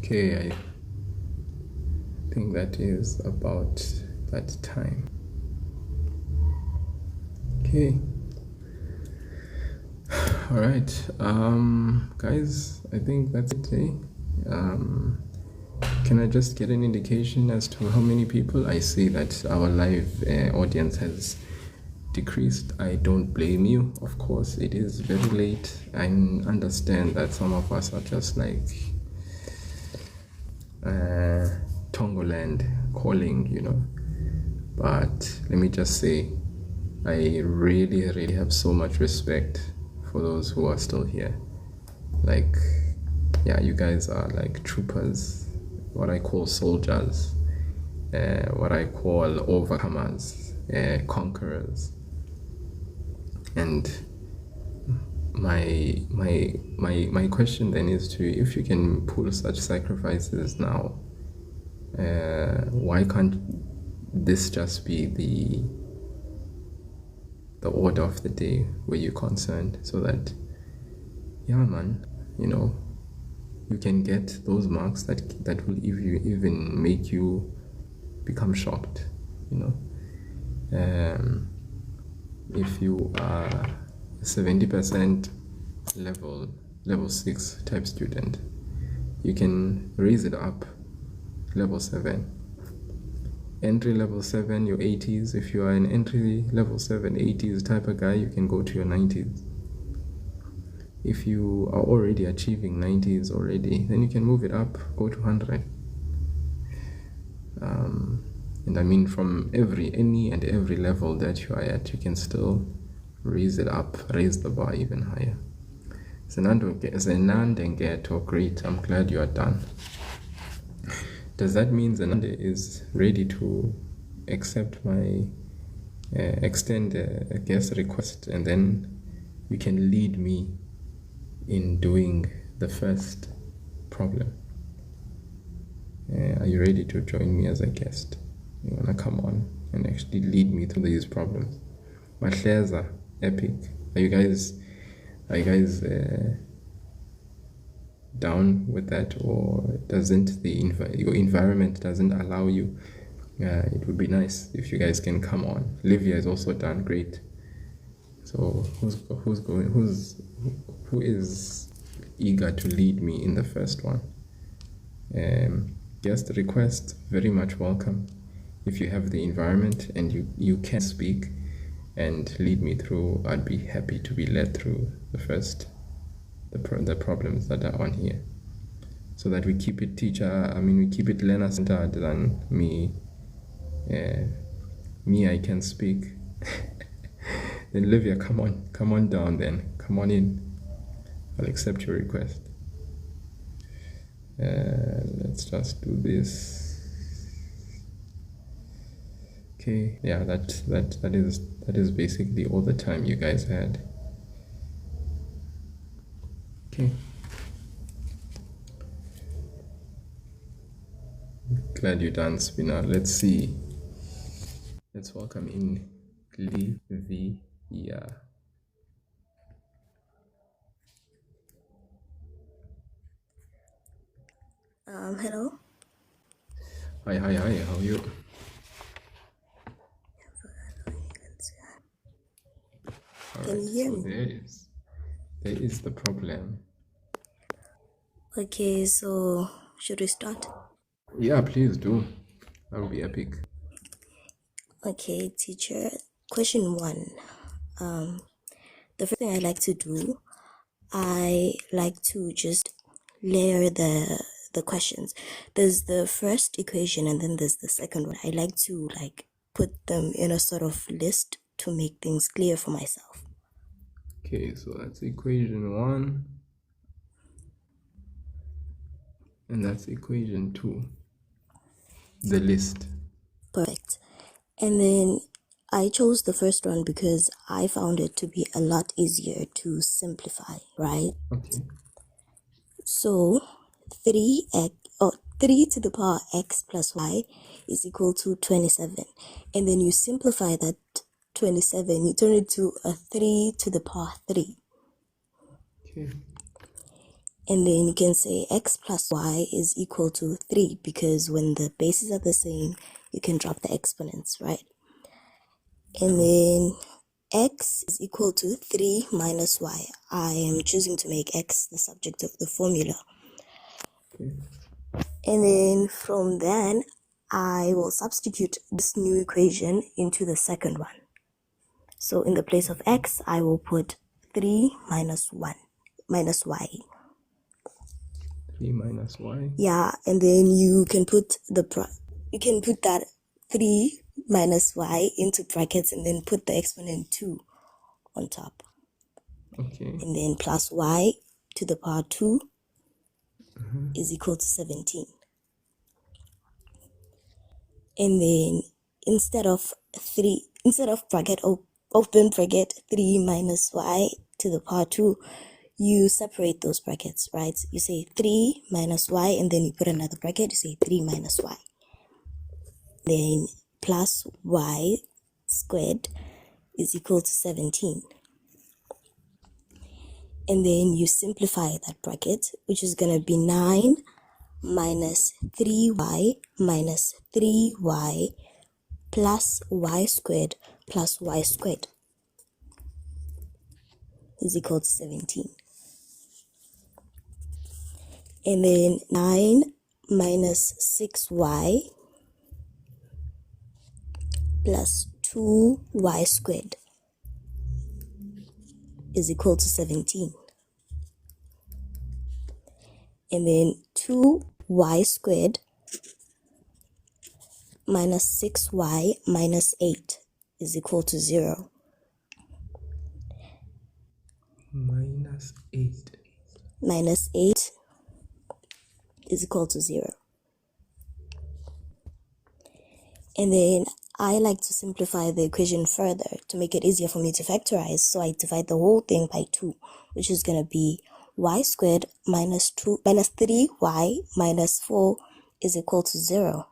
Okay, I think that is about that time. Okay. All right, guys, I think that's it. Can I just get an indication as to how many people? I see that our live audience has decreased. I don't blame you. Of course, it is very late. I understand that some of us are just like Tongoland calling, But let me just say, I really, really have so much respect for those who are still here. Like, yeah, you guys are like troopers, what I call soldiers, what I call overcomers, conquerors. And my question then is to, if you can pull such sacrifices now, why can't this just be the order of the day where you're concerned, so that, yeah, man, you can get those marks that will even make you become shocked, if you are a 70% level 6 type student, you can raise it up level 7. Entry level 7, your 80s. If you are an entry level 7, 80s type of guy, you can go to your 90s. If you are already achieving 90s already, then you can move it up, go to 100. And I mean, from any and every level that you are at, you can still raise it up, raise the bar even higher. Zenandengeto, great, I'm glad you are done. Does that mean Zenande is ready to accept my extend a guest request, and then you can lead me in doing the first problem? Are you ready to join me as a guest? You wanna come on and actually lead me through these problems? Mahleza, epic. Are you guys down with that, or doesn't your environment doesn't allow you? It would be nice if you guys can come on. Livia is also done, great. So who is eager to lead me in the first one? Guest request, very much welcome. If you have the environment and you can speak and lead me through, I'd be happy to be led through the problems that are on here, so that we keep it we keep it learner centered than me. I can speak. Then Livia, come on down then. Come on in. I'll accept your request. Let's just do this. Okay, yeah, that is basically all the time you guys had. Okay. Glad you're done, Spina. Let's see. Let's welcome in Livia. Hello. Hi. How are you? Can you hear me? There is the problem. Okay, so should we start? Yeah, please do. That would be epic. Okay, teacher. Question 1. The first thing I like to do, I like to just layer the questions. There's the first equation and then there's the second one. I like to put them in a sort of list to make things clear for myself. Okay, so that's equation 1. And that's equation 2. The list. Perfect. And then I chose the first one because I found it to be a lot easier to simplify, right? Okay. So 3 to the power x plus y is equal to 27. And then you simplify that 27, you turn it to a 3 to the power 3. Okay. And then you can say x plus y is equal to 3, because when the bases are the same, you can drop the exponents, right? And then x is equal to 3 minus y. I am choosing to make x the subject of the formula. Okay. And then from then, I will substitute this new equation into the second one. So in the place of x, I will put 3 minus 1 minus y. 3 minus y. Yeah, and then you can put that 3 minus y into brackets and then put the exponent 2 on top. Okay. And then plus y to the power 2 is equal to 17. And then instead of bracket open bracket 3 minus y to the power 2, you separate those brackets, right? You say 3 minus y and then you put another bracket, you say 3 minus y. Then plus y squared is equal to 17. And then you simplify that bracket, which is going to be 9 minus 3y minus 3y plus y squared plus y squared is equal to 17. And then 9 minus 6y plus 2y squared is equal to 17. And then 2y squared minus 6y minus 8 is equal to 0. Minus 8. Minus 8 is equal to 0. And then I like to simplify the equation further to make it easier for me to factorize. So I divide the whole thing by 2, which is going to be y squared minus 3y minus 4 is equal to 0.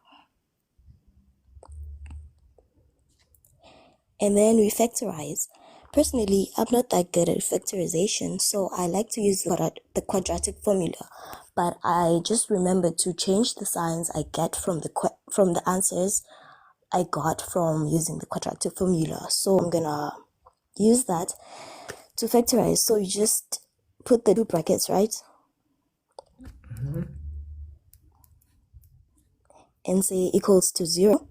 And then we factorize. Personally, I'm not that good at factorization, so I like to use the quadratic formula. But I just remember to change the signs I get from the answers I got from using the quadratic formula. So I'm gonna use that to factorize. So you just put the 2 brackets, right? And say equals to 0.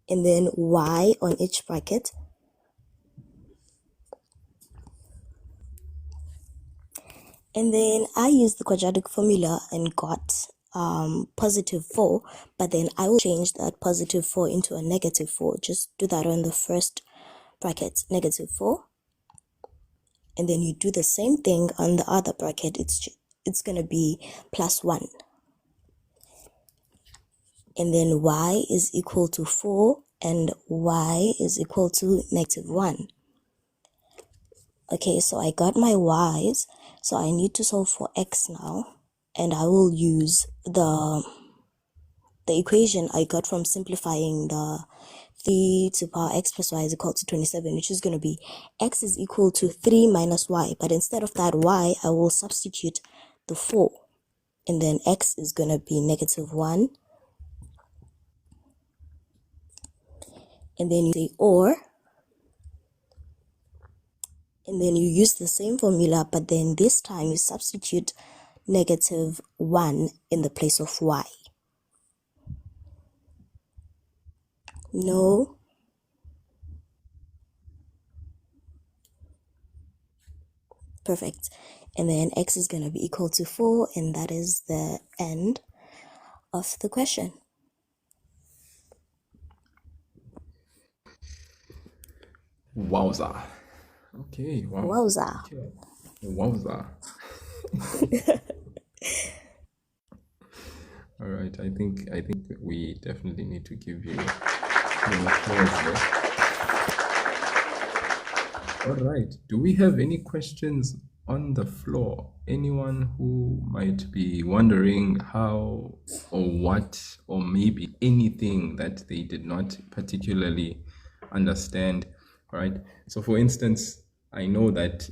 And then y on each bracket. And then I used the quadratic formula and got positive 4, but then I will change that positive 4 into a negative 4. Just do that on the first bracket, negative 4. And then you do the same thing on the other bracket. It's going to be plus 1. And then y is equal to 4 and y is equal to negative 1. Okay, so I got my y's. So I need to solve for x now. And I will use the equation I got from simplifying the 3 to the power x plus y is equal to 27, which is going to be x is equal to 3 minus y. But instead of that y, I will substitute the 4. And then x is going to be negative 1. And then you say or. And then you use the same formula, but then this time you substitute negative 1 in the place of y. No. Perfect. And then x is going to be equal to 4, and that is the end of the question. Wowza. Okay, wow. Wowza. Okay. Wowza. All right, I think we definitely need to give you applause there. All right, do we have any questions on the floor? Anyone who might be wondering how or what or maybe anything that they did not particularly understand? All right, so for instance, I know that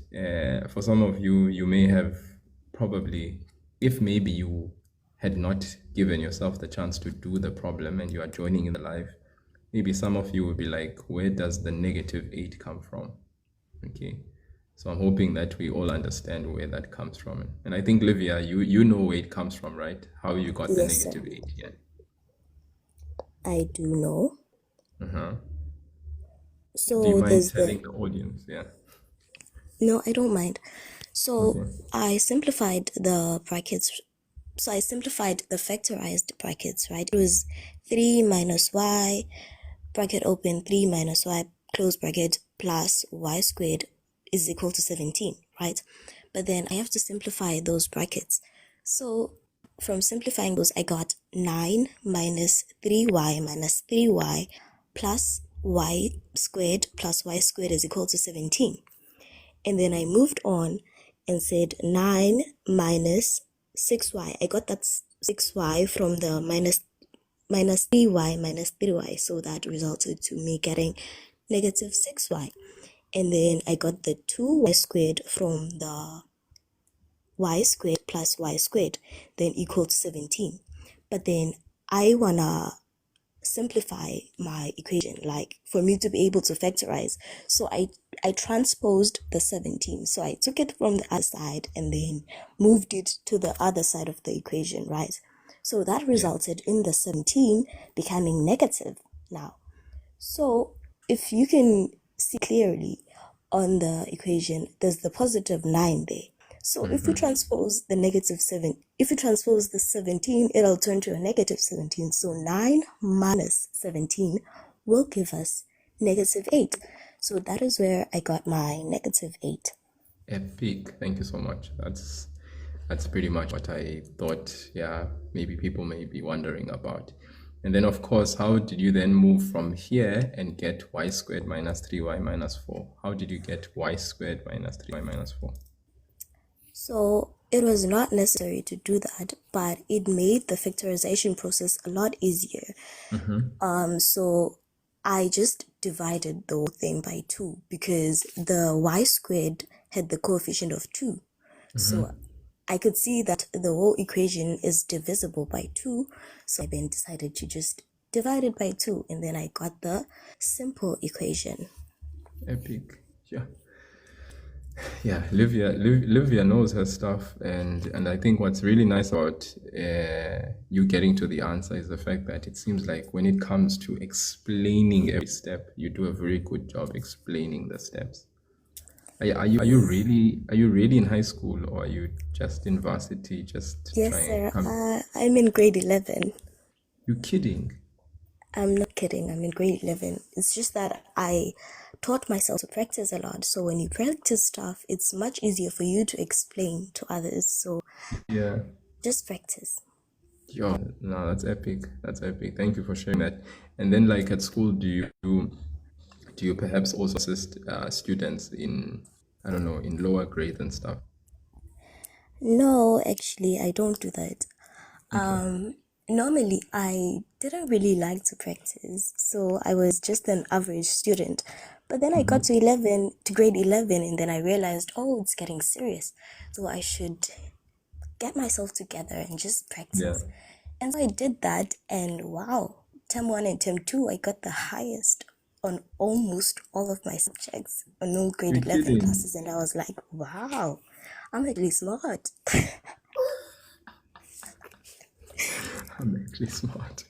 for some of you, you may have probably, if maybe you had not given yourself the chance to do the problem and you are joining in the live, maybe some of you will be like, where does the -8 come from? Okay. So I'm hoping that we all understand where that comes from. And I think, Livia, you know where it comes from, right? How you got the Yes, sir. -8 here. I do know. Uh-huh. Do you So mind there's telling the the audience? Yeah. no, I don't mind. So Okay. I simplified the brackets. So I simplified the factorized brackets, right? It was 3 minus y, bracket open, 3 minus y, close bracket, plus y squared is equal to 17, right? But then I have to simplify those brackets. So from simplifying those, I got 9 minus 3y minus 3y plus y squared plus y squared is equal to 17. And then I moved on and said 9 minus 6y. I got that 6y from the minus 3y minus 3y. So that resulted to me getting negative 6y. And then I got the 2y squared from the y squared plus y squared, then equal to 17. But then I want to simplify my equation, like for me to be able to factorize. So I transposed the 17. So I took it from the other side and then moved it to the other side of the equation, right? So that resulted in the 17 becoming negative now. So if you can see clearly on the equation, there's the positive 9 there. So if we transpose the if we transpose the 17, it'll turn to a negative 17. So 9 minus 17 will give us negative 8. So that is where I got my negative 8. Epic. Thank you so much. That's pretty much what I thought. Yeah, maybe people may be wondering about. And then, of course, how did you then move from here and get y squared minus 3y minus 4? How did you get y squared minus 3y minus 4? So it was not necessary to do that, but it made the factorization process a lot easier. So I just divided the whole thing by 2 because the y squared had the coefficient of 2. So I could see that the whole equation is divisible by 2. So I then decided to just divide it by 2, and then I got the simple equation. Epic. Yeah, Livia knows her stuff, and I think what's really nice about you getting to the answer is the fact that it seems like when it comes to explaining every step, you do a very good job explaining the steps. Are you really in high school, or are you just in varsity? Just Yes, trying sir. come? I'm in grade 11. You kidding? I'm not kidding. I'm in grade 11. It's just that I taught myself to practice a lot. So when you practice stuff, it's much easier for you to explain to others. So Yeah. just practice. Yo, no, that's epic. That's epic. Thank you for sharing that. And then, like at school, do you perhaps also assist students in, I don't know, in lower grades and stuff? No, actually, I don't do that. Okay. Normally, I didn't really like to practice, so I was just an average student. But then I got to grade 11, and then I realized, oh, it's getting serious. So I should get myself together and just practice. Yeah. And so I did that, and wow, term 1 and term 2, I got the highest on almost all of my subjects on all grade You're 11 kidding. classes, and I was like, wow, I'm actually smart. I'm actually smart.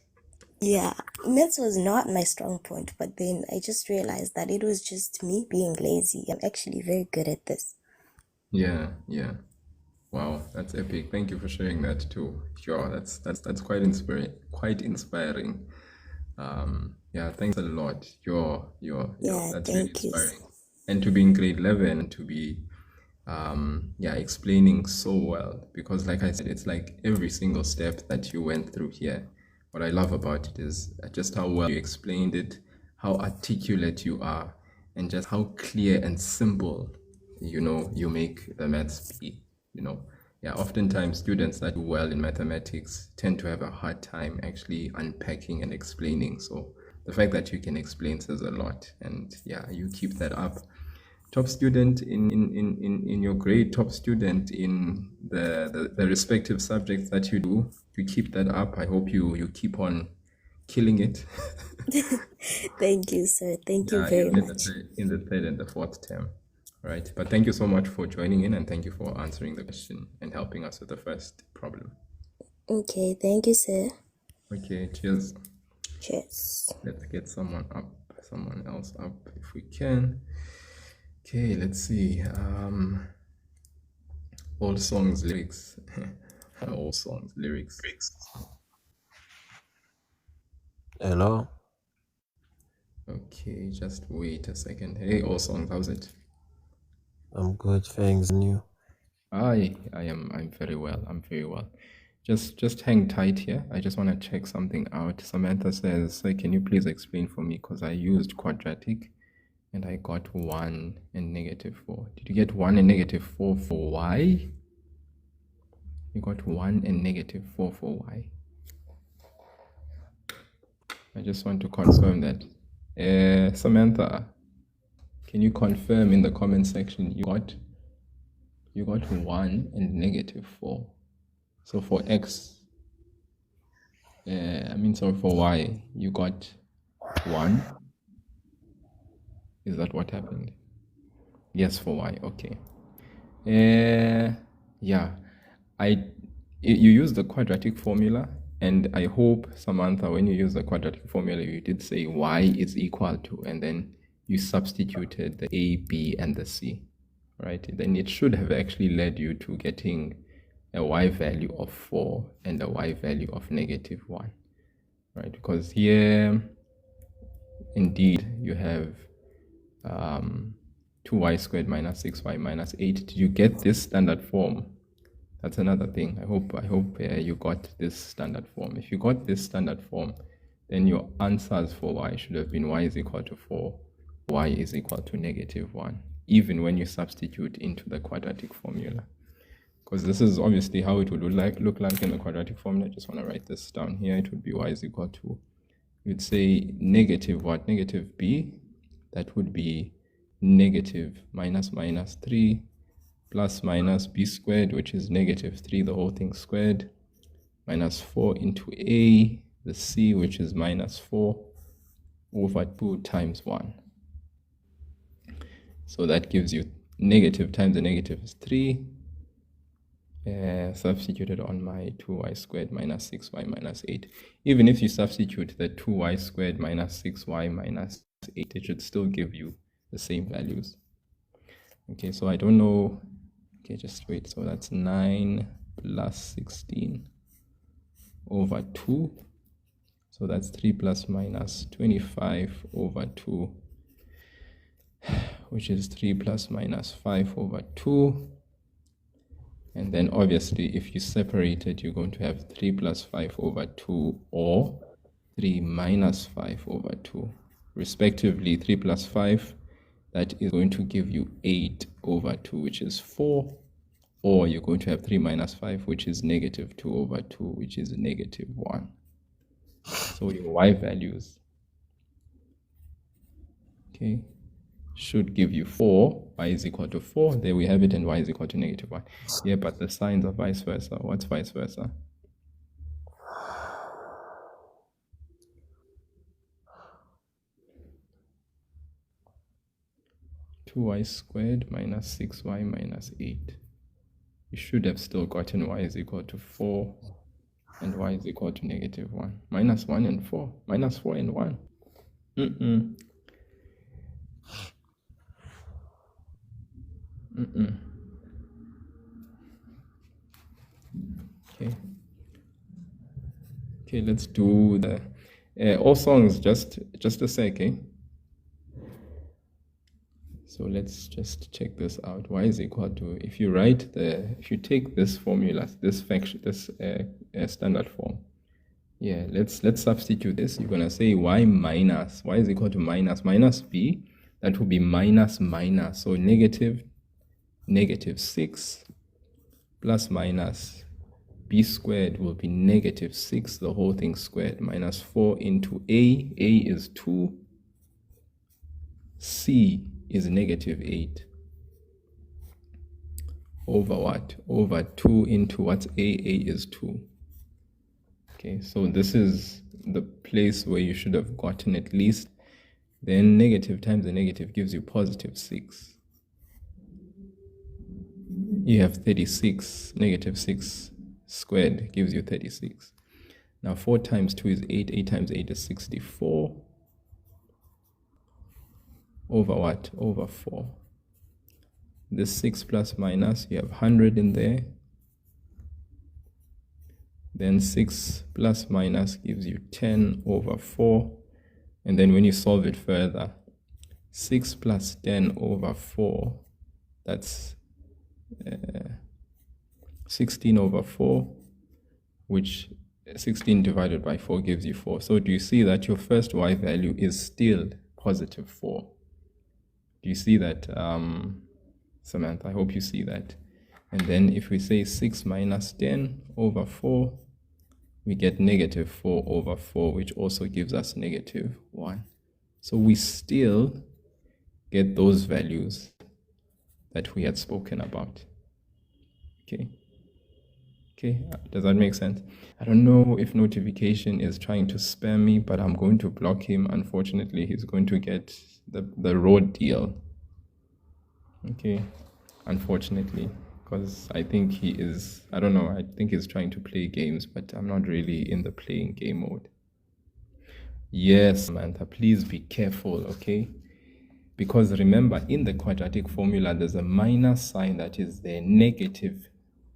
Yeah, maths was not my strong point, but then I just realized that it was just me being lazy. I'm actually very good at this. Yeah. Wow, that's epic. Thank you for sharing that too. Sure, that's quite inspiring. Quite inspiring. Yeah, thanks a lot. Yeah, That's really thank you. inspiring. And to be in grade 11 and to be explaining so well, because like I said, it's like every single step that you went through here. What I love about it is just how well you explained it, how articulate you are, and just how clear and simple, you make the maths be, Yeah, oftentimes students that do well in mathematics tend to have a hard time actually unpacking and explaining. So the fact that you can explain says a lot, and yeah, you keep that up. Top student in your grade, top student in the respective subjects that you do. You keep that up. I hope you keep on killing it. Thank you, sir. Thank you Yeah, very in the much. third and the fourth term. Right. But thank you so much for joining in, and thank you for answering the question and helping us with the first problem. Okay, thank you, sir. Okay, cheers. Cheers. Let's get someone else up if we can. Okay, let's see. All songs lyrics. All songs lyrics. Hello. Okay, just wait a second. Hey, all songs, how's it? I'm good, thanks. And you? I'm very well. I'm very well. Just hang tight here. I just want to check something out. Samantha says, can you please explain for me? Because I used quadratic and I got 1 and -4. Did you get 1 and -4 for y? You got 1 and -4 for y. I just want to confirm that. Samantha, can you confirm in the comment section you got 1 and -4? So for x, for y, you got 1. Is that what happened? Yes, for y, okay. Yeah, you use the quadratic formula, and I hope, Samantha, when you use the quadratic formula, you did say y is equal to, and then you substituted the a, b, and the c, right? Then it should have actually led you to getting a y value of 4 and a y value of -1, right? Because here, indeed, you have 2y squared minus 6y minus 8. Did you get this standard form? That's another thing. I hope you got this standard form. If you got this standard form, then your answers for y should have been y is equal to 4, y is equal to -1, even when you substitute into the quadratic formula. Because this is obviously how it would look like in the quadratic formula. I just want to write this down here. It would be y is equal to, you'd say negative what? Negative b. That would be negative minus 3 plus minus b squared, which is -3, the whole thing squared, minus 4 into a, the c, which is -4 over 2 times 1. So that gives you negative times the negative is 3. Substituted on my 2y squared minus 6y minus 8. Even if you substitute the 2y squared minus 6y minus 8, it should still give you the same values. Okay, so I don't know. Okay, just wait. So that's 9 plus 16 over 2. So that's 3 plus minus 25 over 2, which is 3 plus minus 5 over 2. And then obviously, if you separate it, you're going to have 3 plus 5 over 2 or 3 minus 5 over 2. Respectively, 3 plus 5, that is going to give you 8 over 2, which is 4. Or you're going to have 3 minus 5, which is -2 over 2, which is -1. So your y values, okay, should give you 4, y is equal to 4, there we have it, and y is equal to -1. Yeah, but the signs are vice versa. What's vice versa? y squared minus 6y minus 8. You should have still gotten y is equal to 4 and y is equal to -1. Minus 1 and 4. Minus 4 and 1. Okay, let's do the all songs, just a sec, eh? So let's just check this out. Y is equal to, if you take this formula, this standard form, yeah, let's substitute this. You're gonna say y is equal to minus b. That will be minus. So negative 6 plus minus b squared will be -6, the whole thing squared, minus 4 into a is 2, c is -8 over what? Over 2 into what's a is 2. Okay, so this is the place where you should have gotten at least. Then negative times the negative gives you positive 6. You have 36. Negative 6 squared gives you 36. Now 4 times 2 is 8. 8 times 8 is 64. Over what? Over 4. This 6 plus minus, you have 100 in there. Then 6 plus minus gives you 10 over 4. And then when you solve it further, 6 plus 10 over 4, that's 16 over 4, which 16 divided by 4 gives you 4. So do you see that your first y value is still positive 4? Do you see that, Samantha? I hope you see that. And then if we say 6 minus 10 over 4, we get negative 4 over 4, which also gives us negative 1. So we still get those values that we had spoken about. Okay. Okay, does that make sense? I don't know if notification is trying to spam me, but I'm going to block him. Unfortunately, he's going to get the raw deal. Okay, unfortunately, because I think he is, I don't know, I think he's trying to play games, but I'm not really in the playing game mode. Yes, Samantha, please be careful, okay? Because remember, in the quadratic formula, there's a minus sign that is the negative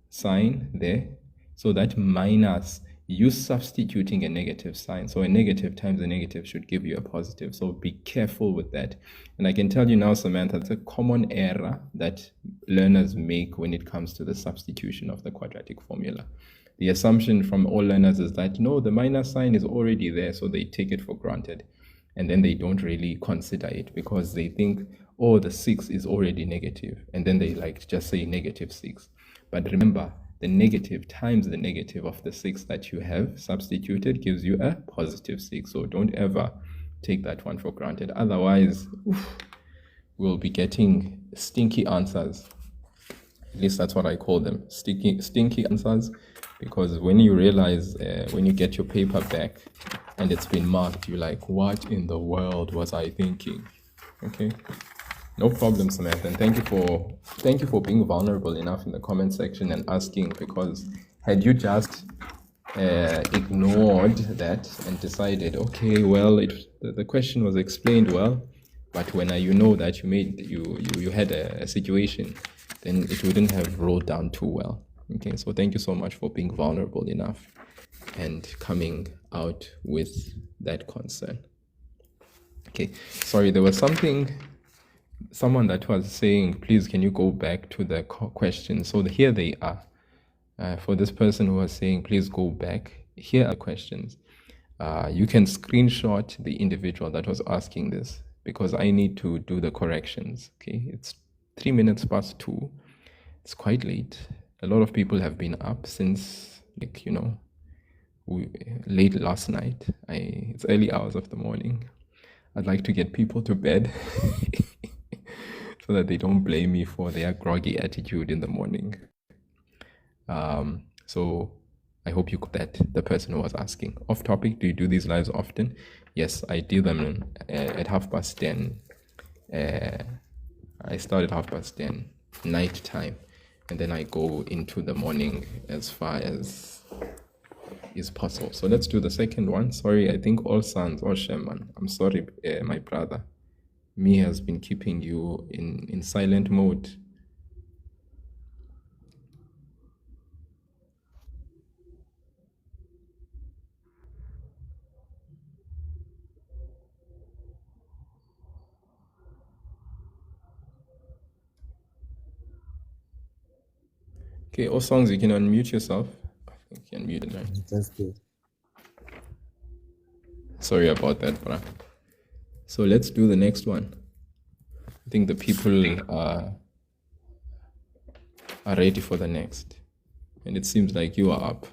sign there. So that minus, you substituting a negative sign. So a negative times a negative should give you a positive. So be careful with that. And I can tell you now, Samantha, it's a common error that learners make when it comes to the substitution of the quadratic formula. The assumption from all learners is that, no, the minus sign is already there, so they take it for granted. And then they don't really consider it because they think, oh, the 6 is already negative. And then they like just say negative 6. But remember, the negative times the negative of the 6 that you have substituted gives you a positive 6. So don't ever take that one for granted. Otherwise, we'll be getting stinky answers. At least that's what I call them, stinky answers. Because when you realize, when you get your paper back and it's been marked, you're like, what in the world was I thinking? Okay. No problem, Samantha, and thank you for being vulnerable enough in the comment section and asking, because had you just ignored that and decided, okay, well, the question was explained well, but when you know that you had a situation, then it wouldn't have rolled down too well. Okay, so thank you so much for being vulnerable enough and coming out with that concern. Okay, sorry, there was someone that was saying, please, can you go back to the questions? So here they are. For this person who was saying, please go back, here are questions. You can screenshot the individual that was asking this because I need to do the corrections. Okay, it's 3 minutes past 2. It's quite late. A lot of people have been up since, like, you know, late last night. It's early hours of the morning. I'd like to get people to bed so that they don't blame me for their groggy attitude in the morning. So I hope you got that, the person who was asking. Off topic, do you do these lives often? Yes, I do them at 10:30. I start at 10:30, night time, and then I go into the morning as far as is possible. So let's do the second one. Sorry, I think all sons, all Sheman. I'm sorry, my brother. Me has been keeping you in silent mode. Okay, all songs, you can unmute yourself. I think you can mute it, right? That's good. Sorry about that, bruh. So let's do the next one. I think the people are ready for the next. And it seems like you are up.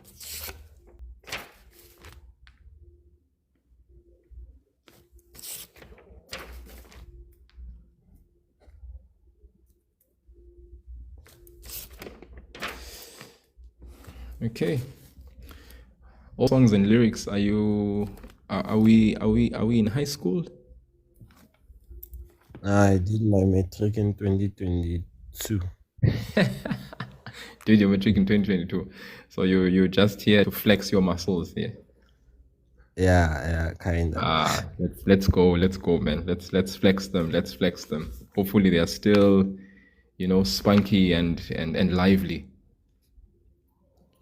Okay. All songs and lyrics, are you Are we in high school? I did my matric in 2022. Did your matric in 2022? So you're just here to flex your muscles here. Yeah, kind of. Let's go, man. Let's flex them. Let's flex them. Hopefully they are still, spunky and lively.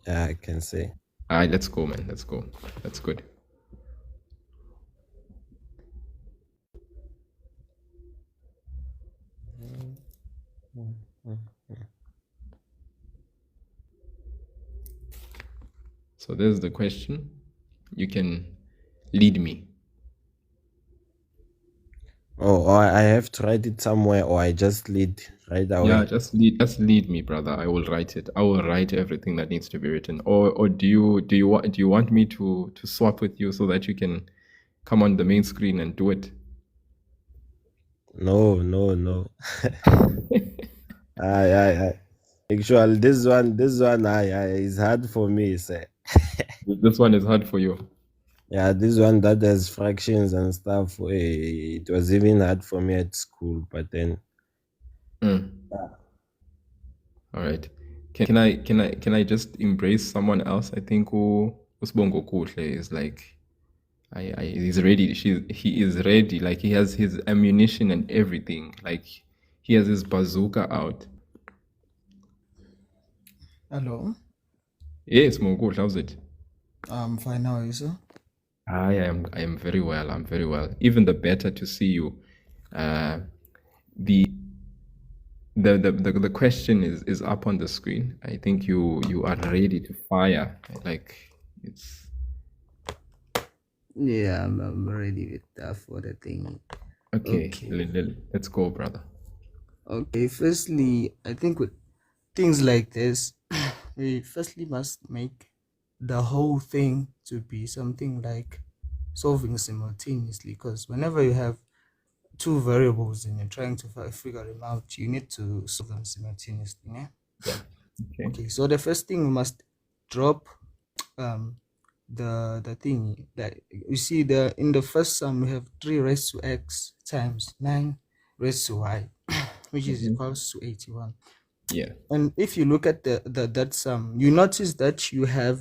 Yeah, I can say. All right, let's go, man. Let's go. That's good. So there's the question. You can lead me. Oh, or I have to write it somewhere, or I just lead right away. Yeah, just lead me, brother. I will write it. I will write everything that needs to be written. Or do you want me to swap with you so that you can come on the main screen and do it? No. I actually this one is hard for me, sir. This one is hard for you. Yeah, this one that has fractions and stuff. It was even hard for me at school, but then. All right. Can I just embrace someone else? I think Usbongo Kuhle is like, he's ready. He is ready. Like he has his ammunition and everything. Like he has his bazooka out. Hello. Yes, Mongo, how's it? I'm fine. How are you, sir? I am very well. I'm very well. Even the better to see you. The question is up on the screen. I think you are ready to fire. Like it's. Yeah, I'm ready with that for the thing. Okay. Let's go, brother. Okay, firstly, I think with things like this, we firstly must make the whole thing to be something like solving simultaneously, because whenever you have two variables and you're trying to figure them out, you need to solve them simultaneously. Yeah? Okay, so the first thing we must drop the thing that you see in the first sum we have 3 raised to x times 9 raised to y, which is equals to 81. Yeah. And if you look at that sum, you notice that you have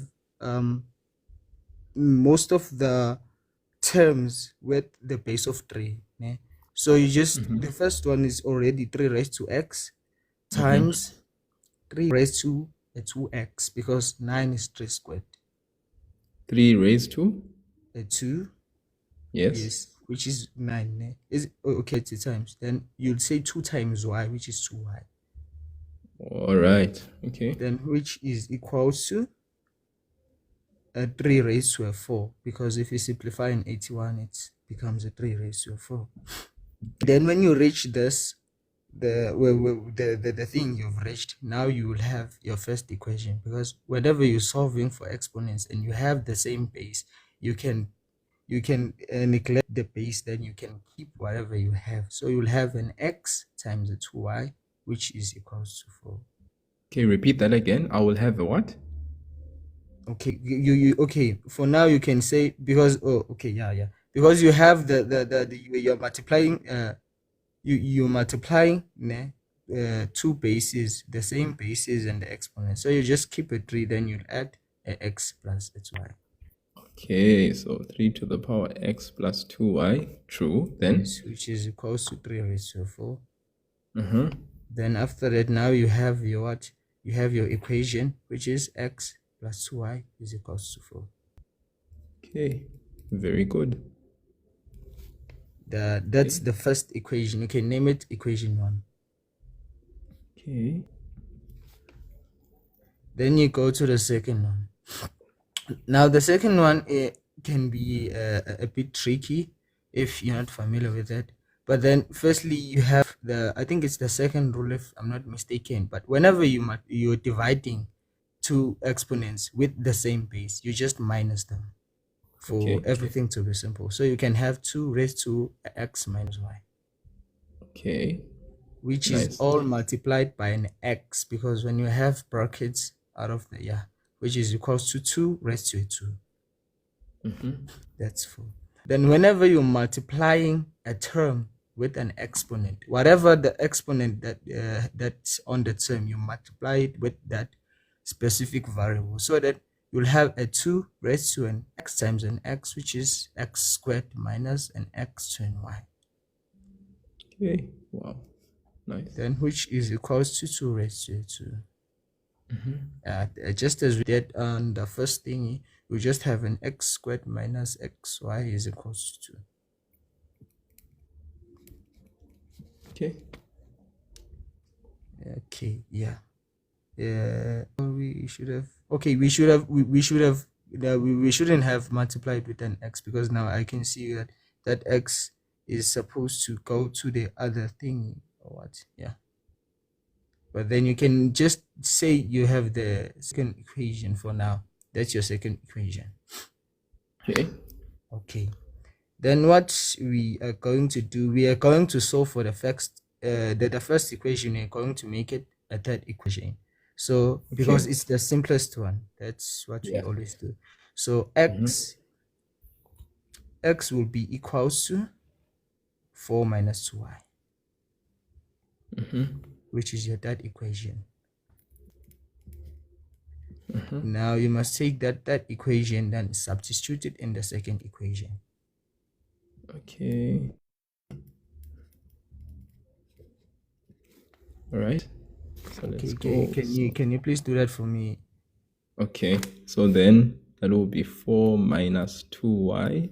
most of the terms with the base of 3. Yeah? So you just the first one is already 3 raised to x times 3 raised to 2x, because 9 is 3 squared. 3 raised to 2. Yes, which is 9. Is okay, 2 times. Then you'll say 2 times y, which is 2y. All right. Okay. Then which is equals to 3 raised to 4, because if you simplify in 81, it becomes 3 raised to 4. Then when you reach this, the thing you've reached, now you will have your first equation, because whenever you're solving for exponents and you have the same base, you can neglect the base, then you can keep whatever you have. So you'll have an x times a 2y, which is equals to 4. Okay, repeat that again. I will have a what? Okay, you okay. For now, you can say, because because you have you're multiplying you're multiplying two bases, the same bases and the exponent. So you just keep a 3, then you'll add a x plus a 2y. Okay, so 3 to the power x plus 2y. True. Then which is equals to 3 raised to 4. Then after that, now you have your what? You have your equation, which is x plus 2y is equals to 4. Okay, very good. That's the first equation. You can name it equation 1. Okay. Then you go to the second one. Now the second one, it can be a bit tricky if you're not familiar with it. But then firstly, you have I think it's the second rule if I'm not mistaken. But whenever you're dividing two exponents with the same base, you just minus them for everything to be simple. So you can have 2 raised to x minus y. Okay. Which is all multiplied by an x, because when you have brackets out of the which is equals to 2 raised to 2. That's 4. Then whenever you're multiplying a term with an exponent, whatever the exponent that's on the term, you multiply it with that specific variable, so that you'll have a 2 raised to an x times an x, which is x squared minus an x to an y. Okay. Wow. Nice. Then which is equals to 2 raised to 2. Just as we did on the first thingy, we just have an x squared minus xy is equals to 2. Okay. Okay, yeah. We should have. Okay, we shouldn't have multiplied with an x, because now I can see that x is supposed to go to the other thing or what. Yeah. But then you can just say you have the second equation for now. That's your second equation. Okay. Okay. Then what we are going to do, we are going to solve for the first equation. We're going to make it a third equation. So because it's the simplest one, that's what we always do. So x will be equals to 4 minus 2y, which is your third equation. Now you must take that equation, then substitute it in the second equation. Okay. All right. So let's go. Can you please do that for me? Okay. So then that will be 4 minus 2y,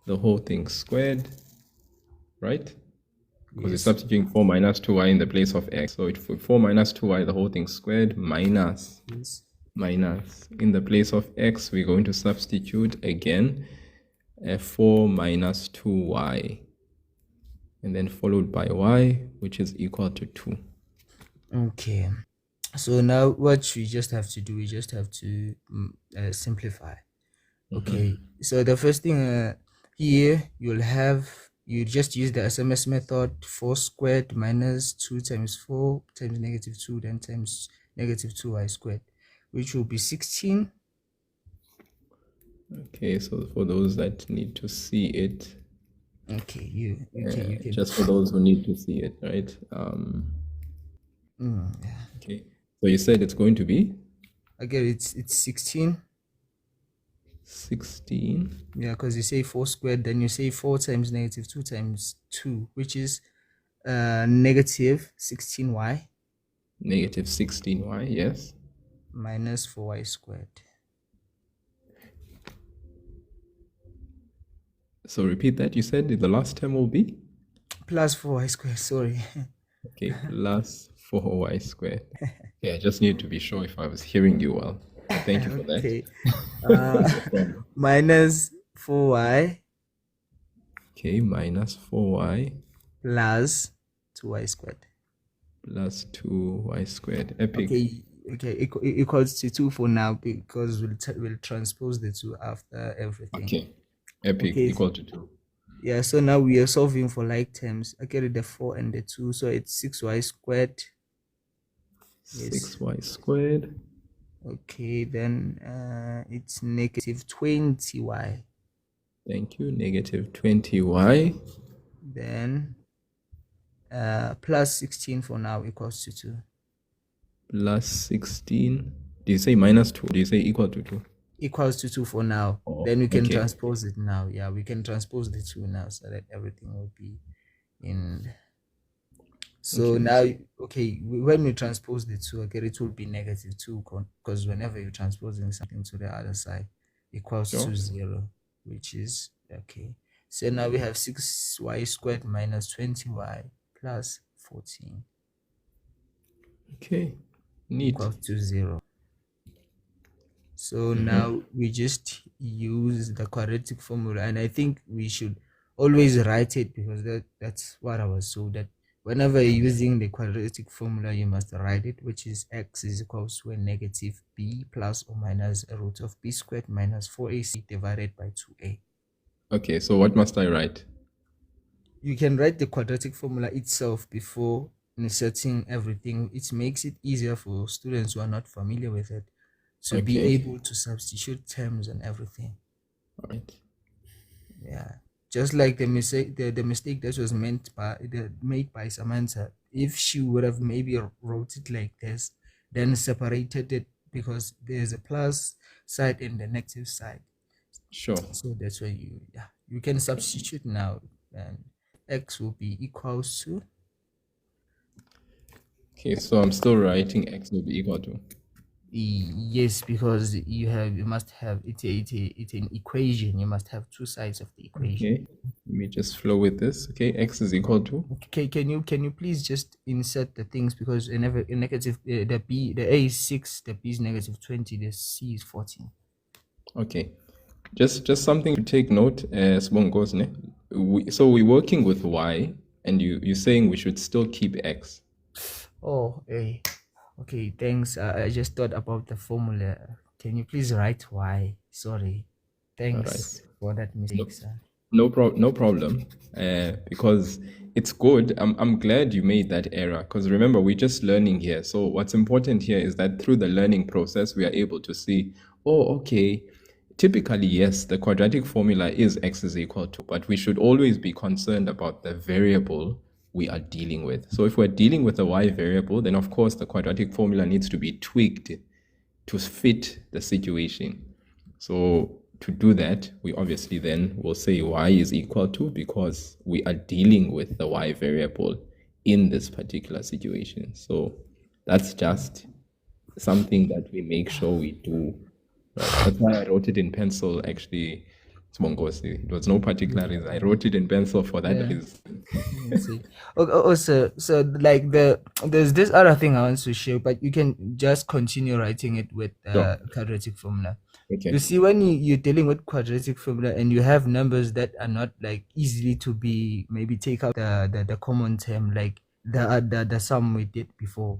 the whole thing squared, right? Because it's substituting 4 minus 2y in the place of x. So for 4 minus 2y, the whole thing squared, minus. In the place of x, we're going to substitute again 4 minus 2y. And then followed by y, which is equal to 2. Okay. So now what we just have to do, we just have to simplify. Okay. So the first thing here, you just use the SMS method, 4 squared minus 2 times 4 times negative 2, then times negative 2y squared, which will be 16. Okay, so for those that need to see it, okay, you can just for those who need to see it, right? Okay, so you said it's going to be? Again, it's 16. 16. Yeah, because you say 4 squared, then you say 4 times negative 2 times 2, which is negative 16y. Negative 16y, yes. Minus 4y squared. So repeat that. You said the last term will be? Plus 4y squared, sorry. Okay, plus 4y squared. Yeah, I just need to be sure if I was hearing you well. Thank you for that. Okay. Minus 4y. Okay, minus 4y. Plus 2y squared. Plus 2y squared. Epic. Okay, equals to 2 for now, because we'll transpose the 2 after everything. Okay. Epic, equal to 2. Yeah, so now we are solving for like terms. I get the 4 and the 2, so it's 6y squared. 6y squared. Okay, then it's negative 20y. Thank you, negative 20y. Then plus 16 for now equals to 2. Plus 16. Do you say minus 2? Do you say equal to 2? Equals to 2 for now. Then we can transpose it now. Yeah, we can transpose the 2 now, so that everything will be in. So now, when we transpose the 2, it will be negative 2, because whenever you're transposing something to the other side, equals to 0, which is okay. So now we have 6y squared minus 20y plus 14. Okay, neat. Equals to 0. So now we just use the quadratic formula, and I think we should always write it, because that's what I was told, that whenever you're using the quadratic formula, you must write it, which is x is equals to a negative b plus or minus a root of b squared minus 4ac divided by 2a. Okay, so what must I write? You can write the quadratic formula itself before inserting everything. It makes it easier for students who are not familiar with it to be able to substitute terms and everything. All right. Yeah, just like the mistake that was made by Samantha. If she would have maybe wrote it like this, then separated it because there's a plus side and the negative side. Sure. So that's why you can substitute now, and x will be equals to. Okay, so I'm still writing x will be equal to. Yes, because you must have it's an equation. You must have two sides of the equation. Okay, let me just flow with this. Okay, x is equal to. Okay, can you please just insert the things, because a negative the A is 6, the B is negative 20, the C is 14. Okay, just something to take note. Sbongos, ne? So we're working with y, and you're saying we should still keep x. Oh, hey. Okay, thanks. I just thought about the formula. Can you please write y? Sorry. Thanks for that mistake, sir. No problem. Because it's good. I'm glad you made that error, because remember, we're just learning here. So what's important here is that through the learning process, we are able to see, oh, okay, typically, yes, the quadratic formula is x is equal to, but we should always be concerned about the variable we are dealing with. So if we're dealing with a y variable, then of course the quadratic formula needs to be tweaked to fit the situation. So to do that, we obviously then will say y is equal to, because we are dealing with the y variable in this particular situation. So that's just something that we make sure we do. Right? That's why I wrote it in pencil, actually. It was no particular reason. I wrote it in pencil for that reason. Also, so like there's this other thing I want to share, but you can just continue writing it with quadratic formula. Okay. You see, when you're dealing with quadratic formula and you have numbers that are not like easily to be, maybe take out the common term, like the sum we did before,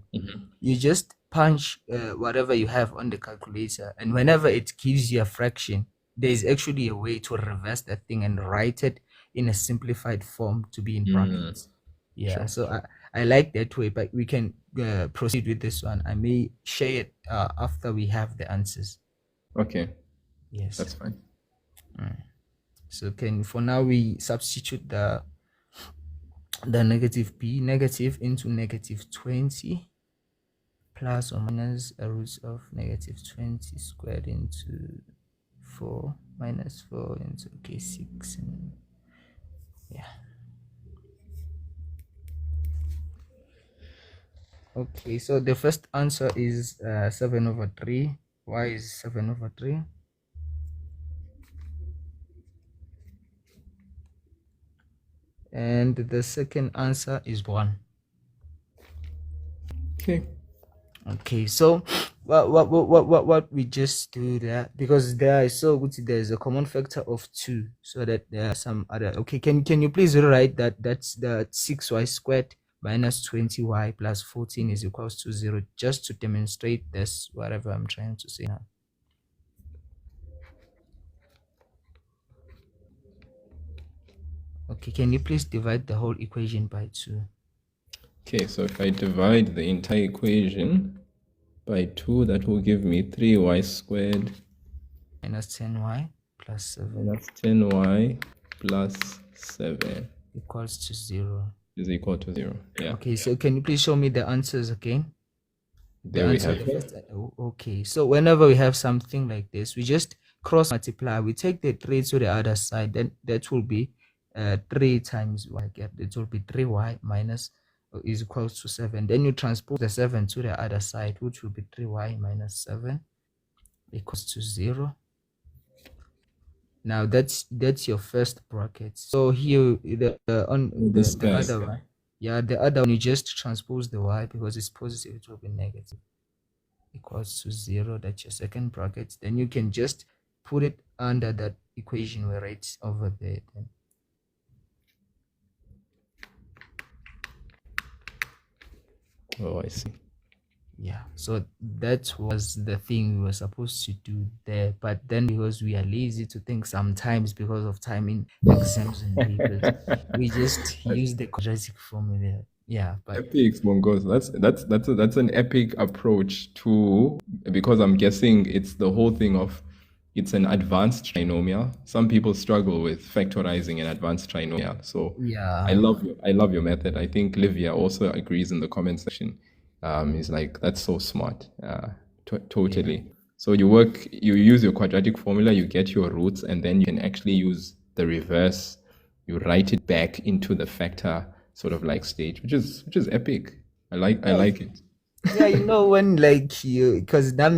you just punch whatever you have on the calculator, and whenever it gives you a fraction, there's actually a way to reverse that thing and write it in a simplified form to be in brackets. Yeah, sure. So I like that way, but we can proceed with this one. I may share it after we have the answers. Okay. Yes. That's fine. So for now we substitute the negative b, negative into negative 20 plus or minus a root of negative 20 squared into 4 minus 4 into 6, and yeah. Okay, so the first answer is 7/3. Y is 7/3. And the second answer is 1. Okay, so what we just do there, because there is there's a common factor of 2, so that there are some other. Okay, can you please rewrite that? That's the 6y squared minus 20y plus 14 is equals to 0, just to demonstrate this, whatever I'm trying to say now. Okay, can you please divide the whole equation by 2? Okay, so if I divide the entire equation by 2, that will give me 3y squared minus 10y plus 7 minus 10y plus 7 equals to 0. Is equal to 0. Yeah. Okay, so can you please show me the answers again? There we have it. Okay, so whenever we have something like this, we just cross multiply. We take the 3 to the other side, then that will be 3 times y. It will be 3y minus is equals to 7. Then you transpose the 7 to the other side, which will be 3y minus 7 equals to 0. Now that's your first bracket. So here the other one, the other one, you just transpose the y, because it's positive, it will be negative, equals to 0. That's your second bracket. Then you can just put it under that equation we write over there. Then oh, I see. Yeah, so that was the thing we were supposed to do there, but then because we are lazy to think sometimes, because of timing exams and papers, we just use the quadratic formula. Yeah, but epic, Mongos. That's an epic approach to, because I'm guessing it's the whole thing of it's an advanced trinomial. Some people struggle with factorizing an advanced trinomial. So Yeah. I love your method. I think Livia also agrees in the comment section. He's like, that's so smart. Totally. So you use your quadratic formula, you get your roots, and then you can actually use the reverse. You write it back into the factor sort of like stage, which is epic. I like it. Yeah, you know, when like you, because now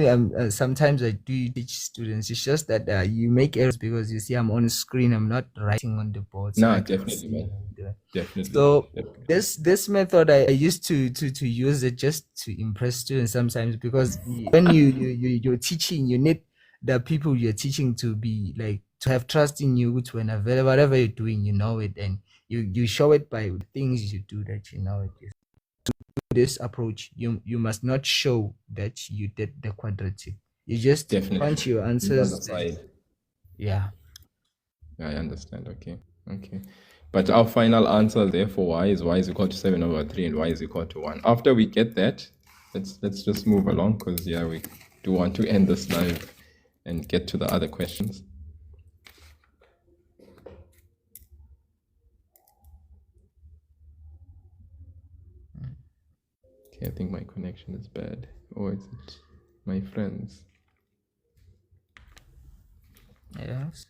sometimes I do teach students. It's just that you make errors because you see I'm on screen. I'm not writing on the board, so No, I can definitely, see man. what I'm doing. Definitely. So Definitely. this method I used to use it just to impress students sometimes, because when you're teaching, you need the people you're teaching to be like to have trust in you, to whatever you're doing, you know it, and you show it by things you do that you know it. This approach, you must not show that you did the quadratic. You just Definitely. punch your Leave on answers. the side. Yeah. I understand. Okay. But our final answer there for y is equal to 7/3 and y is equal to 1. After we get that, let's just move along, because we do want to end this live and get to the other questions. Okay, I think my connection is bad. Or is it my friends? Yes.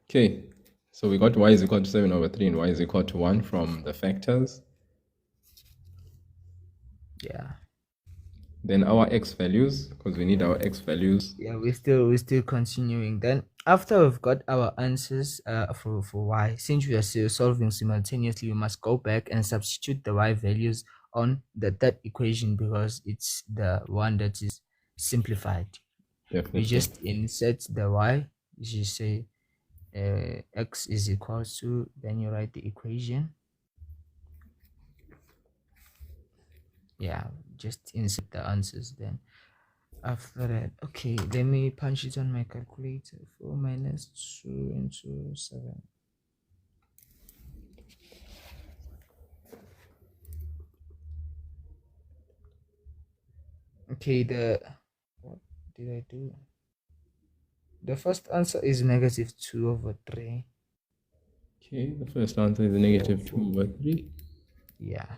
Okay, so we got y is equal to 7/3 and y is equal to 1 from the factors. Yeah. Then our x values, because we need our x values. Yeah, we're still continuing. Then after we've got our answers for y, since we are still solving simultaneously, we must go back and substitute the y values on the third equation, because it's the one that is simplified. Definitely. We just insert the y. You say x is equal to, then you write the equation. Yeah, just insert the answers. Then after that, okay, let me punch it on my calculator. 4 minus 2 into 7. Okay, what did I do? The first answer is -2/3. Okay, the first answer is -2/3. Yeah.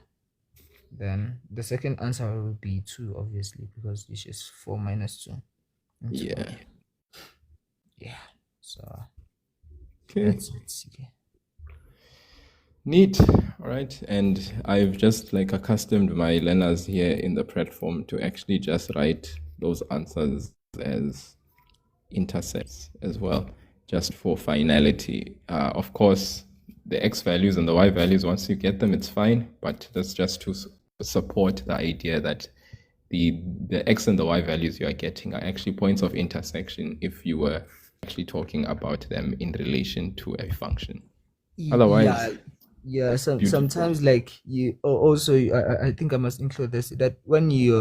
Then the second answer will be 2, obviously, because this is 4 minus 2. Yeah. Yeah. So Okay. that's it. Okay. Neat. All right. And I've just like accustomed my learners here in the platform to actually just write those answers as intercepts as well, just for finality. Of course, the x values and the y values, once you get them, it's fine. But that's just to support the idea that the x and the y values you are getting are actually points of intersection if you were actually talking about them in relation to a function. Otherwise, yeah. Sometimes like you also I think I must include this, that when you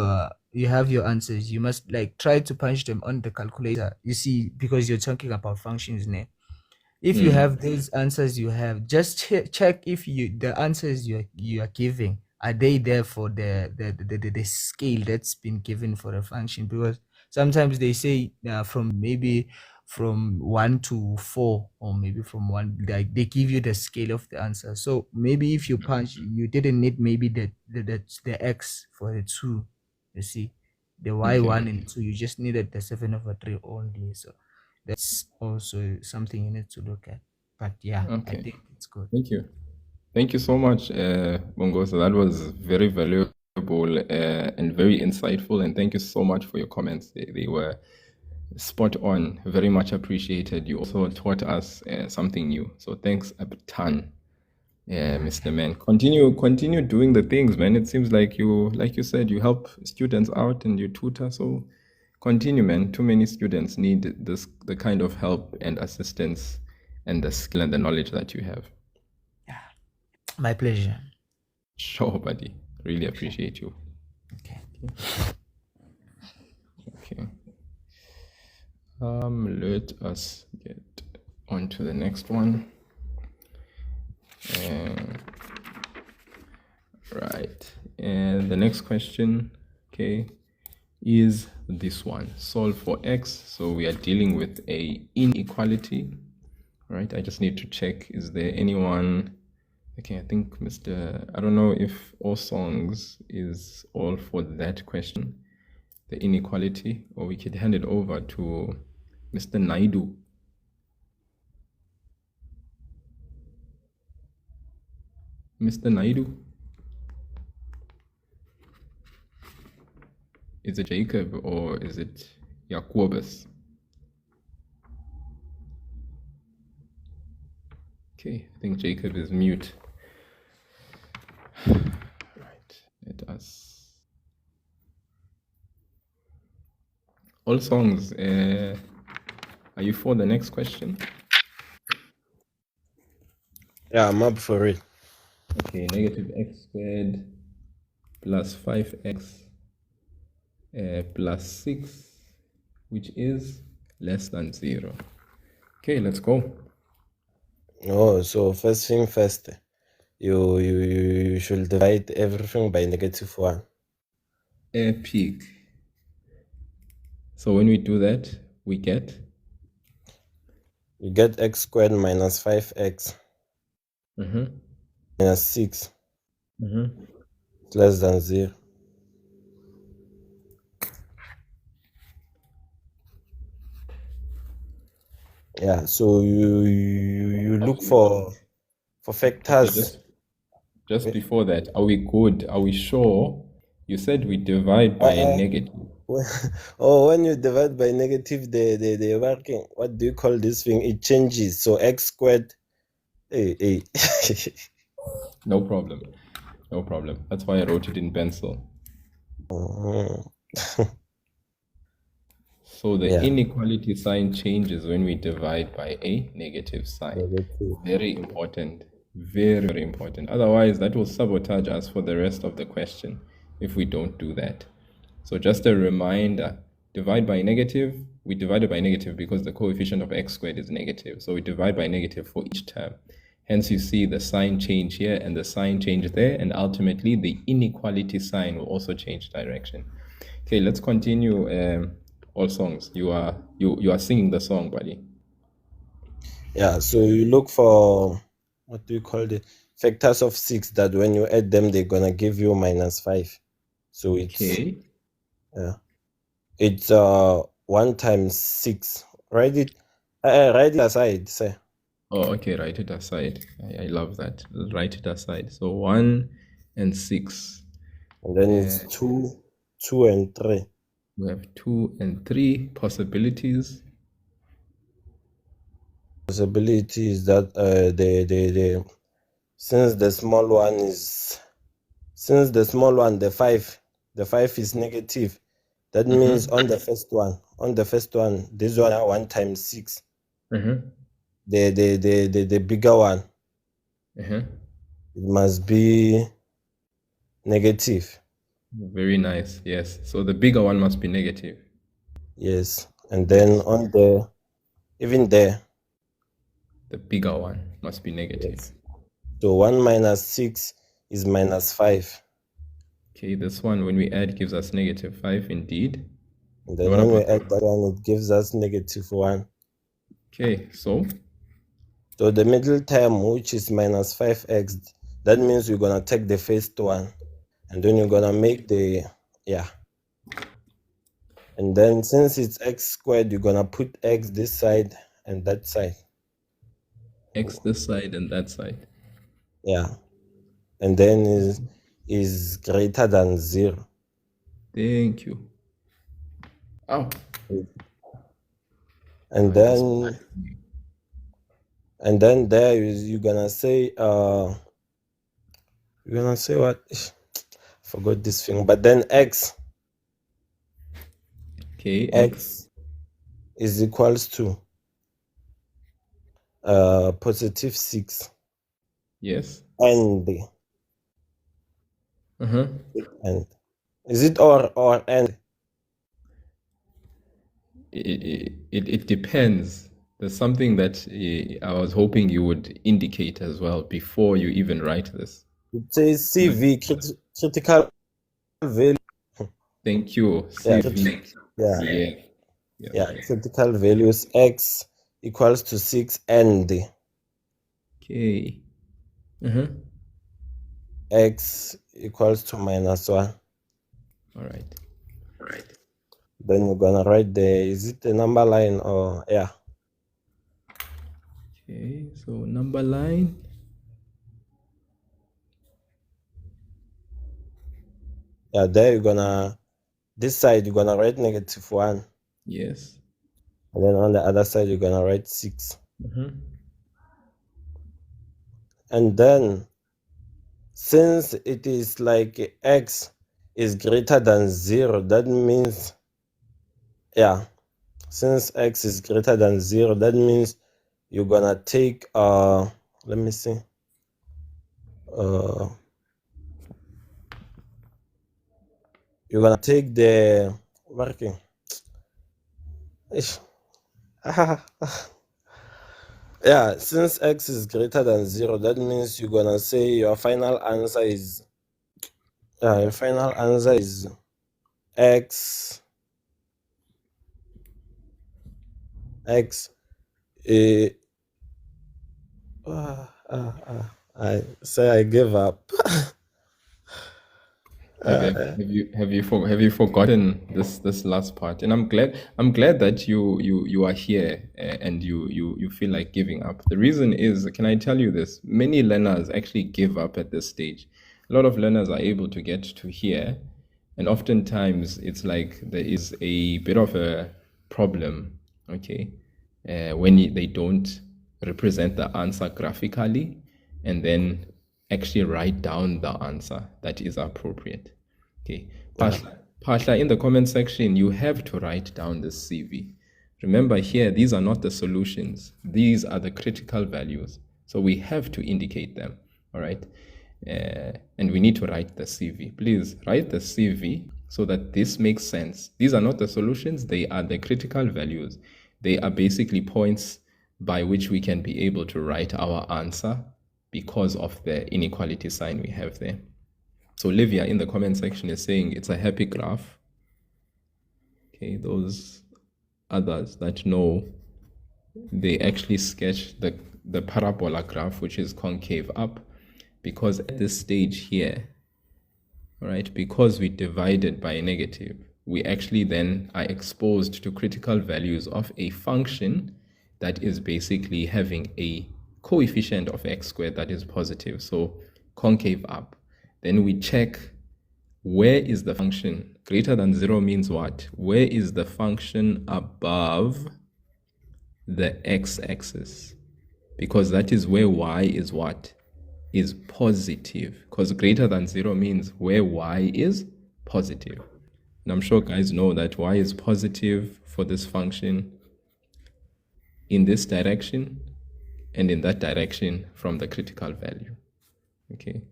have your answers, you must like try to punch them on the calculator, you see, because you're talking about functions now. If you have these answers, you have just check if the answers you are giving, are they there for the scale that's been given for a function, because sometimes they say from 1 to 4, or maybe from 1, like they give you the scale of the answer. So maybe if you punch, you didn't need maybe the x for the 2, you see, the y1 and 2, you just needed the 7/3 only. So that's also something you need to look at. But yeah, I think it's good. Thank you so much, Bongozo. That was very valuable and very insightful. And thank you so much for your comments. They were spot on, very much appreciated. You also taught us something new. So thanks a ton, Mr. Man. Continue doing the things, man. It seems like you said, you help students out and you tutor. So continue, man. Too many students need the kind of help and assistance and the skill and the knowledge that you have. Yeah, my pleasure. Sure, buddy. Really appreciate you. Okay. Let us get on to the next one. Right. And the next question, okay, is this one. Solve for x. So we are dealing with a inequality, right? I just need to check, is there anyone? Okay, I think I don't know if All Songs is all for that question, the inequality, or we could hand it over to Mr. Naidu. Mr. Naidu? Is it Jacob or is it Jacobus? Okay, I think Jacob is mute. Right, let us. All Songs, are you for the next question? Yeah, I'm up for it. Okay, negative x squared plus 5x plus 6, which is less than 0. Okay, let's go. Oh, so first thing first, you should divide everything by -1. Epic. So when we do that, we get? You get x squared minus 5x minus 6 less than 0. Yeah, so you look for factors. Just before that, are we good? Are we sure? You said we divide by a negative. Oh, when you divide by negative, the working, what do you call this thing? It changes. So x squared. Hey. No problem. No problem. That's why I wrote it in pencil. So the inequality sign changes when we divide by a negative sign. Very important. Very, very important. Otherwise, that will sabotage us for the rest of the question if we don't do that. So just a reminder, divide by negative. We divided by negative because the coefficient of x squared is negative. So we divide by negative for each term. Hence, you see the sign change here and the sign change there, and ultimately the inequality sign will also change direction. Okay, let's continue. All Songs. You are singing the song, buddy. Yeah, so you look for, what do you call it? Factors of 6 that when you add them, they're gonna give you -5. So it's it's 1 times 6. Write it aside, say. Oh, okay, write it aside. I love that. Write it aside. So 1 and 6. And then it's 2 and 3. We have 2 and 3 possibilities. Possibilities that since the small one, the 5 is negative. That means on the first one, this one are 1 times 6. The bigger one, it must be negative. Very nice. Yes. So the bigger one must be negative. Yes. And then on the bigger one must be negative. Yes. So 1 minus 6 is -5. Okay, this one when we add gives us -5 indeed. And then when we add that one, it gives us -1. Okay, so the middle term, which is -5x, that means we're gonna take the first one. And then you're gonna make and then since it's x squared, you're gonna put x this side and that side. X this side and that side. Yeah. And then is greater than 0. Thank you. Oh. And then there you're gonna say what? Forgot this thing, but then x. Okay. X is equals to +6. Yes. And and is it or and? It depends. There's something that I was hoping you would indicate as well before you even write this. It says CV, critical value. Thank you. Yeah, CV. yeah, Yeah. Yeah. yeah. Critical values x equals to 6 and Okay. x equals to -1. All right. Then you're gonna write is it the number line or yeah? Okay. So number line. Yeah, there you're gonna, this side you're gonna write -1. Yes. And then on the other side you're gonna write 6. And then since it is like x is greater than 0, that means, yeah, since x is greater than 0, that means you're gonna take let me see, you're gonna take the working yeah, since x is greater than 0, that means you're gonna say your final answer is x I say I give up. Have you forgotten this last part? And I'm glad that you are here, and you feel like giving up. The reason is, can I tell you this? Many learners actually give up at this stage. A lot of learners are able to get to here, and oftentimes it's like there is a bit of a problem, okay, when they don't represent the answer graphically and then actually write down the answer that is appropriate. Okay. Pasha, in the comment section, you have to write down the CV. Remember here, these are not the solutions. These are the critical values. So we have to indicate them, all right? And we need to write the CV. Please write the CV so that this makes sense. These are not the solutions. They are the critical values. They are basically points by which we can be able to write our answer because of the inequality sign we have there. So Olivia in the comment section is saying it's a happy graph. Okay, those others that know, they actually sketch the parabola graph, which is concave up, because at this stage here, all right, because we divided by a negative, we actually then are exposed to critical values of a function that is basically having a coefficient of x squared that is positive, so concave up. Then we check where is the function. Greater than 0 means what? Where is the function above the x-axis? Because that is where y is what? Is positive. Because greater than 0 means where y is positive. And I'm sure guys know that y is positive for this function in this direction and in that direction from the critical value. Okay,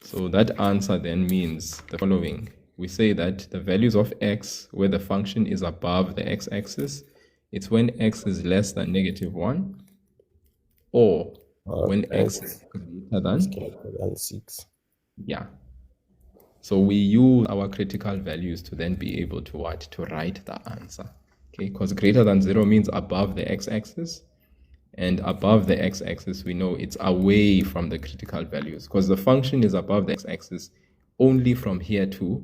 so that answer then means the following. We say that the values of x where the function is above the x-axis, it's when x is less than -1, or when x is greater than 6. Yeah. So we use our critical values to then be able to what? To write the answer. Okay, because greater than 0 means above the x-axis, and above the x-axis we know it's away from the critical values, because the function is above the x-axis only from here to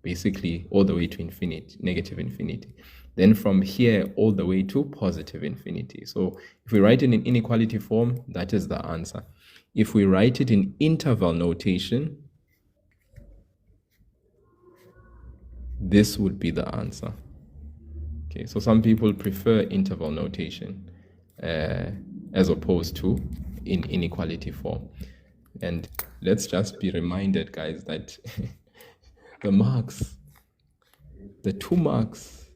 basically all the way to infinity, negative infinity. Then from here all the way to positive infinity. So if we write it in inequality form, that is the answer. If we write it in interval notation, this would be the answer. Okay, so some people prefer interval notation as opposed to in inequality form. And let's just be reminded, guys, that the marks, the 2 marks,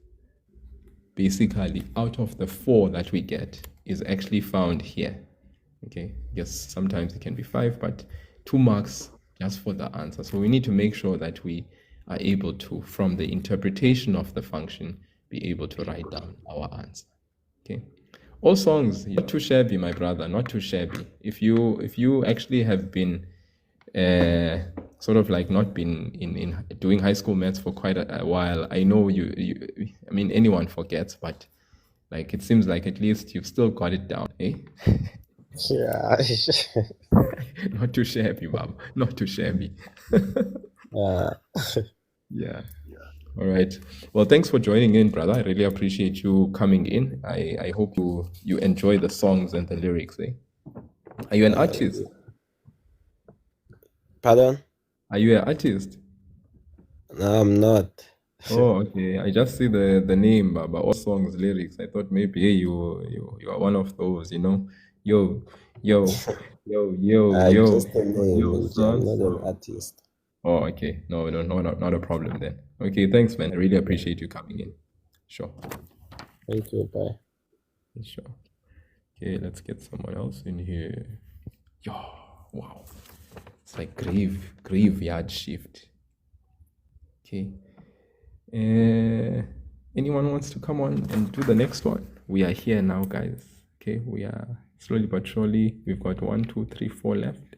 basically out of the 4 that we get is actually found here. Okay, yes, sometimes it can be 5, but 2 marks just for the answer. So we need to make sure that we are able to, from the interpretation of the function, be able to write down our answer. Okay. All songs, not too shabby, my brother, not too shabby. If you actually have been sort of like not been in doing high school maths for quite a while. I know I mean, anyone forgets, but like it seems like at least you've still got it down, eh? Yeah. Not too shabby, Bob. Not too shabby. Yeah. Yeah. All right. Well, thanks for joining in, brother. I really appreciate you coming in. I hope you enjoy the songs and the lyrics, eh? Are you an artist? Pardon? Are you an artist? No, I'm not. Oh, okay. I just see the name, but all songs, lyrics. I thought maybe hey, you are one of those, you know. Yo, yo, I yo, just a name, yo, I'm son. not an artist. Oh, okay. No, not a problem then. Okay, thanks, man. I really appreciate you coming in. Sure. Thank you. Bye. Sure. Okay, let's get someone else in here. Yo, wow. It's like graveyard shift. Okay. Anyone wants to come on and do the next one? We are here now, guys. Okay, we are slowly but surely. We've got 1, 2, 3, 4 left.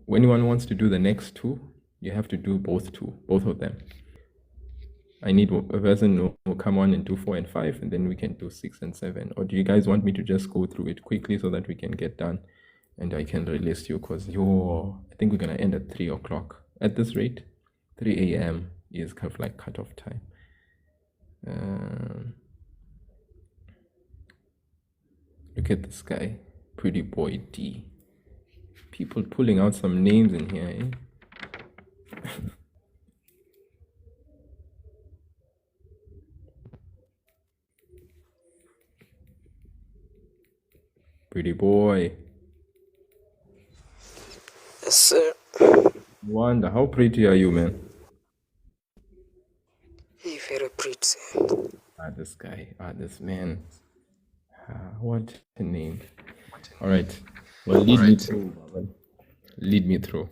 When anyone wants to do the next two, you have to do both of them. I need a person who will come on and do 4 and 5, and then we can do 6 and 7. Or do you guys want me to just go through it quickly so that we can get done and I can release you? Because I think we're gonna end at 3 o'clock. At this rate, 3 a.m. is kind of like cutoff time. Look at this guy, Pretty Boy D. People pulling out some names in here, eh? Pretty boy. Yes, sir. Wonder, how pretty are you, man? He very pretty. This guy, this man. What a name. All right. Well, lead me through. Lead me through.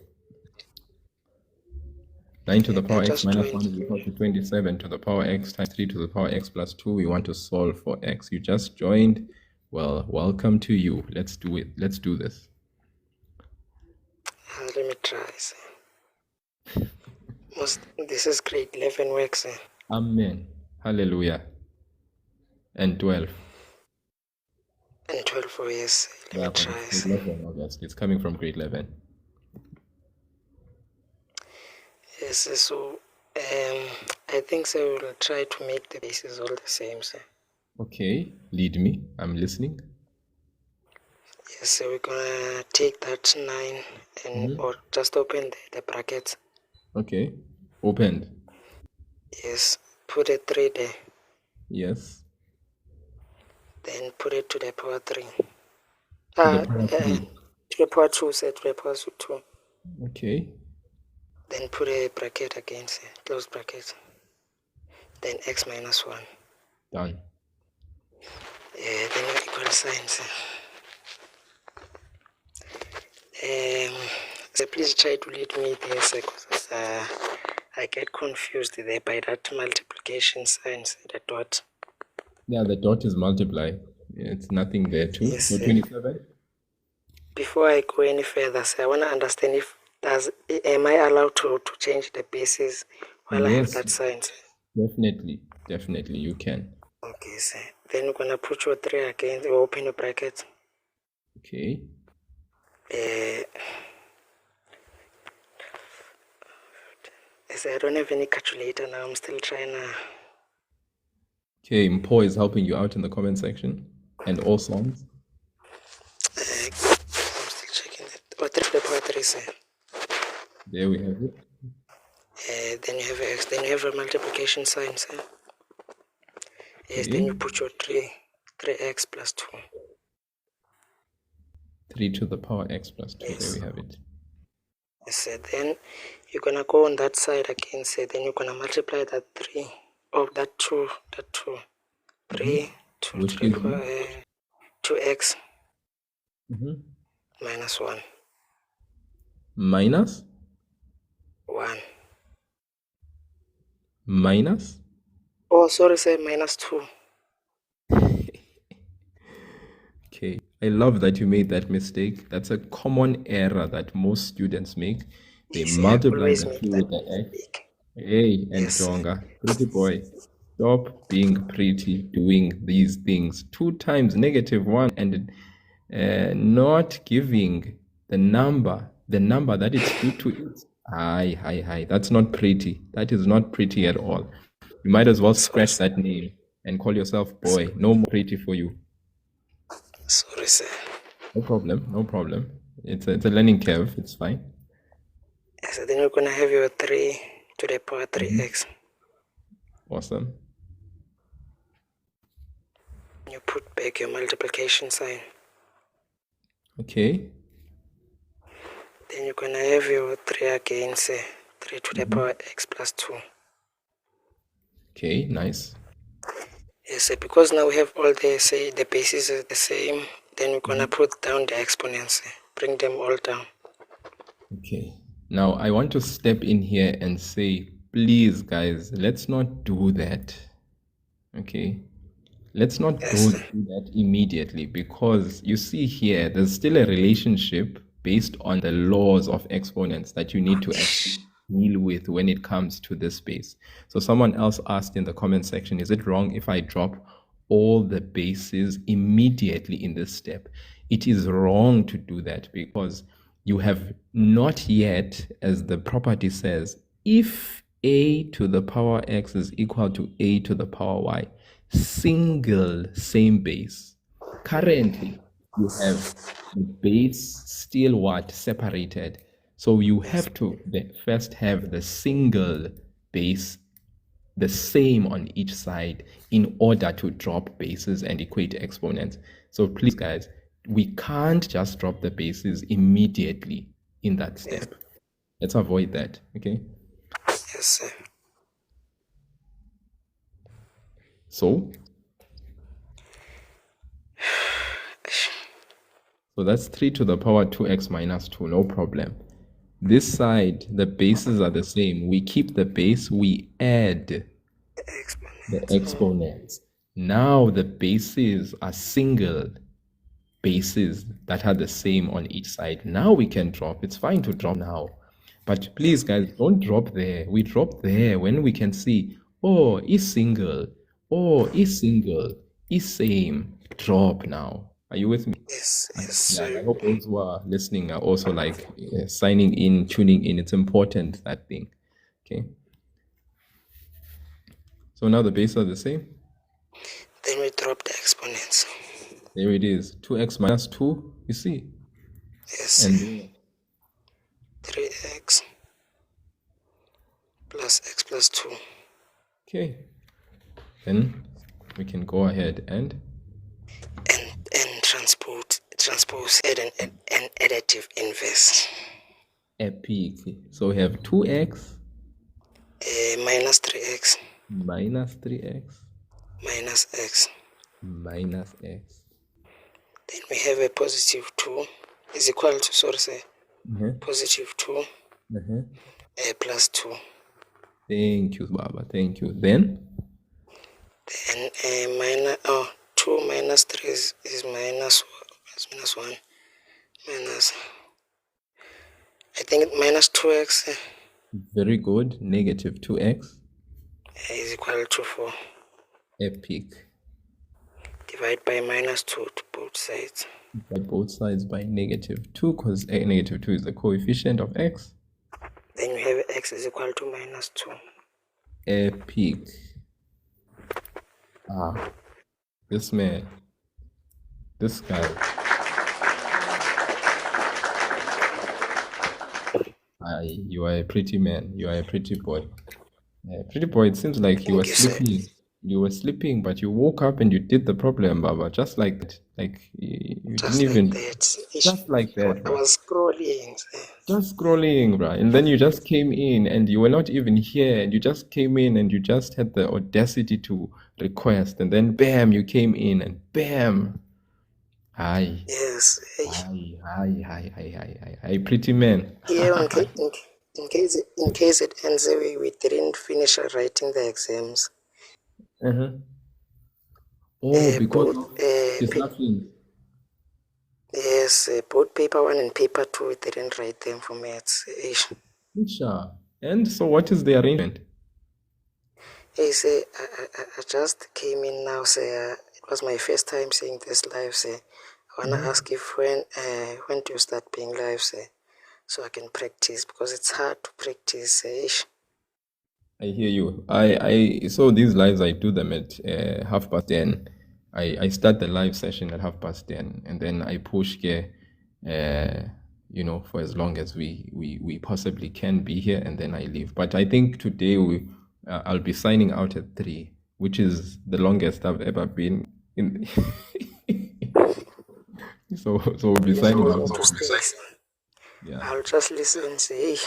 9 to the power x minus 1 is equal to 27 to the power x times 3 to the power x plus 2. We want to solve for x. You just joined. Well, welcome to you. Let's do it. Let's do this. Let me try, sir. This is grade 11 work, sir. Amen. Hallelujah. And 12. And 12 for yes. Let me try, sir. 11, August. It's coming from grade 11. Yes, sir. So, I think, sir, we'll try to make the bases all the same, sir. Okay. Lead me. I'm listening. Yes, sir. We're gonna take that 9 and or just open the brackets. Okay. Opened. Yes. Put a 3 there. Yes. Then put it to the power 3. To the power 3. To the power 2, sir. To the power 2. Okay. Then put a bracket again, sir. Close bracket. Then x minus 1. Done. Then we equal sign, sir. So please try to lead me there, sir, because I get confused there by that multiplication sign, sir, the dot. Yeah, the dot is multiply. It's nothing there too. Yes, So sir. 27? Before I go any further, sir, I want to understand am I allowed to change the bases while I have Yes. that sign, sir? Definitely you can. Okay, sir. Then we're going to put your 3 again, you open your bracket. Okay. Sir, I don't have any calculator now. I'm still trying to... Okay, Mpo is helping you out in the comment section. And all songs. I'm still checking that. Oh, 3 to the power 3, sir. There we have it. Then you have x. Then you have a multiplication sign, sir. Yes, Okay. then you put your 3x plus 2. 3 to the power x plus 2. Yes. There we have it. Yes, sir. Then you're going to go on that side again, sir. Then you're going to multiply that 3. Oh, that 2. 3 to Which the gives power 2x Mm-hmm. minus 1. Minus? 1. Minus? Oh, sorry, sir. Minus 2. Okay. I love that you made that mistake. That's a common error that most students make. They Yes, multiply always the make 2 that with the x. mistake. Hey, and Yes, Jonga, pretty boy, stop being pretty doing these things. 2 times -1 and not giving the number that it's due to it. Hi. That's not pretty. That is not pretty at all. You might as well sorry, scratch that name and call yourself boy. No more pretty for you. sorry, sir. No problem. It's a learning curve. It's fine. Yes, then you're gonna have your 3 to the power 3x. Awesome. You put back your multiplication sign. Okay. Then you're gonna have your 3 again, say 3 to the power x plus 2. Okay, nice. Yes, because now we have all the bases are the same, then we're gonna put down the exponents, bring them all down. Okay. Now I want to step in here and say, please, guys, let's not do that. Okay. Let's not Yes, go sir. do that immediately, because you see here, there's still a relationship based on the laws of exponents that you need to actually deal with when it comes to this space. So someone else asked in the comment section, is it wrong if I drop all the bases immediately in this step? It is wrong to do that because you have not yet, as the property says, if a to the power x is equal to a to the power y, single same base. Currently, you have the base still what? Separated. So you have to first have the single base the same on each side in order to drop bases and equate exponents. So please, guys, we can't just drop the bases immediately in that step. Let's avoid that, okay? Yes, sir. So that's 3 to the power 2x minus 2, no problem. This side, the bases are the same. We keep the base, we add the exponents. Now the bases are single bases that are the same on each side. Now we can drop. It's fine to drop now. But please, guys, don't drop there. We drop there when we can see, oh, is single, is same. Drop now. Are you with me? Yes, Yeah, sir. I hope those who are listening are also like signing in, tuning in. It's important, that thing. Okay. So now the bases are the same. Then we drop the exponents. There it is. 2x minus 2, you see? Yes, And 3x plus x plus 2. okay. Then we can go ahead and transpose add an additive inverse. epic. So we have 2x Minus 3x minus 3x minus x. minus x. Then we have a positive 2 is equal to, sorry, say, positive 2 plus 2. Thank you, Baba. Thank you. Then 2 minus 3 is minus 1 minus, I think minus 2x very good. Negative 2x. is equal to 4. Epic. Divide by minus 2 to both sides. By both sides by negative 2, because negative 2 is the coefficient of x. Then we have x is equal to minus 2. Epic. This man, this guy. You are a pretty man. You are a pretty boy. Pretty boy, it seems like you were Thank you, sir. sleeping. You were sleeping, but you woke up and you did the problem, Baba. Just like that. Like you Just didn't even. like that. Just like that, I bro. was scrolling. Just scrolling, bro. And then you just came in and you were not even here. And you just came in and you just had the audacity to request. And then bam, you came in and bam. Hi. Yes. Hi, pretty man. Yeah, in case it ends we didn't finish writing the exams. Oh, because both, it's nothing. yes, both paper 1 and paper 2 we didn't write them for maths. Sure. And so what is the arrangement? Hey, say, I just came in now, say, it was my first time seeing this live, say. I wanna ask if when do you start being live, say, so I can practice, because it's hard to practice, say. I hear you. So these lives I do them at 10:30. I start the live session at 10:30, and then I push here, for as long as we possibly can be here, and then I leave. But I think today I'll be signing out at 3, which is the longest I've ever been in. so we'll be signing out. Yeah. I'll just listen and say, hey.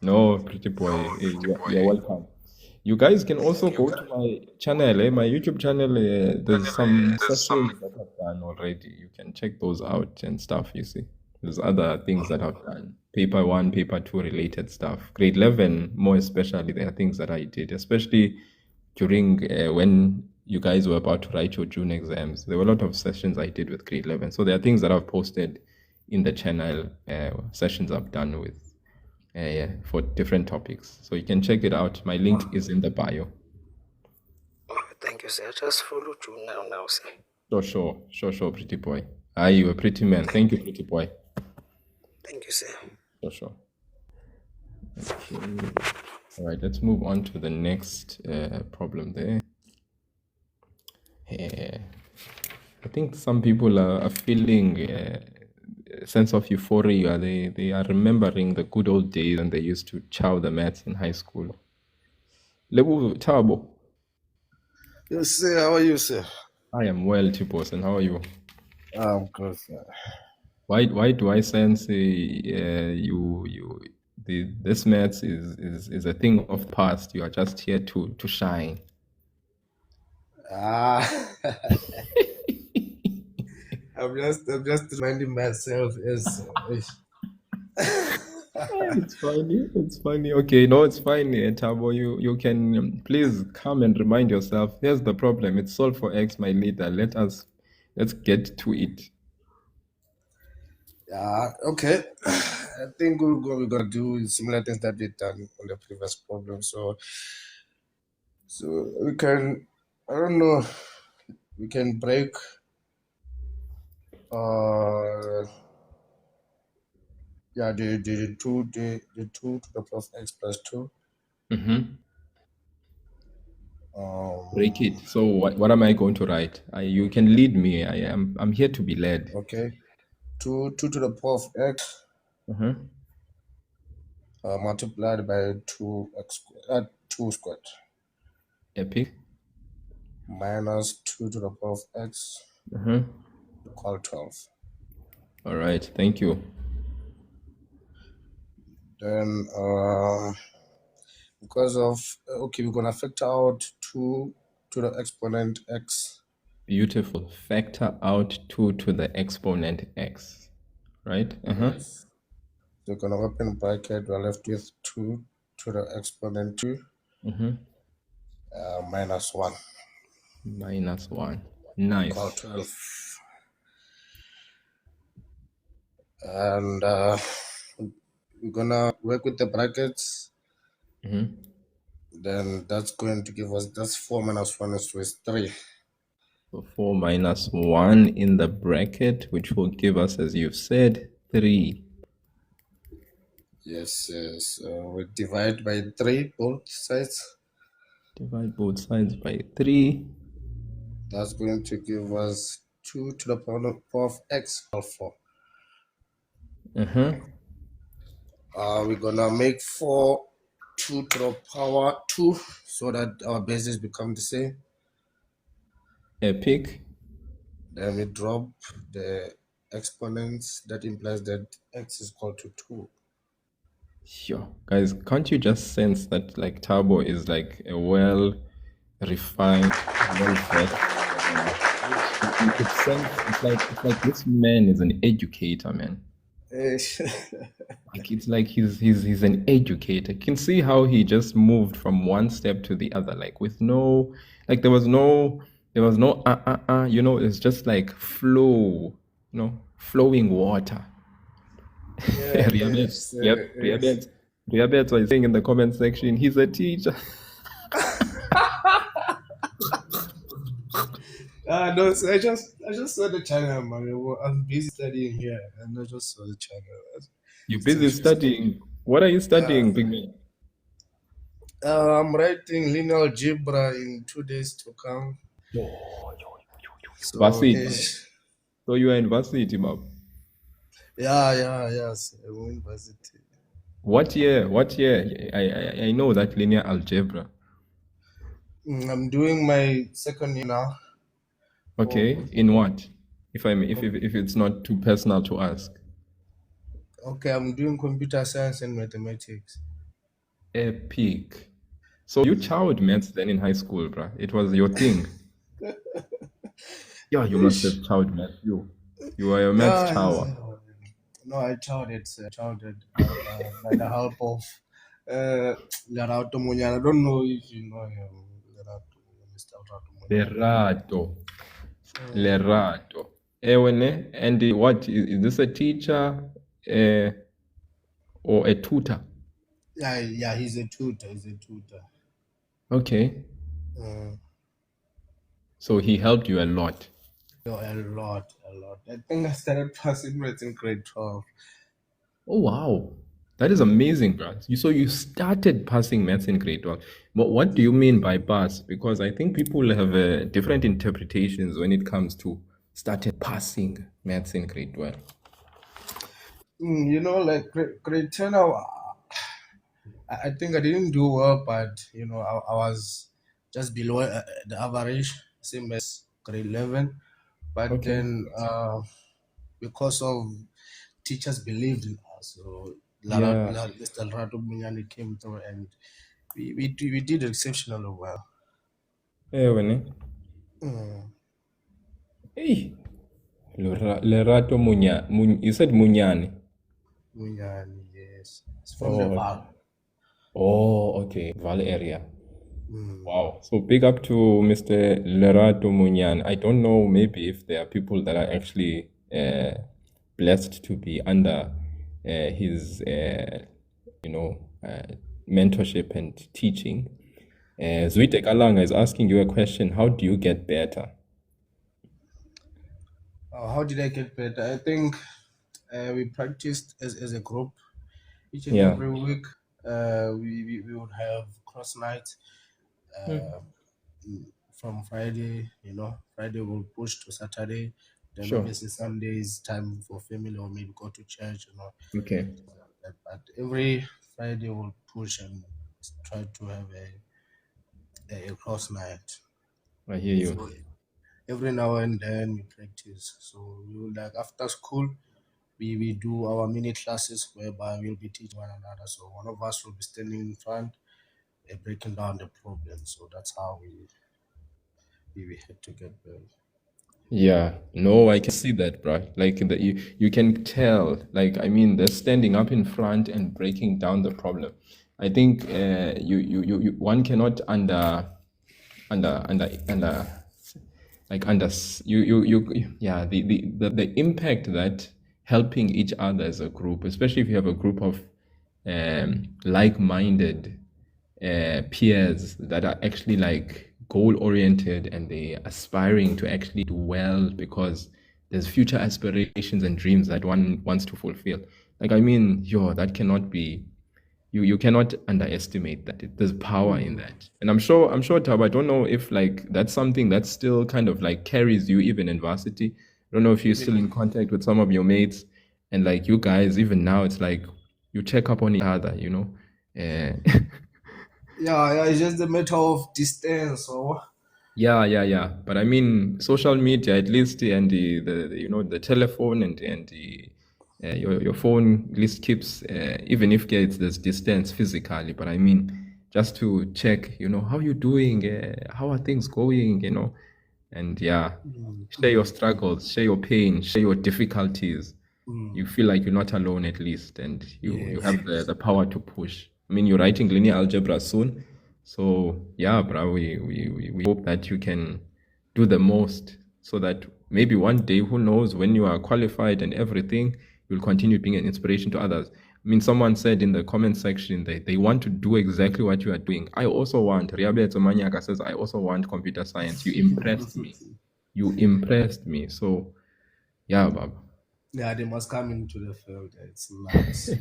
No, pretty boy, you're welcome. You guys can also go to my channel, my YouTube channel. There's some sessions that I've done already. You can check those out and stuff, you see. There's other things that I've done. Paper 1, paper 2 related stuff. Grade 11, more especially, there are things that I did, especially during when you guys were about to write your June exams. There were a lot of sessions I did with grade 11. So there are things that I've posted in the channel, sessions I've done with for different topics. So you can check it out. My link is in the bio. Oh, thank you, sir. I just followed you now, sir. Sure, pretty boy. You a pretty man. Thank you, pretty boy. Thank you, sir. Sure. Okay. All right, let's move on to the next problem there. I think some people are feeling a sense of euphoria. They are remembering the good old days when they used to chow the maths in high school. Lebu Tabo. Yes, sir. How are you, sir? I am well, Tipos, and how are you? I'm good, sir. Why do I sense this maths is a thing of past? You are just here to shine. I'm just reminding myself It's funny. Okay, no, it's fine, Tabo. You can please come and remind yourself. Here's the problem. It's solved for X, my leader. Let's get to it. Okay. I think we're gonna do similar things that we've done on the previous problem. So we can, I don't know, we can break the 2 to the power of x plus 2. Break it. So what am I going to write? You can lead me. I'm here to be led. Okay. 2 to the power of x multiplied by 2 squared. Epic. Minus 2 to the power of x equal 12. All right. Thank you. Then because of we're gonna factor out 2 to the exponent x. Beautiful. Factor out 2 to the exponent x. Right? Yes. So we're gonna open bracket. We're left with 2 to the exponent 2 minus 1. Minus 1. Nice. Equal 12. And we're gonna work with the brackets. Then that's going to give us, that's 4 minus 1 is 3. So 4 minus 1 in the bracket, which will give us, as you've said, 3. Yes. So we divide by 3 both sides. Divide both sides by 3. That's going to give us 2 to the power of x equal 4. We're gonna make 4 2 to the power 2 so that our bases become the same. Epic. Then we drop the exponents. That implies that x is equal to 2. Sure. Guys, can't you just sense that like Tabo is like a well refined, well fed? You could sense it's like this man is an educator, man. Like it's like he's an educator. You can see how he just moved from one step to the other, like with no, like there was no it's just like flow, flowing water. Riabet, Yes, yep, yes. Riabet was saying in the comment section, he's a teacher. No, so I just saw the channel, man. I'm busy studying here, and I just saw the channel. You're It's busy interesting. studying. What are you Yeah, studying, big man? I'm writing linear algebra in 2 days to come. So, Varsity. So you are in varsity, Bob. yes, university. What year? What year? I know that linear algebra. I'm doing my second year now. Okay, in what? If it's not too personal to ask. Okay, I'm doing computer science and mathematics. Epic. So you chowed maths then in high school, bruh. It was your thing. Yeah, you must have chowed maths. You are a maths Yeah, chower. no, I chowed it by the help of Lerato Munyana. I don't know if you know him, Mr. Lerato Munyana. Lerato. Ewene, and what is this a teacher or a tutor? Yeah, he's a tutor. Okay. Uh, So he helped you a lot. a lot. I think I started passing maths in grade 12. Oh wow. That is amazing, bro. So you started passing maths in grade 12. But what do you mean by pass? Because I think people have different interpretations when it comes to started passing maths in grade 12. You know, like grade 10, I think I didn't do well, but you know, I was just below the average, same as grade 11. But Okay. then, because of teachers believed in us, so Yeah. Mr. Lerato Munyani came through, and we did exceptionally well. Ewene. Mm. Hey. Lerato you said Munyani. Munyani, yes. It's from the Val. Oh, okay. Val area. Mm. Wow. So big up to Mr. Lerato Munyan. I don't know maybe if there are people that are actually blessed to be under his mentorship and teaching. Zuite Kalanga is asking you a question. How do you get better? How did I get better? I think we practiced as a group each and Yeah. every week. We would have cross nights from Friday. You know, Friday we'll push to Saturday. Then Sure. obviously Sunday is time for family or maybe go to church. You know, Okay. but every Friday we'll push and try to have a cross night. I hear you. So every now and then we practice. So we will, like, after school, we do our mini classes whereby we'll be teaching one another. So one of us will be standing in front, breaking down the problem. So that's how we had to get better. Yeah, no, I can see that, bro. Like you can tell. Like I mean, they're standing up in front and breaking down the problem. I think you one cannot yeah, the impact that helping each other as a group, especially if you have a group of like-minded peers that are actually like goal-oriented and they aspiring to actually do well because there's future aspirations and dreams that one wants to fulfill. Like I mean, that cannot be. You cannot underestimate that. There's power in that, and I'm sure Tab, I don't know if like that's something that still kind of like carries you even in varsity. I don't know if you're still in contact with some of your mates, and like you guys even now it's like you check up on each other, you know. Yeah, it's just a matter of distance. So Yeah. But I mean, social media at least, and the telephone and the your phone at least keeps even if there's distance physically. But I mean, just to check, how you doing, how are things going, and yeah, share your struggles, share your pain, share your difficulties. You feel like you're not alone at least, and you have the power to push. I mean, you're writing linear algebra soon. So yeah, bro, we hope that you can do the most so that maybe one day, who knows, when you are qualified and everything, you'll continue being an inspiration to others. I mean, someone said in the comment section that they want to do exactly what you are doing. I also want, Riabe Tsomanyaka says, I also want computer science. You impressed me. You impressed me. So, yeah, Baba. Yeah, they must come into the field. It's nice.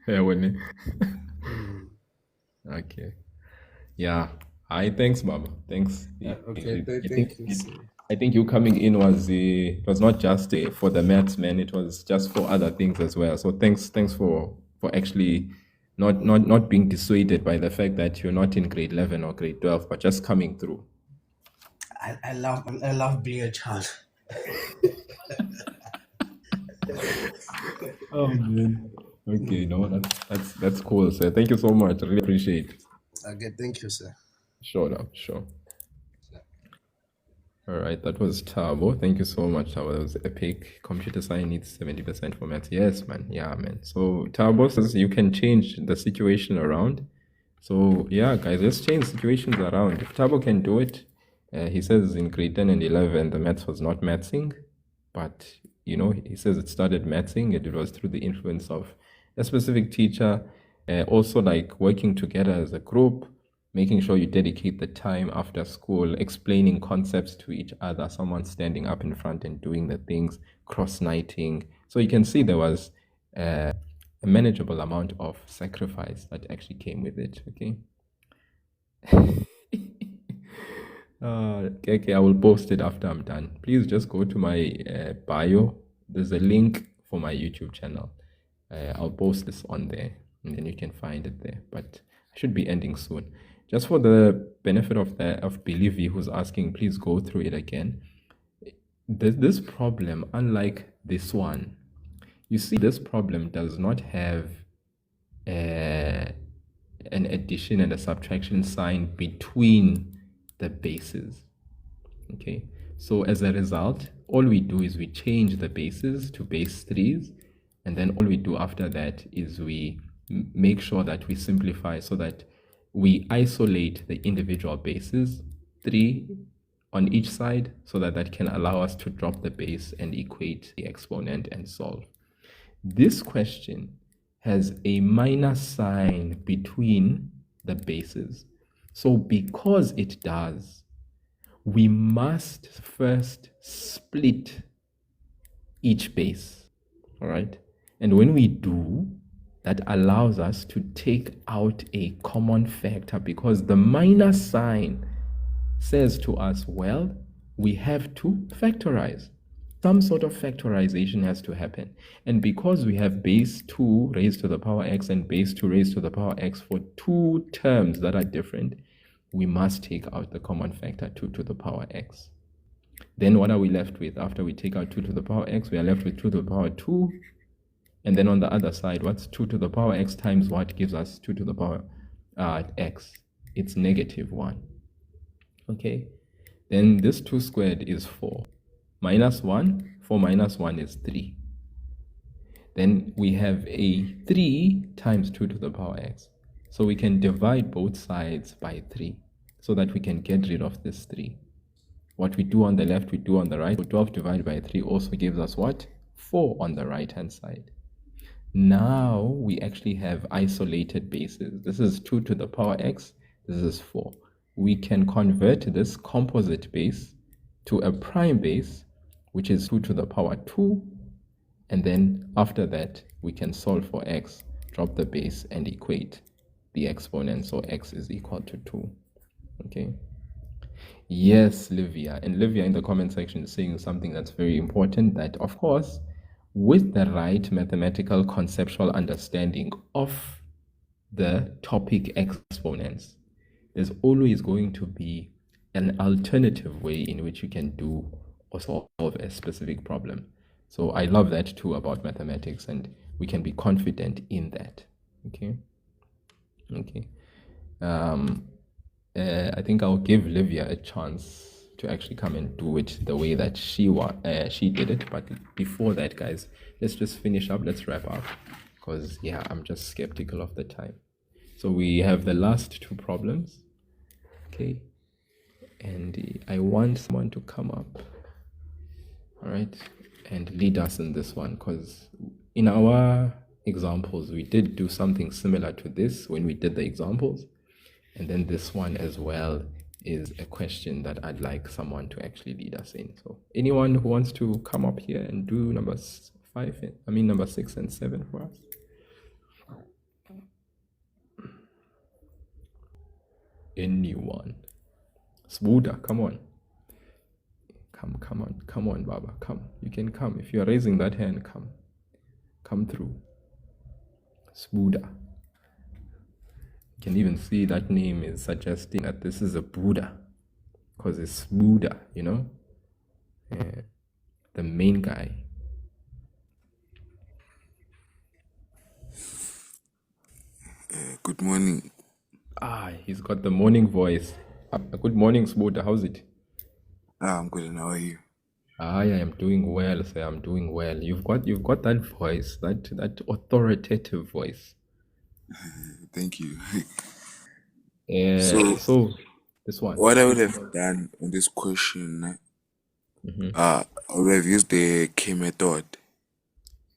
Yeah, when Mm. okay. Yeah. Hi, thanks, Baba. Thanks. Yeah, okay, I thank think you. sir. I think you coming in was not just for the maths, man. It was just for other things as well. So thanks for actually not being dissuaded by the fact that you're not in grade 11 or grade 12, but just coming through. I love being a child. Oh man. Okay, no, that's cool, sir. Thank you so much. I really appreciate it. Okay, thank you, sir. Sure, now, sure. All right, that was Tabo. Thank you so much, Tabo. That was epic. Computer science needs 70% for maths. Yes, man. Yeah, man. So Tabo says you can change the situation around. So yeah, guys, let's change situations around. If Tabo can do it, he says in grade 10 and 11 the maths was not mathsing, but he says it started mathsing, and it was through the influence of a specific teacher. Also, like working together as a group, making sure you dedicate the time after school, explaining concepts to each other, someone standing up in front and doing the things, cross-nighting. So you can see there was a manageable amount of sacrifice that actually came with it, okay? Okay, I will post it after I'm done. Please just go to my bio. There's a link for my YouTube channel. I'll post this on there, and then you can find it there. But I should be ending soon. Just for the benefit of Billy V, who's asking, please go through it again. This problem, unlike this one, you see, this problem does not have an addition and a subtraction sign between the bases. Okay, so as a result, all we do is we change the bases to base 3s, and then all we do after that is we make sure that we simplify so that we isolate the individual bases, 3 on each side, so that can allow us to drop the base and equate the exponent and solve. This question has a minus sign between the bases. So because it does, we must first split each base, all right? And when we do, that allows us to take out a common factor, because the minus sign says to us, well, we have to factorize. Some sort of factorization has to happen. And because we have base 2 raised to the power x and base 2 raised to the power x for two terms that are different, we must take out the common factor 2 to the power x. Then what are we left with? After we take out 2 to the power x, we are left with 2 to the power 2. And then on the other side, what's 2 to the power x times what gives us 2 to the power x? It's negative 1. Okay, then this 2 squared is 4. Minus 1, 4 minus 1 is 3. Then we have a 3 times 2 to the power x. So we can divide both sides by 3 so that we can get rid of this 3. What we do on the left, we do on the right. So 12 divided by 3 also gives us what? 4 on the right-hand side. Now we actually have isolated bases. This is 2 to the power x. This is 4. We can convert this composite base to a prime base, which is 2 to the power 2. And then after that, we can solve for x, drop the base, and equate the exponent. So x is equal to 2. Okay. Yes, Livia. And Livia in the comment section is saying something that's very important, that of course, with the right mathematical conceptual understanding of the topic exponents, there's always going to be an alternative way in which you can do or solve a specific problem. So I love that too about mathematics, and we can be confident in that. Okay. Okay. I think I'll give Livia a chance to actually come and do it the way that she did it. But before that, guys, let's just finish up. Let's wrap up, because yeah, I'm just skeptical of the time. So we have the last two problems. Okay. And I want someone to come up. All right. and lead us in this one, because in our examples we did do something similar to this when we did the examples, and then this one as well is a question that I'd like someone to actually lead us in. So anyone who wants to come up here and do number 6 and 7 for us? Anyone? Sbuda, come on. Come on, Baba, come. You can come. If you are raising that hand, come through. Sbuda. You can even see that name is suggesting that this is a Buddha, because it's Buddha, you know, the main guy. Good morning. He's got the morning voice. Good morning, Sbuda. How's it? I'm good, and how are you? I am doing well, sir. I'm doing well. You've got that voice, that authoritative voice. Thank you. So this one. What I would have done on this question, I would have used the K method.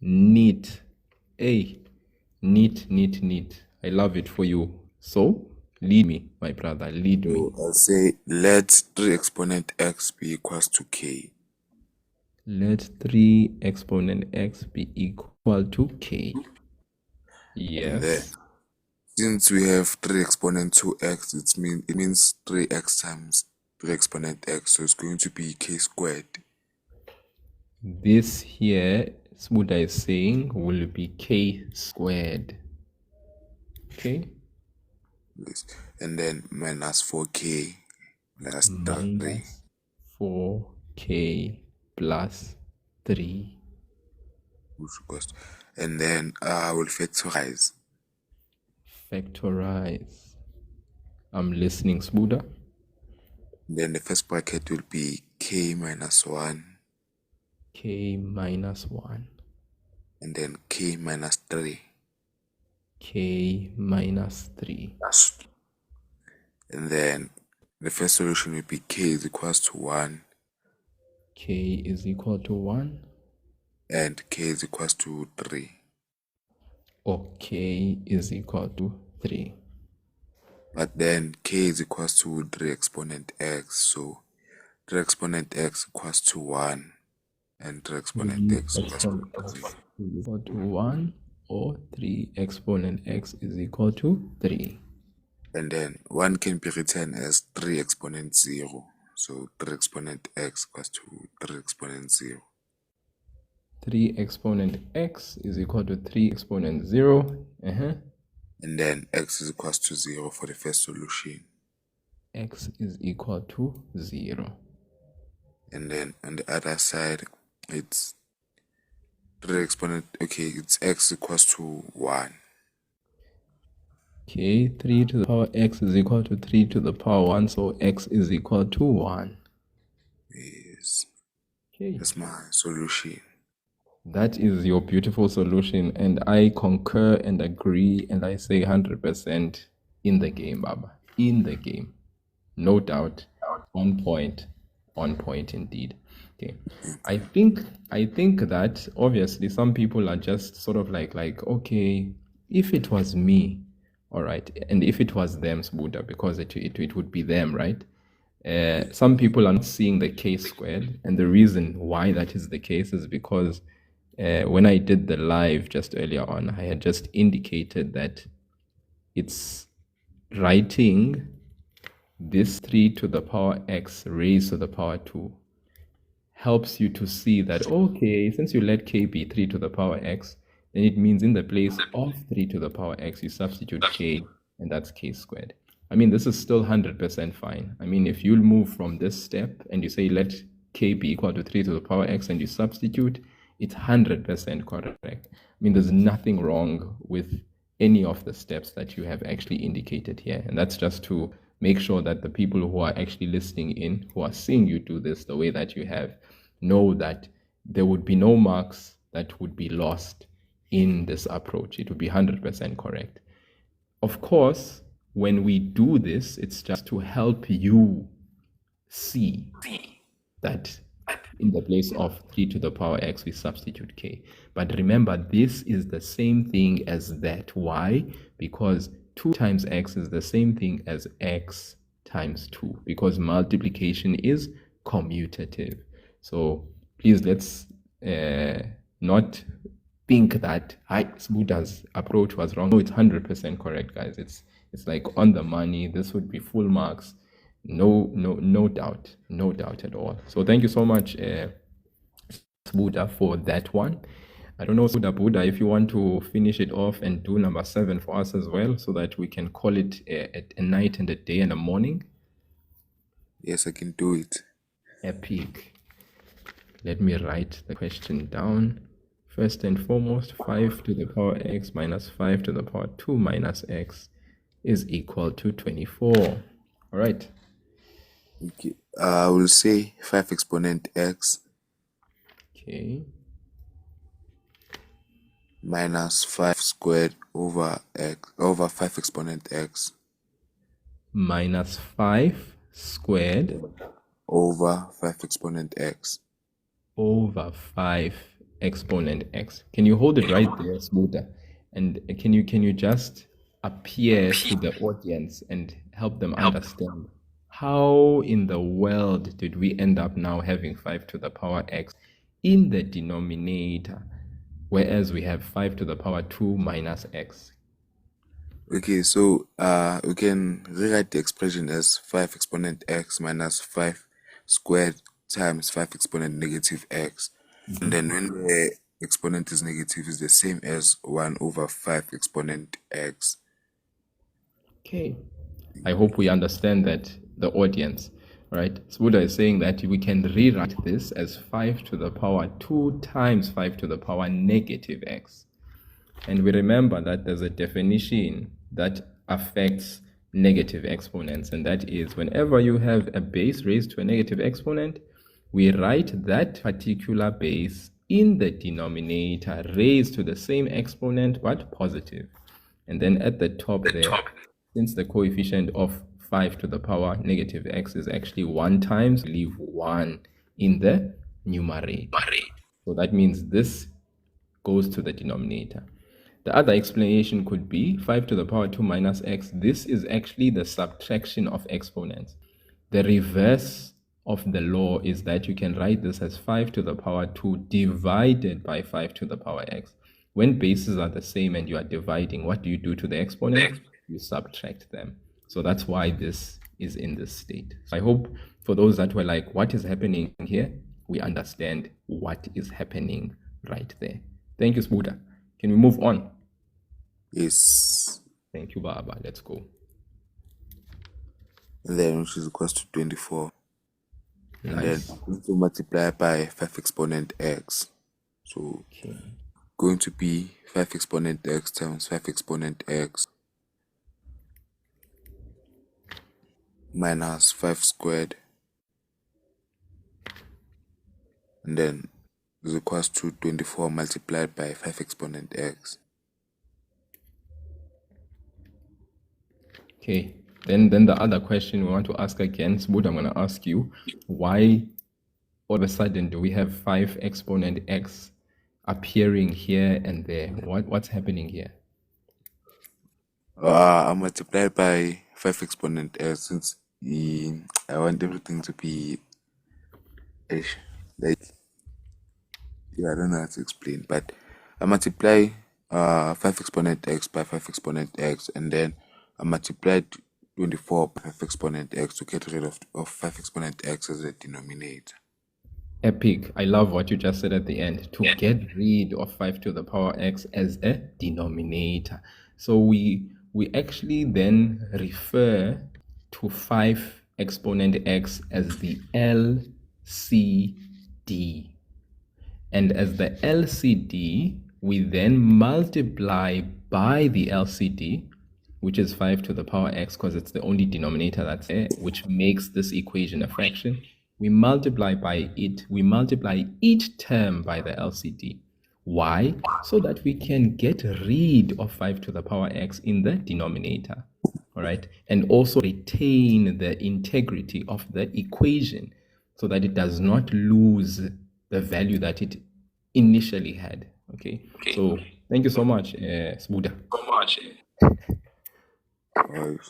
Neat. Hey, neat. I love it for you. So lead me, my brother. Lead me. So I'll say let 3 exponent x be equals to k. Let 3 exponent x be equal to k. Yes. Since we have 3 exponent 2x, it means 3x times 3 exponent x, so it's going to be k squared. This here, Smuda is saying, will be k squared. Okay. Yes. And then minus 4k plus 3. Minus 4k plus 3. And then I will factorize. Factorize. I'm listening, Smuda. Then the first bracket will be k minus 1. K minus 1. And then k minus 3. K minus 3. And then the first solution will be k is equals to 1. K is equal to 1. And k is equals to 3. Or k is equal to 3. But then k is equals to 3 exponent x. So 3 exponent x equals to 1. And 3 exponent x equals to 1. Or 3 exponent x is equal to 3. And then 1 can be written as 3 exponent 0. So 3 exponent x equals to 3 exponent 0. 3 exponent x is equal to 3 exponent 0. And then x is equals to 0 for the first solution. X is equal to 0. And then on the other side, it's 3 exponent, it's x equals to 1. Okay, 3 to the power x is equal to 3 to the power 1, so x is equal to 1. Yes. Okay. That's my solution. That is your beautiful solution, and I concur and agree, and I say 100% in the game, Baba. In the game. No doubt. On point indeed. Okay. I think that obviously some people are just sort of like okay, if it was me, all right, and if it was them, Buddha, because it would be them, right? Some people are not seeing the k squared, and the reason why that is the case is because when I did the live just earlier on, I had just indicated that it's writing this 3 to the power x raised to the power 2 helps you to see that, okay, since you let k be 3 to the power x, then it means in the place of 3 to the power x, you substitute k, and that's k squared. I mean, this is still 100% fine. I mean, if you'll move from this step and you say let k be equal to 3 to the power x and you substitute, it's 100% correct. I mean, there's nothing wrong with any of the steps that you have actually indicated here. And that's just to make sure that the people who are actually listening in, who are seeing you do this the way that you have, know that there would be no marks that would be lost in this approach. It would be 100% correct. Of course, when we do this, it's just to help you see that in the place of 3 to the power x, we substitute k. But remember, this is the same thing as that. Why? Because 2 times x is the same thing as x times 2, because multiplication is commutative. So please, let's not think that Sbuda's approach was wrong. No, it's 100% correct, guys. It's like on the money. This would be full marks. No doubt at all. So thank you so much, Sbuda, for that one. I don't know, Buddha, if you want to finish it off and do number 7 for us as well, so that we can call it a night and a day and a morning. Yes, I can do it. Epic. Let me write the question down. First and foremost, 5 to the power x minus 5 to the power 2 minus x is equal to 24. All right. Okay. I will say 5 exponent x. Okay. Minus 5 squared over 5 exponent x. Minus 5 squared over 5 exponent x. Over 5 exponent x. Can you hold it right there, Smoother? And can you just appear to the audience and help them understand how in the world did we end up now having 5 to the power x in the denominator, whereas we have 5 to the power 2 minus x? Okay, so we can rewrite the expression as 5 exponent x minus 5 squared times 5 exponent negative x. And then when the exponent is negative, is the same as 1 over 5 exponent x. Okay. I hope we understand that, the audience, right? Sbuda is saying that we can rewrite this as 5 to the power 2 times 5 to the power negative x. And we remember that there's a definition that affects negative exponents, and that is whenever you have a base raised to a negative exponent, we write that particular base in the denominator raised to the same exponent but positive. And then at the top there, since the coefficient of 5 to the power negative x is actually 1 times, leave 1 in the numerator. So that means this goes to the denominator. The other explanation could be 5 to the power 2 minus x. This is actually the subtraction of exponents. The reverse of the law is that you can write this as 5 to the power 2 divided by 5 to the power x. When bases are the same and you are dividing, what do you do to the exponent? You subtract them. So that's why this is in this state. So I hope for those that were like, what is happening here? We understand what is happening right there. Thank you, Sbuda. Can we move on? Yes. Thank you, Baba. Let's go. And then which is equals to 24. And Nice. then going to multiply by 5 exponent x. So Okay. going to be 5 exponent x times 5 exponent x minus 5 squared. And then is equals to 24 multiplied by 5 exponent x. Okay. Then the other question we want to ask again, Sbuda, I'm going to ask you, why all of a sudden do we have 5 exponent x appearing here and there? What's happening here? I multiplied by 5 exponent x since I want everything to be like, yeah, I don't know how to explain, but I multiply 5 exponent x by 5 exponent x, and then I multiplied 24 by 5 exponent x to get rid of 5 exponent x as a denominator. Epic. I love what you just said at the end. To get rid of 5 to the power x as a denominator. So we actually then refer to 5 exponent x as the LCD. And as the LCD, we then multiply by the LCD, which is 5 to the power x, because it's the only denominator that's there, which makes this equation a fraction. We multiply by it. We multiply each term by the LCD. Why? So that we can get rid of 5 to the power x in the denominator. All right. And also retain the integrity of the equation. so that it does not lose the value that it initially had. Okay. So thank you so much, Sbuda. Alright.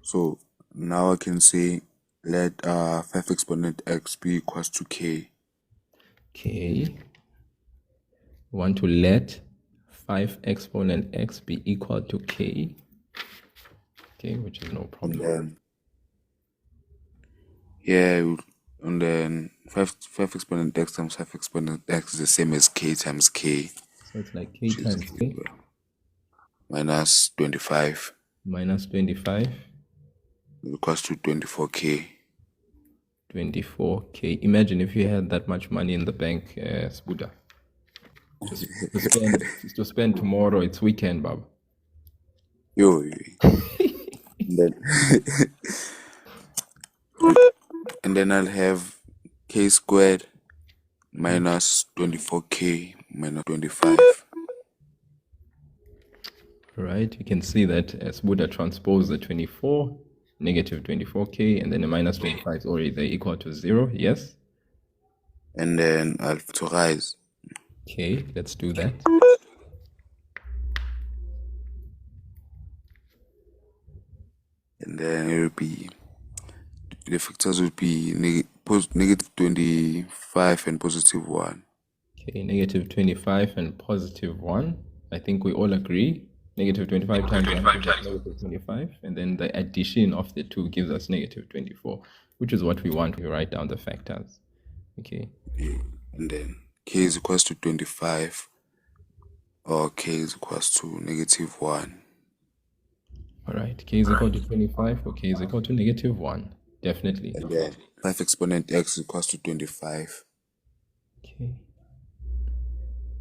So now I can say let 5 exponent x be equals to k. Okay. We want to let 5 exponent x be equal to k. Okay, which is no And problem. then yeah, and then 5 exponent x times 5 exponent x is the same as k times k, So it's like k which is times k minus 25 minus 25, equals to 24k. 24k. Imagine if you had that much money in the bank, Sbuda. To spend tomorrow. It's weekend, Bob. Yo. And then and then I'll have k squared minus 24k minus 25. Right, you can see that as Buddha transposed the 24, negative 24k, and then the minus 25 is already there equal to 0. Yes. And then I'll factorize. Okay, let's do that. And then it will be, the factors will be negative 25 and positive 1. Okay, negative 25 and positive 1. I think we all agree. Negative 25 times 1 gives us negative 25. And then the addition of the 2 gives us negative 24, which is what we want. We write down the factors. Okay. And then k is equals to 25, or k is equals to negative 1. All right, k is equal to 25, or k is equal to negative 1. Definitely. And then 5 exponent x is equals to 25. Okay.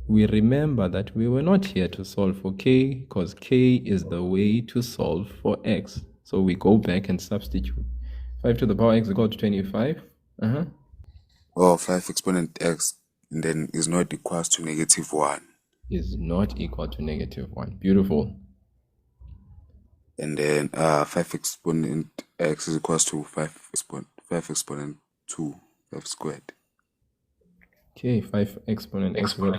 We remember that we were not here to solve for k, because k is the way to solve for x. So we go back and substitute. 5 to the power x is equal to 25. Or 5 exponent x, and then is not equals to negative 1. Is not equal to negative 1. Beautiful. And then 5 exponent x is equals to 5 exponent 2, 5 squared. Okay, 5 exponent x is 5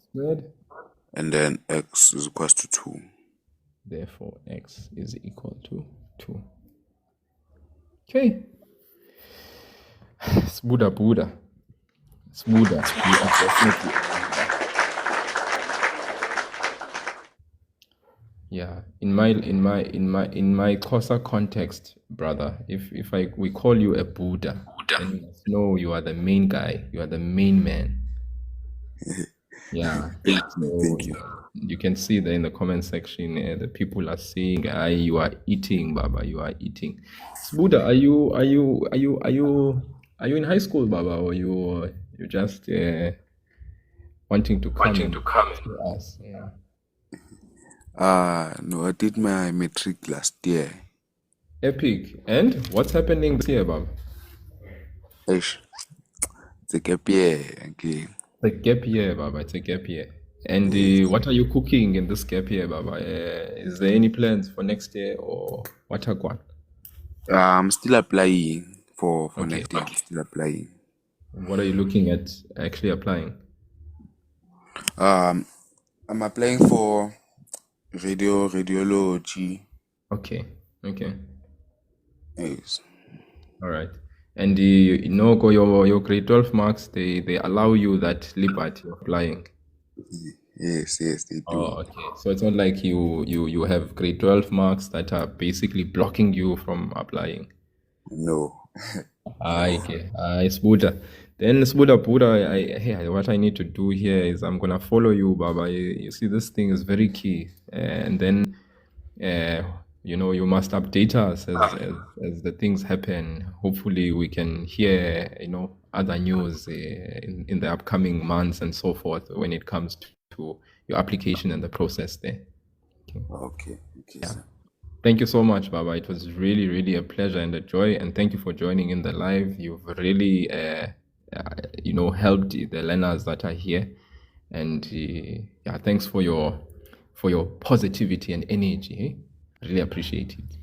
squared. And then x is equals to 2. Therefore, x is equal to 2. Okay. Sbuda Buddha. Sbuda. You are definitely. Yeah. In my Xhosa context, brother, if we call you a Buddha, then you must know you are the main guy. You are the main man. Yeah. Thank you. You can see that in the comment section, the people are saying, "You are eating, Baba. You are eating." Buddha, are you in high school, Baba, or you just wanting to come to us? Yeah. No, I did my matric last year. Epic. And what's happening this year, Baba? It's a gap year again. It's a gap year, Baba. It's a gap year. And what are you cooking in this gap year, Baba? Is there any plans for next year, or what are going? I'm still applying for Okay. next year. I'm still applying. What are you looking at actually applying? I'm applying for radiology. Okay. Yes. All right. And your grade 12 marks, they allow you that liberty of applying. Yes, they do. Oh, okay. So it's not like you have grade 12 marks that are basically blocking you from applying. No. Okay. Sbuda. Then Sbuda Buddha, what I need to do here is I'm gonna follow you, Baba. You see, this thing is very key. And then you must update us as the things happen. Hopefully we can hear, other news in the upcoming months and so forth when it comes to your application and the process there. Okay, sir. Thank you so much, Baba. It was really, really a pleasure and a joy. And thank you for joining in the live. You've really, helped the learners that are here. And thanks for your positivity and energy. Really appreciate it.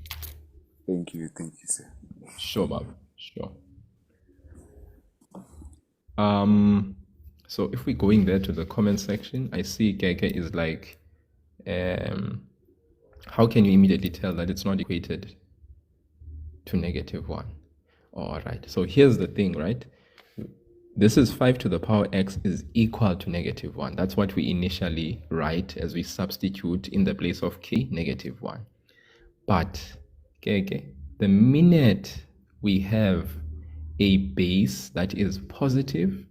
Thank you, sir. Sure, Baba. Sure. So if we're going there to the comment section, I see Keke is like, how can you immediately tell that it's not equated to -1? All right, so here's the thing, right? This is 5 to the power x is equal to -1. That's what we initially write as we substitute in the place of k -1. But Keke, the minute we have a base that is positive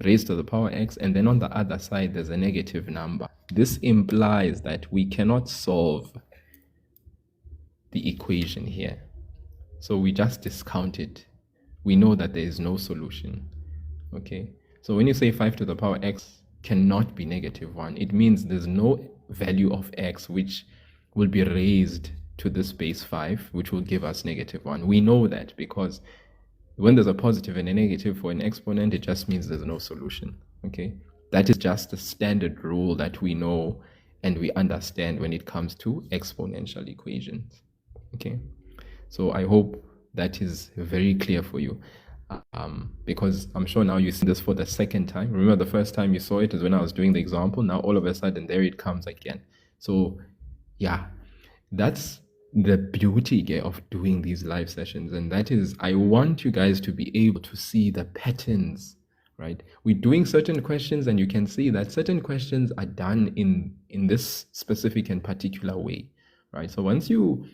raised to the power x, and then on the other side there's a negative number, this implies that we cannot solve the equation here. So we just discount it. We know that there is no solution. Okay, so when you say 5 to the power x cannot be -1, it means there's no value of x which will be raised to this base 5, which will give us -1. We know that because when there's a positive and a negative for an exponent, it just means there's no solution. Okay, that is just the standard rule that we know and we understand when it comes to exponential equations. Okay, so I hope that is very clear for you, because I'm sure now you see this for the second time. Remember, the first time you saw it is when I was doing the example. Now all of a sudden there it comes again. So yeah, that's the beauty of doing these live sessions, and that is, I want you guys to be able to see the patterns, right? We're doing certain questions and you can see that certain questions are done in this specific and particular way, right? So once you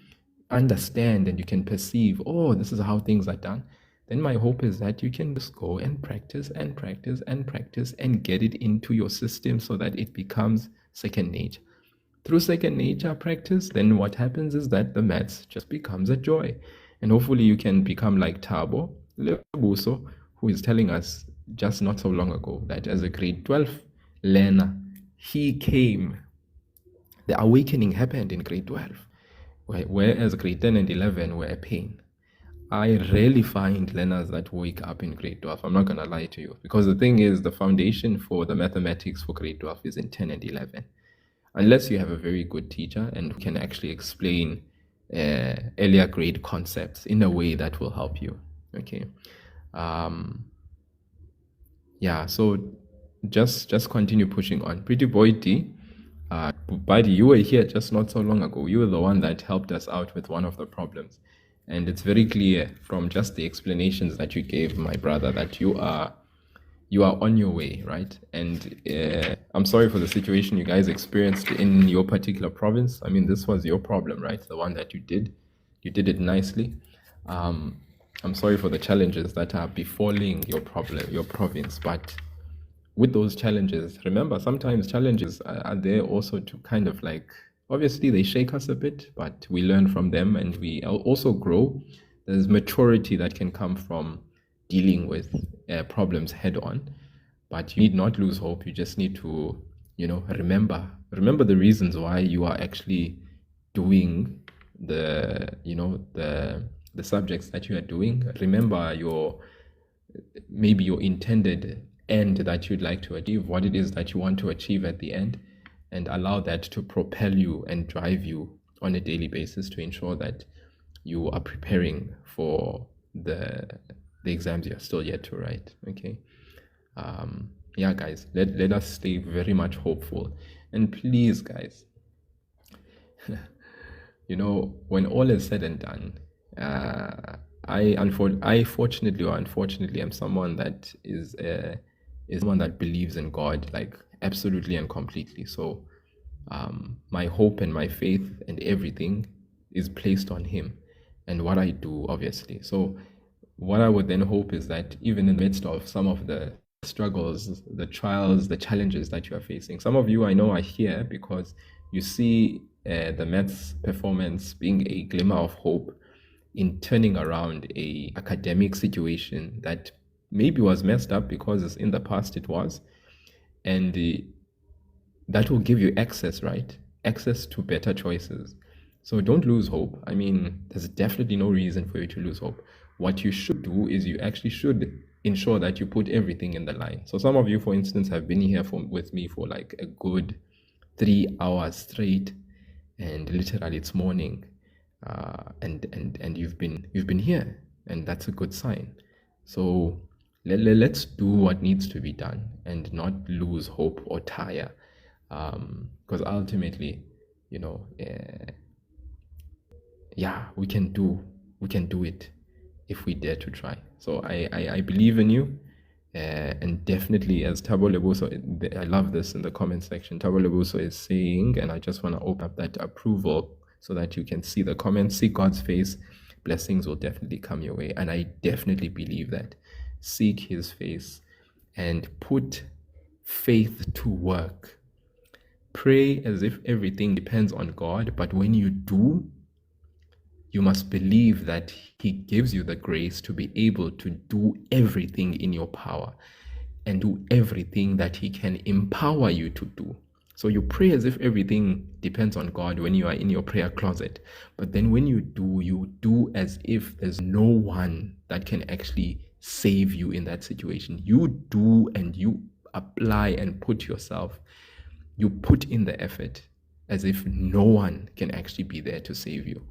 understand and you can perceive, oh, this is how things are done, then my hope is that you can just go and practice and practice and practice and get it into your system so that it becomes second nature. Through second nature practice, then what happens is that the maths just becomes a joy. And hopefully you can become like Thabo Lebuso, who is telling us just not so long ago that as a grade 12 learner, he came, the awakening happened in grade 12, whereas grade 10 and 11 were a pain. I rarely find learners that wake up in grade 12. I'm not going to lie to you, because the thing is, the foundation for the mathematics for grade 12 is in 10 and 11. Unless you have a very good teacher and who can actually explain earlier grade concepts in a way that will help you. Okay. Yeah, so just continue pushing on. Pretty Boy D, buddy, you were here just not so long ago. You were the one that helped us out with one of the problems. And it's very clear from just the explanations that you gave, my brother, that you are on your way, right? And I'm sorry for the situation you guys experienced in your particular province. I mean, this was your problem, right? The one that you did it nicely. I'm sorry for the challenges that are befalling your province, but with those challenges, remember, sometimes challenges are there also to kind of like, obviously they shake us a bit, but we learn from them and we also grow. There's maturity that can come from dealing with problems head on, but you need not lose hope. You just need to, remember the reasons why you are actually doing the subjects that you are doing. Remember maybe your intended end that you'd like to achieve, what it is that you want to achieve at the end, and allow that to propel you and drive you on a daily basis to ensure that you are preparing for the exams you're still yet to write. Okay. Yeah, guys, let us stay very much hopeful. And please, guys, when all is said and done, I fortunately or unfortunately am someone that is someone that believes in God, like absolutely and completely. So my hope and my faith and everything is placed on Him and what I do, obviously. So what I would then hope is that even in the midst of some of the struggles, the trials, the challenges that you are facing, some of you I know are here because you see the maths performance being a glimmer of hope in turning around a academic situation that maybe was messed up because in the past it was, and that will give you access, right? Access to better choices. So don't lose hope. I mean, there's definitely no reason for you to lose hope. What you should do is you actually should ensure that you put everything in the line. So some of you, for instance, have been here with me for like a good 3 hours straight, and literally it's morning, and you've been here, and that's a good sign. So Let's do what needs to be done and not lose hope or tire, because ultimately, you know, yeah, we can do it if we dare to try. So I believe in you. And definitely, as Tabo Lebuso, I love this in the comment section. Tabo Lebuso is saying, and I just want to open up that approval so that you can see the comments, see God's face. Blessings will definitely come your way. And I definitely believe that. Seek his face and put faith to work. Pray as if everything depends on God, but when you do, you must believe that he gives you the grace to be able to do everything in your power and do everything that he can empower you to do. So you pray as if everything depends on God when you are in your prayer closet. But then when you do as if there's no one that can actually save you in that situation. You do, and you apply and put yourself, you put in the effort as if no one can actually be there to save you.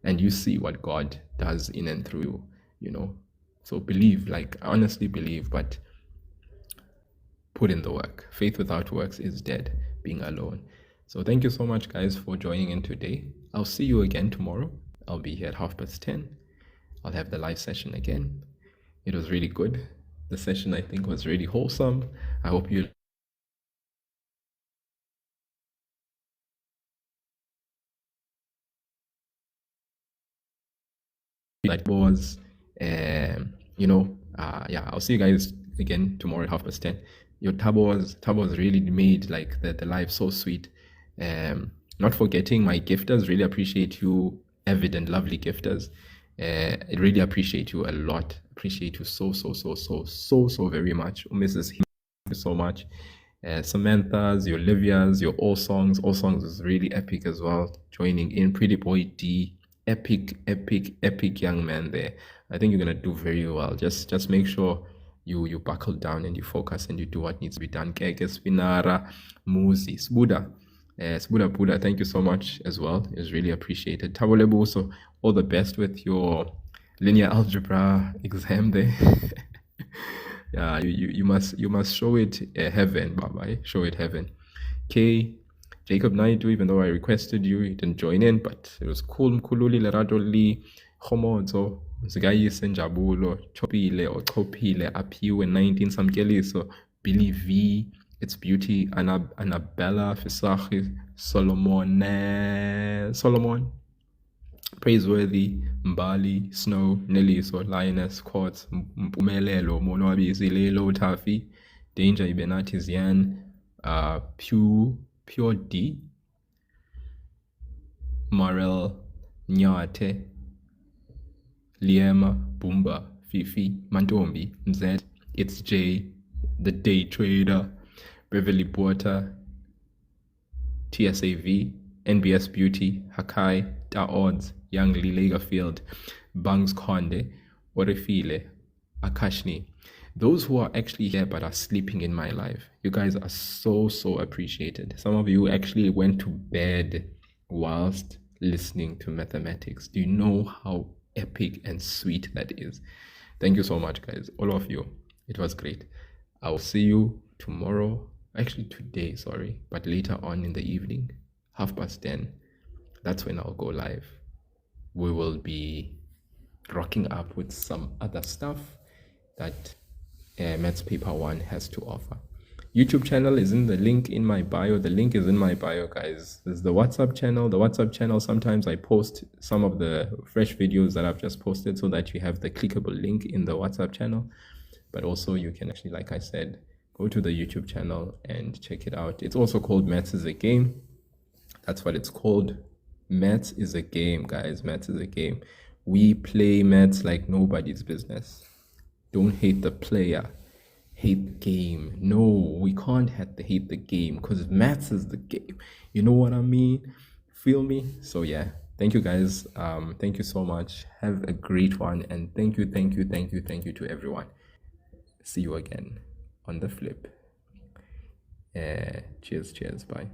And you see what God does in and through you, you know. So believe, like honestly believe, but put in the work. Faith without works is dead, being alone. So thank you so much, guys, for joining in today. I'll see you again tomorrow. I'll be here at 10:30. I'll have the live session again. It was really good. The session, I think, was really wholesome. I hope you like was, yeah, I'll see you guys again tomorrow at 10:30. Your Tabo was really made like the live so sweet. Not forgetting my gifters, really appreciate you, avid and lovely gifters. I really appreciate you a lot. Appreciate you so very much. Mrs. Thank you so much. Samantha's, your Olivia's, your All Songs is really epic as well. Joining in, Pretty Boy D, epic young man there. I think you're gonna do very well. Just make sure you buckle down and you focus and you do what needs to be done. Keke Spinara, Muzi, Sbuda. Sbuda Buda, thank you so much as well. It was really appreciated. Tabolebu, also all the best with your linear algebra exam there. Yeah, you must show it heaven, Baba. Show it heaven. K. Jacob Naidu, even though I requested you didn't join in, but it was cool. Mkhululi leradoli homozo zigayise njabulo chopile or chopile aphiwe 19 samkeliso Billy V, It's Beauty, Annabella Fisachi, Solomon, Praiseworthy, Mbali, Snow, Neliso, Lioness, Quartz, Mpumelelo, Monwabisi, Lelo, Tafi, Danger, Ibenati, Zian, Pure D, Marel, Nyate, Liema, Bumba, Fifi, Mantombi, Mzed, It's J, The Day Trader, Beverly Porter, TSAV, NBS Beauty, Hakai, Da Odds, Young Lee Lagerfield, Bangs Konde, Orifile, Akashni. Those who are actually here but are sleeping in my life, you guys are so appreciated. Some of you actually went to bed whilst listening to mathematics. Do you know how epic and sweet that is? Thank you so much, guys. All of you. It was great. I will see you tomorrow. Actually, today, sorry. But later on in the evening, 10:30. That's when I'll go live. We will be rocking up with some other stuff that Maths Paper 1 has to offer. YouTube channel is in the link in my bio. The link is in my bio, guys. There's the WhatsApp channel. The WhatsApp channel, sometimes I post some of the fresh videos that I've just posted so that you have the clickable link in the WhatsApp channel. But also you can actually, like I said, go to the YouTube channel and check it out. It's also called Maths is a Game. That's what it's called. Maths is a game, guys. Maths is a game. We play maths like nobody's business. Don't hate the player, hate the game. No, we can't hate the game because maths is the game. You know what I mean? Feel me? So yeah, thank you guys. Thank you so much. Have a great one, and thank you to everyone. See you again on the flip. Cheers, bye.